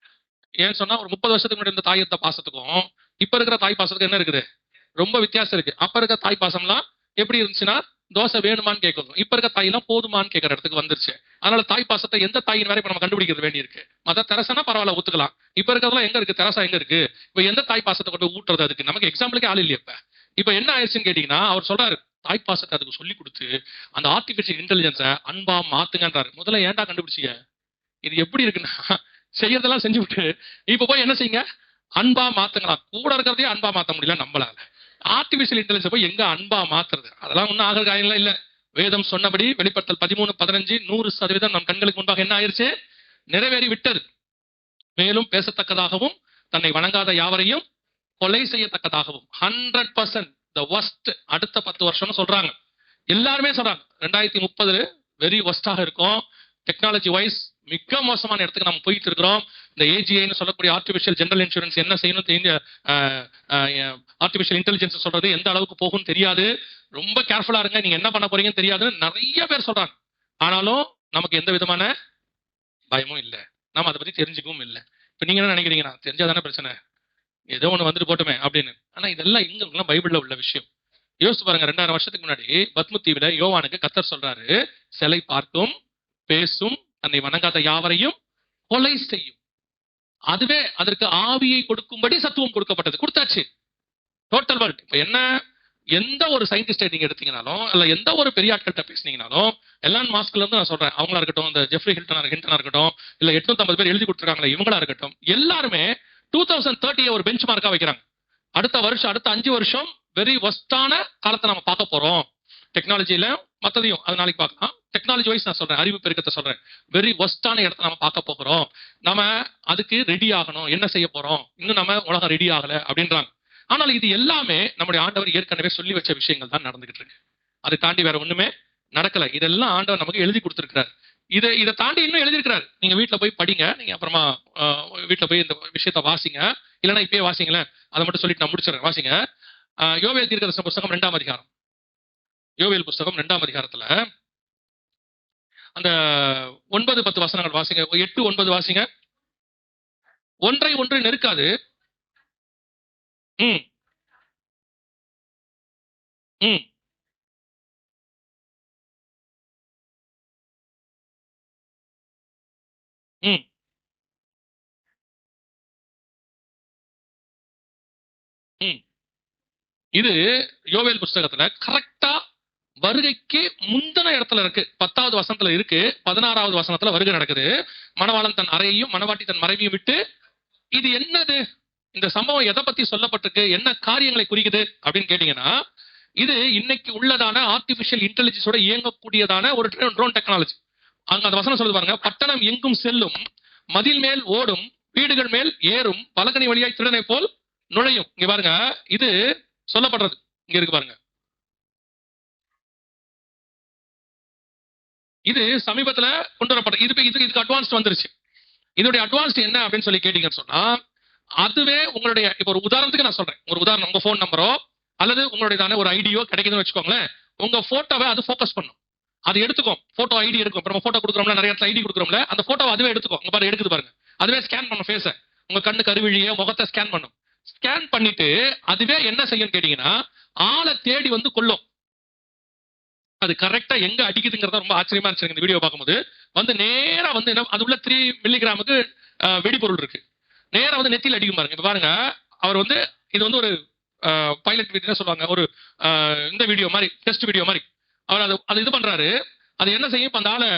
ஏன்னு சொன்னா, ஒரு 30 வருஷத்துக்கு முன்னாடி இந்த தாய் இருந்த பாசத்துக்கும் இப்ப இருக்கிற தாய் பாசத்துக்கு என்ன இருக்குது? ரொம்ப வித்தியாசம் இருக்கு. அப்ப இருக்க தாய் பாசம்லாம் எப்படி இருந்துச்சுன்னா, தோசை வேணுமான்னு கேட்கணும். இப்ப இருக்க தாயெல்லாம் போதுமான்னு கேட்கற இடத்துக்கு வந்துருச்சு. அதனால தாய் பாசத்தை எந்த தாயின் வேற இப்ப நம்ம கண்டுபிடிக்கிறது வேண்டி இருக்கு. மத தெரசனா பரவாயில்ல ஒத்துக்கலாம். இப்ப இருக்கிறதுலாம் எங்க இருக்கு, தெரசா எங்க இருக்கு? இப்ப எந்த தாய் பாசத்தை கொண்டு ஊட்டுறது? அதுக்கு நமக்கு எக்ஸாம்பிளுக்கே ஆள் இல்லையா? இப்ப என்ன ஆயிடுச்சுன்னு கேட்டீங்கன்னா, அவர் சொல்றாரு தாய் பாசத்தை அதுக்கு சொல்லி கொடுத்து அந்த ஆர்டிபிஷியல் இன்டெலிஜென்ஸை அன்பா மாத்துங்கன்றாரு. முதல்ல ஏன்டா கண்டுபிடிச்சீங்க? இது எப்படி இருக்குன்னா, செய்யறதெல்லாம் செஞ்சு விட்டு இப்ப போய் என்ன செய்யுங்க, அன்பா மாத்துங்களா. கூட இருக்கிறதே அன்பா மாத்த முடியல நம்மளால. ஆர்டிபிஷியல் இன்டெலிஜென்ஸ் போய் எங்க அன்பா மாத்துறது? அதெல்லாம் ஒன்னும் ஆகிற காரியம்லாம் இல்ல. வேதம் சொன்னபடி வெளிப்படுத்தல் 13:15 100% நம் கண்களுக்கு முன்பாக என்ன ஆயிருச்சு, நிறைவேறி விட்டது. மேலும் பேசத்தக்கதாகவும் தன்னை வணங்காத யாவரையும் கொலை செய்யத்தக்கதாகவும் 100% the worst அடுத்த 10 வருஷம் சொல்றாங்க. எல்லாருமே சொல்றாங்க 2030 வெரி ஒஸ்டாக இருக்கும். டெக்னாலஜி வைஸ் மிக மோசமான இடத்துக்கு நம்ம போயிட்டு இருக்கிறோம். இந்த ஏஜிஐன்னு சொல்லக்கூடிய ஆர்டிபிஷியல் ஜெனரல் இன்சூரன்ஸ் என்ன செய்யணும், ஆர்டிபிஷியல் இன்டெலிஜென்ஸ் சொல்றது எந்த அளவுக்கு போகும் தெரியாது. ரொம்ப கேர்ஃபுல்லா இருங்க, நீங்க என்ன பண்ண போறீங்கன்னு தெரியாதுன்னு நிறைய பேர் சொல்றாங்க. ஆனாலும் நமக்கு எந்த விதமான பயமும் இல்லை, நம்ம அதை பத்தி தெரிஞ்சுக்கவும் இல்லை. இப்ப நீங்க என்ன நினைக்கிறீங்க, நான் தெரிஞ்சாதானே பிரச்சனை, ஏதோ ஒண்ணு வந்துட்டு போட்டுமே அப்படின்னு. ஆனா இதெல்லாம் எங்க பைபிள்ல உள்ள விஷயம். யோசிச்சு பாருங்க, 2000 வருஷத்துக்கு முன்னாடி பத்மு தீவுல யோவானுக்கு கர்த்தர் சொல்றாரு, சிலை பார்க்கும், பேசும், தன்னை வணங்காத யாவரையும் கொலை செய்யும். அதுவே அதற்கு ஆவியை கொடுக்கும்படி சத்துவம் கொடுக்கப்பட்டது, கொடுத்தாச்சு. Total world. இப்ப என்ன, எந்த ஒரு சயின்டிஸ்டை நீங்க எடுத்தீங்கனாலும், இல்ல எந்த ஒரு பெரிய ஆட்கள்கிட்ட பேசினீங்கனாலும், எலான் மாஸ்க்ல இருந்து நான் சொல்றேன், அவங்களா இருக்கட்டும், இந்த ஜெஃப்ரி ஹில்டனா இருக்கட்டும், இல்ல 850 பேர் எழுதி கொடுத்துருக்காங்களே இவங்களா இருக்கட்டும், எல்லாருமே 2030 ஒரு பெஞ்ச் மார்க்கா வைக்கிறாங்க. அடுத்த வருஷம், அடுத்த 5 வருஷம் வெரி ஒஸ்டான காலத்தை நம்ம பார்க்க போறோம். டெக்னாலஜியில மத்ததையும் அது நாளைக்கு பார்க்கலாம். டெக்னாலஜி வைஸ் நான் சொல்றேன், அறிவு பெருக்கத்தை சொல்றேன். வெரி ஒஸ்டான இடத்தை நம்ம பார்க்க போகிறோம். நம்ம அதுக்கு ரெடி ஆகணும். என்ன செய்ய போறோம், இன்னும் நம்ம உலகம் ரெடி ஆகல அப்படின்றாங்க. ஆனால் இது எல்லாமே நம்முடைய ஆண்டவர் ஏற்கனவே சொல்லி வச்ச விஷயங்கள் தான் நடந்துகிட்டு இருக்கு. அதை தாண்டி வேற ஒண்ணுமே நடக்கல. இதெல்லாம் ஆண்டவர் நமக்கு எழுதி கொடுத்திருக்கிறார். இதை தாண்டி இன்னும் எழுதியிருக்கிறார். நீங்க வீட்டுல போய் படிங்க, நீங்க அப்புறமா வீட்டுல போய் இந்த விஷயத்த வாசிங்க. இல்லைன்னா இப்பயே வாசிங்களேன். அதை மட்டும் சொல்லிட்டு நான் முடிச்சிடறேன், வாசிங்க. யோவேல் தீர்க்கதரிசன புஸ்தகம் 2ஆம் அதிகாரம். யோவேல் புஸ்தகம் 2ஆம் அதிகாரத்துல அந்த 9-10 வசனங்கள் வாசிங்க. 8-9 வாசிங்க. ஒன்றை ஒன்று நெருக்காது. ம் ம் ம் ம் இது யோவேல் புஸ்தகத்துல கரெக்டா வருகைக்கு முந்தின இடத்துல இருக்கு. 10வது வசனத்துல இருக்கு, 16வது வசனத்துல வருகை நடக்குது. மணவாளன் தன் அறையையும் மணவாட்டி தன் மறைவையும் விட்டு. இது என்னது, இந்த சம்பவம் எதை பத்தி சொல்லப்பட்டிருக்கு, என்ன காரியங்களை குறிக்குது அப்படின்னு கேட்டீங்கன்னா, இது இன்னைக்கு உள்ளதான ஆர்டிபிஷியல் இன்டெலிஜென்ஸோட இயங்கக்கூடியதான ஒரு ட்ரோன் டெக்னாலஜி. அங்க அந்த வசனம் சொல்லுது பாருங்க, பட்டணம் எங்கும் செல்லும், மதில் மேல் ஓடும், வீடுகள் மேல் ஏறும், பலகனி வழியாய் திருடனை போல் நுழையும். இங்க பாருங்க, இது சொல்லப்படுறது இங்க இருக்கு பாருங்க. இது சமீபத்துல கொண்டு வரப்பட்ட இதுக்கு அட்வான்ஸ் வந்துருச்சு. இதோடைய அட்வான்ஸ் என்ன அப்படின்னு சொல்லி கேட்டீங்கன்னு சொன்னா, அதுவே உங்களுடைய இப்ப ஒரு உதாரணத்துக்கு நான் சொல்றேன், ஒரு உதாரணம், உங்க போன் நம்பரோ அல்லது உங்களுடைய ஒரு ஐடியோ கிடைக்குதுன்னு வச்சுக்கோங்களேன். உங்க போட்டோவை அது ஃபோக்கஸ் பண்ணும், அது எடுத்துக்கும். போட்டோ ஐடி எடுக்கும். நம்ம போட்டோ கொடுக்குறோம்ல, நிறைய இடத்துல ஐடி கொடுக்குறோம்ல, அந்த போட்டோவை அதுவே எடுத்துக்கும். உங்க பாரு எடுக்குது பாருங்க, அதுவே ஸ்கேன் பண்ணும் ஃபேஸ, உங்க கண்ணு கருவிழிய முகத்தை ஸ்கேன் பண்ணும். ஸ்கேன் பண்ணிட்டு அதுவே என்ன செய்யும் கேட்டீங்கன்னா, ஆளை தேடி வந்து கொள்ளும். அது கரெக்டா எங்க அடிக்குதுங்கிறத ரொம்ப ஆச்சரியமா இருந்துச்சு இந்த வீடியோ பார்க்கும்போது. வந்து நேரா வந்து அது உள்ள 3 மில்லிகிராமுக்கு வெடிபொருள் இருக்கு. நேரா வந்து நெத்தியில் அடிக்கும் பாருங்க. இப்ப பாருங்க, அவர் வந்து இது வந்து ஒரு பைலட் வீடியோ சொல்லுவாங்க, ஒரு இந்த வீடியோ மாதிரி, டெஸ்ட் வீடியோ மாதிரி. அவர் அது இது பண்றாரு. அது என்ன செய்யும், அந்த ஆளை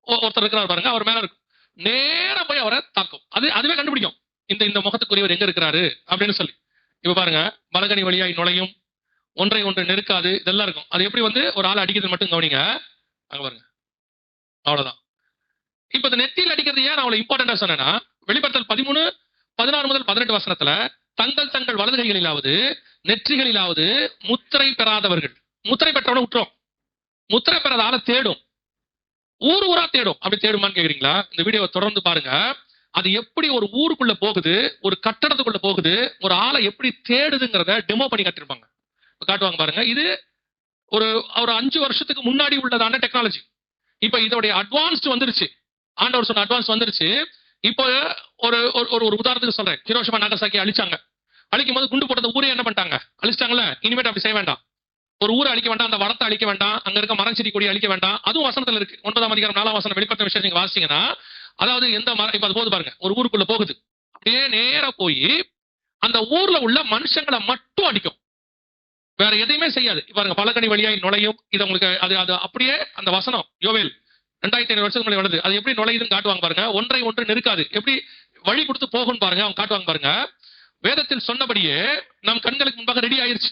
ஒருத்தர் இருக்கிறார் பாருங்க, அவர் மேல இருக்கும், நேரா போய் அவரை தாக்கும். அதுவே கண்டுபிடிக்கும் இந்த இந்த முகத்துக்குரியவர் எங்க இருக்கிறாரு அப்படின்னு சொல்லி. இப்ப பாருங்க, பலகனி வழியாய் நுழையும், ஒன்றை ஒன்று நெருக்காது, இதெல்லாம் இருக்கும். அது எப்படி வந்து ஒரு ஆள் அடிக்கிறது மட்டும் கவனிங்க. அங்க பாருங்க, அவ்வளவுதான். இப்ப இந்த நெத்தியில் அடிக்கிறது ஏன் நான் அவ்வளவு இம்பார்ட்டன்டா சொன்னேன்னா, வெளிப்படுத்தல் 13:16 முதல் 18 வசனத்துல, தங்கள் தங்கள் வலது கைகளிலாவது நெற்றிகளிலாவது முத்திரை பெறாதவர்கள், முத்திரை பெற்றவன விட்டுரும், முத்திரை பெறாத ஆளை தேடும், ஊர் ஊரா தேடும். அப்படி தேடுமான்னு கேக்குறீங்களா? இந்த வீடியோவை தொடர்ந்து பாருங்க. அது எப்படி ஒரு ஊருக்குள்ள போகுது, ஒரு கட்டடத்துக்குள்ள போகுது, ஒரு ஆளை எப்படி தேடுதுங்கிறத டெமோ பண்ணி காட்டிருப்பாங்க, காட்டுவாங்க பாருங்க. இது ஒரு ஒரு 5 வருஷத்துக்கு முன்னாடி உள்ளதான டெக்னாலஜி. இப்ப இதோடைய அட்வான்ஸ்ட் வந்துருச்சு. ஆண்டவர் சொன்ன அட்வான்ஸ் வந்துருச்சு. இப்போ ஒரு ஒரு உதாரணத்துக்கு சொல்றேன். ஹிரோஷிமா நாகசாக்கி அழிச்சாங்க. அழிக்கும் போது குண்டு போட்டத ஊரே என்ன பண்ணிட்டாங்க, அழிச்சிட்டாங்கல்ல. இனிமேட்டு அப்படி செய்ய வேண்டாம். ஒரு ஊரை அழிக்க வேண்டாம், அந்த வளத்தை அழிக்க வேண்டாம், அங்க இருக்க மரம் செடி கொடி அழிக்க வேண்டாம். அதுவும் வசனத்துல இருக்கு. 9ஆம் அதிகாரம் 4ஆம் வசனம் வெளிப்பட்ட விஷயம் நீங்க வாசிச்சீங்கன்னா, அதாவது எந்த மரம் இப்ப அது போது பாருங்க, ஒரு ஊருக்குள்ள போகுது, அப்படியே நேரா போய் அந்த ஊர்ல உள்ள மனுஷங்களை மட்டும் அடிக்கும், வேற எதையுமே செய்யாது. பாருங்க, பலகனி வழியாய் நுழையும். இது உங்களுக்கு அது அது அப்படியே அந்த வசனம் யோவேல் 2500 வருஷத்துக்கு முன்னாடி வருது. அது எப்படி நுழையுதுன்னு காட்டுவாங்க பாருங்க. ஒன்றை ஒன்று நெருக்காது, எப்படி வழி கொடுத்து போகும் பாருங்க, அவங்க காட்டுவாங்க பாருங்க. வேதத்தில் சொன்னபடியே நம் கண்களுக்கு முன்பாக ரெடி ஆயிருச்சு.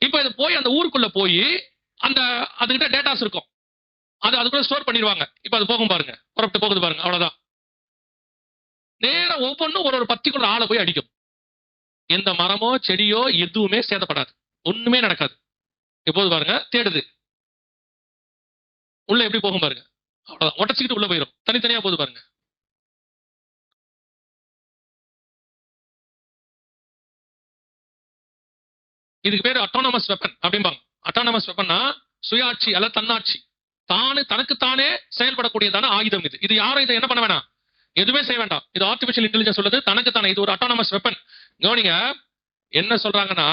இப்ப இது போய் அந்த ஊருக்குள்ள போய் அந்த அதுகிட்ட டேட்டாஸ் இருக்கும், அது அதுக்குள்ள ஸ்டோர் பண்ணிடுவாங்க. இப்ப அது போகும் பாருங்க, புறப்பட்டு போகுது பாருங்க, அவ்வளவுதான். நேரம் ஒவ்வொன்றும் ஒரு ஒரு பத்திக்குள்ள ஆளை போய் அடிக்கும். எந்த மரமோ செடியோ எதுவுமே சேதப்படாது, ஒண்ணுமே நடக்காது. எப்போது பாருங்க தேடுது, உள்ள எப்படி போகும் பாருங்க, அவ்வளவுதான், உடச்சிக்கிட்டு உள்ள போயிடும், தனித்தனியா போகுது பாருங்க. இதுக்கு பேர் அட்டானமஸ் வெப்பன் அப்படிம்பாங்க. அட்டானமஸ் வெப்பன்னா சுயாட்சி அல்ல தன்னாட்சி, தனக்குத்தானே செயல்படக்கூடியதான ஆயுதம் இது. இது யாரும் இதை என்ன பண்ண வேணாம், எதுவுமே செய்ய வேண்டாம். இது ஆர்டிபிஷியல் இன்டெலிஜென்ஸ் சொல்லுது, தனக்குத்தானே இது ஒரு அட்டானமஸ் வெப்பன். கவனிங்க, என்ன சொல்றாங்கன்னா,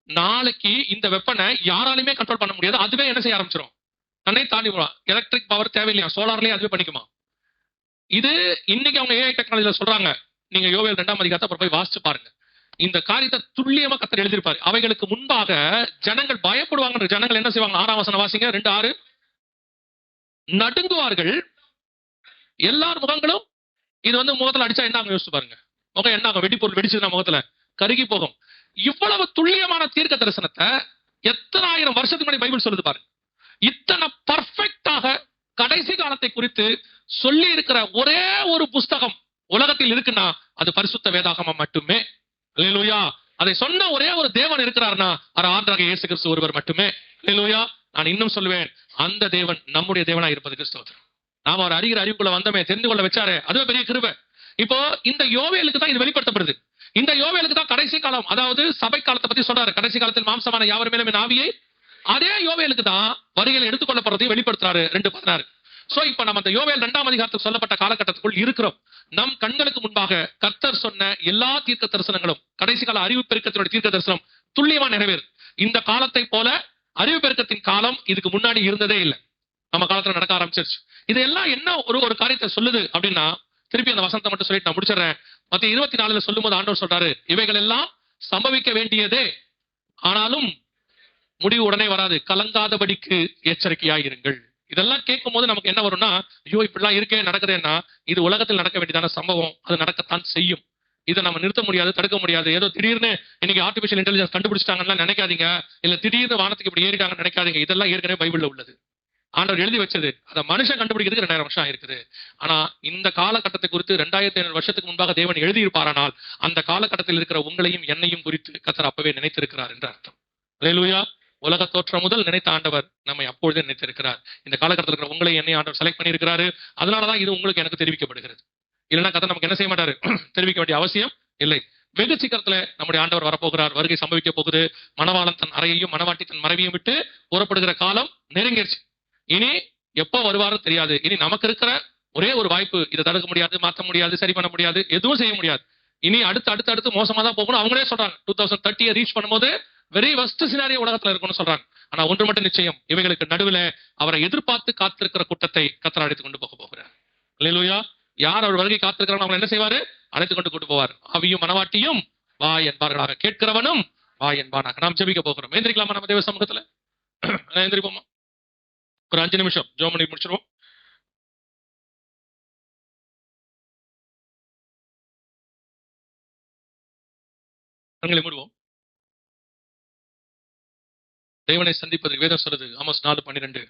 நாளைக்கு இந்த வெப்பனை யாராலுமே கண்ட்ரோல் பண்ண முடியாது, அதுவே என்ன செய்ய ஆரம்பிச்சிடும், தன்னை தாண்டி போலாம். எலக்ட்ரிக் பவர் தேவையில்லையா, சோலார்லயே அதுவே பண்ணிக்குமா. இது இன்னைக்கு அவங்க ஏஐ டெக்னாலஜில சொல்றாங்க. நீங்க யோவேல் 2ஆம் அதிகாரத்தை அப்புறம் போய் வாசிச்சு பாருங்க. இந்த காரியத்தை துல்லியமா கத்தர் எழுதியிருப்பாரு. அவைகளுக்கு முன்பாக ஜனங்கள் பயப்படுவாங்க. ஜனங்கள் என்ன செய்வாங்க, 6ஆம் வசனம் வாசிங்க, 2:6. நடுங்குவார்கள் எல்லார் முகங்களும். இது முகத்துல அடிச்சா என்ன ஆகும் யோசிச்சு பாருங்க, முகம் என்ன ஆகும், வெடிப்பொருள் வெடிச்சதுன்னா முகத்துல கருகி போகும். இவ்வளவு துல்லியமான தீர்க்க தரிசனத்தை எத்தனை ஆயிரம் வருஷத்துக்கு முன்னாடி பைபிள் சொல்லுது பாருங்க. இத்தனை பர்ஃபெக்டாக கடைசி காலத்தை குறித்து சொல்லி இருக்கிற ஒரே ஒரு புஸ்தகம் உலகத்தில் இருக்குன்னா அது பரிசுத்த வேதாகமம் மட்டுமே. அல்லேலூயா. அதை சொன்ன ஒரே ஒரு தேவன் இருக்கிறார்னா அவர் ஆண்டவராகிய இயேசு கிறிஸ்து ஒருவர் மட்டுமே. அல்லேலூயா. நான் இன்னும் சொல்லுவேன், அந்த தேவன் நம்முடைய தேவனா இருப்பது கிறிஸ்தவம். நாம அவர் அறிகிற அறிவுக்குள்ள வந்தமே, தெரிந்து கொள்ள வச்சாரு, அதுவே பெரிய கிருபை. இப்போ இந்த யோவேலுக்கு தான் இது வெளிப்படுத்தப்படுது. இந்த யோவேலுக்கு தான் கடைசி காலம், அதாவது சபை காலத்தை பத்தி சொல்றாரு. கடைசி காலத்தில் மாம்சமான யாவர் மேலும் என் ஆவியை, அதே யோவேலுக்கு தான் வருகையில் எடுத்துக்கொள்ளப்படுறதையும் வெளிப்படுத்துறாரு 2:16. சோ இப்ப நம்ம அந்த யோவேல் 2ஆம் அதிகாரத்துக்கு சொல்லப்பட்ட காலகட்டத்துக்குள் இருக்கிறோம். நம் கண்களுக்கு முன்பாக கர்த்தர் சொன்ன எல்லா தீர்க்க தரிசனங்களும், கடைசி கால அறிவு பெருக்கத்தினுடைய தீர்க்க தரிசனம் துல்லியமா நிறைவேறு. இந்த காலத்தை போல அறிவு பெருக்கத்தின் காலம் இதுக்கு முன்னாடி இருந்ததே இல்லை, நம்ம காலத்துல நடக்க ஆரம்பிச்சிருச்சு. இதெல்லாம் என்ன ஒரு காரியத்தை சொல்லுது அப்படின்னா, திருப்பி அந்த வசனத்தை மட்டும் சொல்லிட்டு நான் முடிச்சிடறேன். மத்திய 24 சொல்லும் போது ஆண்டவர் சொல்றாரு, இவைகள் எல்லாம் சம்பவிக்க வேண்டியதே, ஆனாலும் முடிவு உடனே வராது, கலங்காதபடிக்கு எச்சரிக்கையாயிருங்கள். இதெல்லாம் கேட்கும் போது நமக்கு என்ன வரும்னா, ஐயோ இப்படிலாம் இருக்கே நடக்குதுன்னா, இது உலகத்தில் நடக்க வேண்டியதான சம்பவம், அது நடக்கத்தான் செய்யும். இதை நம்ம நிறுத்த முடியாது, தடுக்க முடியாது. ஏதோ திடீர்னு இன்னைக்கு ஆர்டிபிஷியல் இன்டெலிஜென்ஸ் கண்டுபிடிச்சிட்டாங்கன்னா நினைக்காதீங்க, இல்ல திடீர்னு வானத்துக்கு இப்படி ஏறிட்டாங்கன்னு நினைக்காதீங்க. இதெல்லாம் ஏற்கனவே பைபிள்ல உள்ளது, ஆண்டவர் எழுதி வச்சது. அதை மனுஷன் கண்டுபிடிக்கிறதுக்கு 2000 வருஷம் ஆயிருக்குது. ஆனா இந்த காலகட்டத்தை குறித்து 2500 வருஷத்துக்கு முன்பாக தேவன் எழுதியிருப்பாரானால், அந்த காலகட்டத்தில் இருக்கிற உங்களையும் என்னையும் குறித்து கர்த்தர் அப்பவே நினைத்திருக்கிறார் என்று அர்த்தம். அல்லேலூயா. உலக தோற்றம் முதல் நினைத்த ஆண்டவர் நம்மை அப்பொழுதே நினைத்திருக்கிறார். இந்த காலகட்டத்தில் இருக்கிற உங்களை என்னை ஆண்டவர் செலக்ட் பண்ணியிருக்கிறாரு. அதனாலதான் இது உங்களுக்கு எனக்கு தெரிவிக்கப்படுகிறது. இல்லைன்னா கதை நமக்கு என்ன செய்ய மாட்டாரு, தெரிவிக்க வேண்டிய அவசியம் இல்லை. வெகு சீக்கிரத்துல நம்முடைய ஆண்டவர் வரப்போகிறார், வருகை சம்பவிக்க போகுது. மணவாளன் தன் அறையையும் மணவாட்டி தன் மறைவையும் விட்டு புறப்படுகிற காலம் நெருங்கிருச்சு. இனி எப்போ வருவாரோ தெரியாது. இனி நமக்கு இருக்கிற ஒரே ஒரு வாய்ப்பு, இதை தடுக்க முடியாது, மாற்ற முடியாது, சரி பண்ண முடியாது, எதுவும் செய்ய முடியாது. இனி அடுத்து மோசமா தான் போகணும். அவங்களே சொல்றாங்க 2030 ரீச் பண்ணும்போது வெரி வஸ்ட் சினாரியோ உலகத்துல இருக்கும்னு சொல்றாங்க. ஆனா ஒன்று மட்டும் நிச்சயம், இவைகளுக்கு நடுவில் அவரை எதிர்பார்த்து காத்திருக்கிற கூட்டத்தை கர்த்தர் அழைத்து கொண்டு போக போகிறார். அல்லேலூயா. யார் அவர் வருகை காத்திருக்கிறான் அவங்க என்ன செய்வாரு, அழைத்து கொண்டு கூட்டு போவார். ஆவியும் மனவாட்டியும் வா என்பார்களாக, கேட்கிறவனும் வா என்பானாக. நாம் ஜெபிக்க போகிறோம். எந்திரிக்கலாமா நம்ம தேவ சமூகத்துல? எந்திரிப்போமா? ஒரு 5 நிமிஷம் ஜெபம் பண்ணி முடிச்சிருவோம். கண்களை மூடுவோம். தேவனை சந்திப்பதற்கு வேதம் சொல்லுது, ஆமோஸ் 4:12,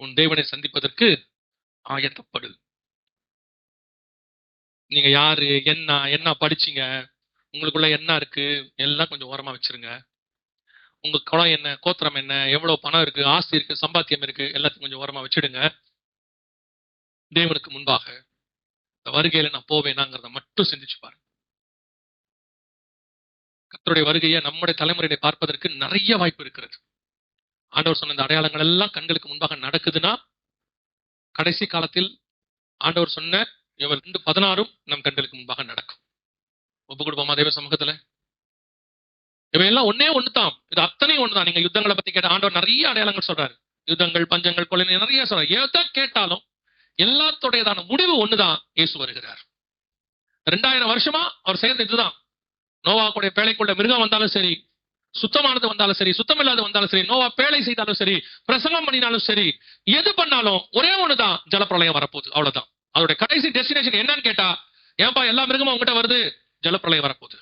உன் தேவனை சந்திப்பதற்கு ஆயத்தப்படு. நீங்க யாரு, என்ன படிச்சீங்க, உங்களுக்குள்ள என்ன இருக்கு, எல்லாம் கொஞ்சம் ஓரமா வச்சிருங்க. உங்க குலம் என்ன, கோத்திரம் என்ன, எவ்வளவு பணம் இருக்கு, ஆஸ்தி இருக்கு, சம்பாத்தியம் இருக்கு, எல்லாத்தையும் கொஞ்சம் ஓரமா வச்சிடுங்க. தேவனுக்கு முன்பாக இந்த வருகையில நான் போவேனாங்கிறத மட்டும் சிந்திச்சு பாருங்க. கர்த்தருடைய வருகையை நம்முடைய தலைமுறையை பார்ப்பதற்கு நிறைய வாய்ப்பு இருக்கிறது. ஆண்டவர் சொன்ன இந்த அடையாளங்கள் எல்லாம் கண்களுக்கு முன்பாக நடக்குதுன்னா, கடைசி காலத்தில் ஆண்டவர் சொன்ன 2:16 நம் கண்களுக்கு முன்பாக நடக்கும். ஒப்பு கொடுப்போமா தேவ சமூகத்துல? இவையெல்லாம் ஒன்னே ஒண்ணுதான். இது அத்தனையும் ஒண்ணுதான். நீங்க யுத்தங்களை பத்தி கேட்ட ஆண்டவர் நிறைய அடையாளங்கள் சொல்றாரு. யுத்தங்கள், பஞ்சங்கள், கொலை நிறைய சொல்றாரு. எதை கேட்டாலும் எல்லாத்துடையதான முடிவு ஒண்ணுதான், இயேசு வருகிறார். 2000 வருஷமா அவர் செய்யறது இதுதான். நோவாவுடைய பேழைக்குள்ள மிருகம் வந்தாலும் சரி, சுத்தமானது வந்தாலும் சரி, சுத்தம் இல்லாத வந்தாலும் சரி, நோவா பேழை செய்தாலும் சரி, பிரசங்கம் பண்ணினாலும் சரி, எது பண்ணாலும் ஒரே ஒண்ணுதான், ஜலப்பிரளயம் வரப்போகுது. அவ்வளவுதான். அதோட கடைசி டெஸ்டினேஷன் என்னன்னு கேட்டா, ஏன்பா எல்லா மிருகமும் உங்ககிட்ட வருது, ஜலப்பிரளயம் வரப்போகுது.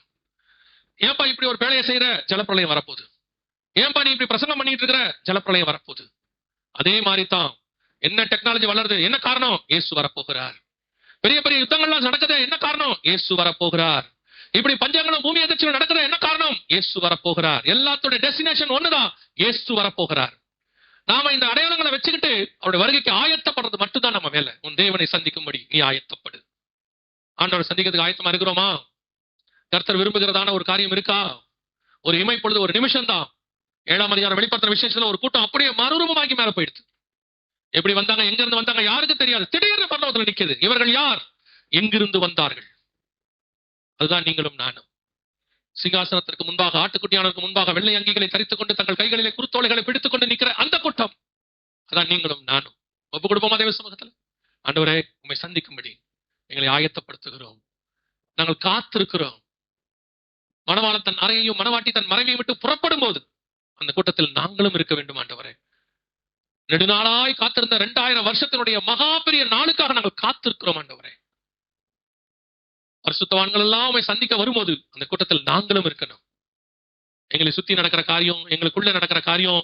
ஏன்பா இப்படி ஒரு பேழையை செய்யற, ஜலப்பிரளயம் வரப்போகுது. ஏன்பா நீ இப்படி பிரசங்கம் பண்ணிட்டு இருக்கிற, ஜலப்பிரளயம் வரப்போகுது. அதே மாதிரி தான். என்ன டெக்னாலஜி வளருது, என்ன காரணம், இயேசு வரப்போகிறார். பெரிய பெரிய யுத்தங்கள்லாம் நடக்குது, என்ன காரணம், இயேசு வரப்போகிறார். இப்படி பஞ்சங்களும் பூமி எதிர்ச்சிகள் நடக்குது, என்ன காரணம், இயேசு வரப்போகிறார். எல்லாத்தோட டெஸ்டினேஷன் ஒண்ணுதான், இயேசு வரப்போகிறார். நாம இந்த அடையாளங்களை வச்சுக்கிட்டு அவருடைய வருகைக்கு ஆயத்தப்படுறது மட்டும்தான் நம்ம வேலை. உன் தேவனை சந்திக்கும்படி நீ ஆயத்தப்படு. ஆண்டவரை சந்திக்கிறதுக்கு ஆயத்தமா இருக்கிறோமா? கர்த்தர் விரும்புகிறதான ஒரு காரியம் இருக்கா? ஒரு இமைப்பொழுது, ஒரு நிமிஷம் தான். 7ஆம் அதிகாரம் வெளிப்படுத்துற விசேஷத்துல ஒரு கூட்டம் அப்படியே மறுரூபமாக்கி மேல போயிடுது. எப்படி வந்தாங்க, எங்க இருந்து வந்தாங்க யாருக்கு தெரியாது. திடீர்னு பரலோகத்துல நிக்குது. இவர்கள் யார், எங்கிருந்து வந்தார்கள்? அதுதான் நீங்களும் நானும். சிங்காசனத்திற்கு முன்பாக, ஆட்டுக்குட்டியானருக்கு முன்பாக வெள்ளை அங்கிகளை தரித்துக் கொண்டு தங்கள் கைகளிலே குருத்தோலைகளை பிடித்துக் கொண்டு நிக்கிற அந்த கூட்டம், அதான் நீங்களும் நானும். ஒப்பு கொடுப்போமா தேவ சமூகத்துல? ஆண்டவரே, உம்மை சந்திக்கும்படி எங்களை ஆயத்தப்படுத்துகிறோம். நாங்கள் காத்திருக்கிறோம். மணவாளன் தன் அறையையும் மணவாட்டி தன் மறைவையும் விட்டு புறப்படும் போது அந்த கூட்டத்தில் நாங்களும் இருக்க வேண்டும் ஆண்டவரே. நெடுநாளாய் காத்திருந்த 2000 வருஷத்தினுடைய மகா பெரிய நாளுக்காக நாங்கள் காத்திருக்கிறோம் ஆண்டவரே. பரிசுத்தவான்கள் எல்லாம் உம்மை சந்திக்க வரும்போது அந்த கூட்டத்தில் நாங்களும் இருக்கணும். எங்களை சுத்தி நடக்கிற காரியம், எங்களுக்குள்ள நடக்கிற காரியம்,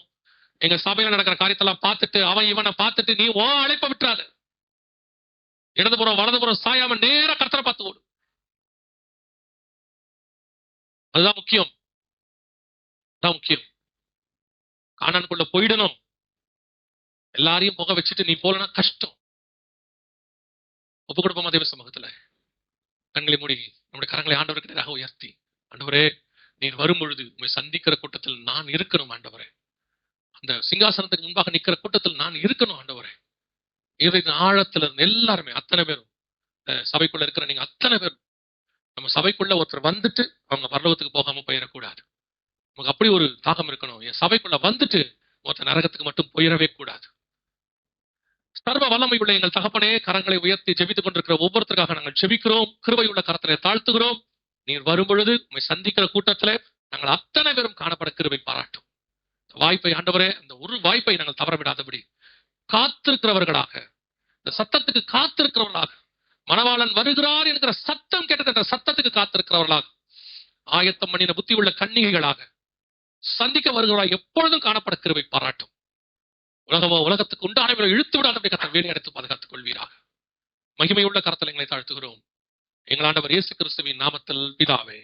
எங்க சபையில நடக்கிற காரியத்தெல்லாம் பார்த்துட்டு அவன் இவனை பார்த்துட்டு நீ ஓ அழைப்ப விட்டுறாது. இடதுபுறம் வலதுபுறம் சாயாம நேர கர்த்தரை பார்த்து ஓடு. அதுதான் முக்கியம். முக்கியம். கானானுக்குள்ள போயிடணும். எல்லாரையும் போக வச்சுட்டு நீ போலனா கஷ்டம். ஒப்பு கொடுப்போமா தேவ சமூகத்துல? கண்களை மூடி நம்முடைய கரங்களை ஆண்டவருக்கு நேராக உயர்த்தி, ஆண்டவரே, நீர் வரும் பொழுது உண்மை சந்திக்கிற கூட்டத்தில் நான் இருக்கணும் ஆண்டவரே. அந்த சிங்காசனத்துக்கு முன்பாக நிக்கிற கூட்டத்தில் நான் இருக்கணும் ஆண்டவரே. இவரின் ஆழத்துல இருந்து எல்லாருமே, அத்தனை பேரும், சபைக்குள்ள இருக்கிற நீங்க அத்தனை பேரும், நம்ம சபைக்குள்ள ஒருத்தர் வந்துட்டு அவங்க பரலோகத்துக்கு போகாம போயிடக்கூடாது. நமக்கு அப்படி ஒரு தாகம் இருக்கணும். என் சபைக்குள்ள வந்துட்டு ஒருத்தர் நரகத்துக்கு மட்டும் போயிடவே கூடாது. சர்வ வல்லமை உள்ள எங்கள் தகப்பனே, கரங்களை உயர்த்தி ஜெபித்துக் கொண்டிருக்கிற ஒவ்வொருத்தருக்காக நாங்கள் ஜெபிக்கிறோம். கிருபை உள்ள கரத்திலே தாழ்த்துகிறோம். நீர் வரும் பொழுது உண்மை சந்திக்கிற கூட்டத்திலே நாங்கள் அத்தனை பேரும் காணப்பட கிருபை பாராட்டும். வாய்ப்பை ஆண்டவரே, அந்த ஒரு வாய்ப்பை நாங்கள் தவறவிடாதபடி காத்திருக்கிறவர்களாக, இந்த சத்தத்துக்கு காத்திருக்கிறவர்களாக, மணவாளன் வருகிறார் என்கிற சத்தம் கேட்டது அந்த சத்தத்துக்கு காத்திருக்கிறவர்களாக, ஆயத்தம் பண்ணின புத்தி உள்ள கன்னிகைகளாக சந்திக்க வருகிறாய் எப்பொழுதும் காணப்பட கிருபை பாராட்டும். உலகத்துக்கு உண்டானவர்களை இழுத்து விடாத கர்த்தர் வேலை எடுத்து பாதுகாத்துக் கொள்வீராக. மகிமையுள்ள கரத்தில் எங்களை தாழ்த்துகிறோம் எங்கள் ஆண்டவர் இயேசு கிறிஸ்துவின் நாமத்தில் பிதாவே.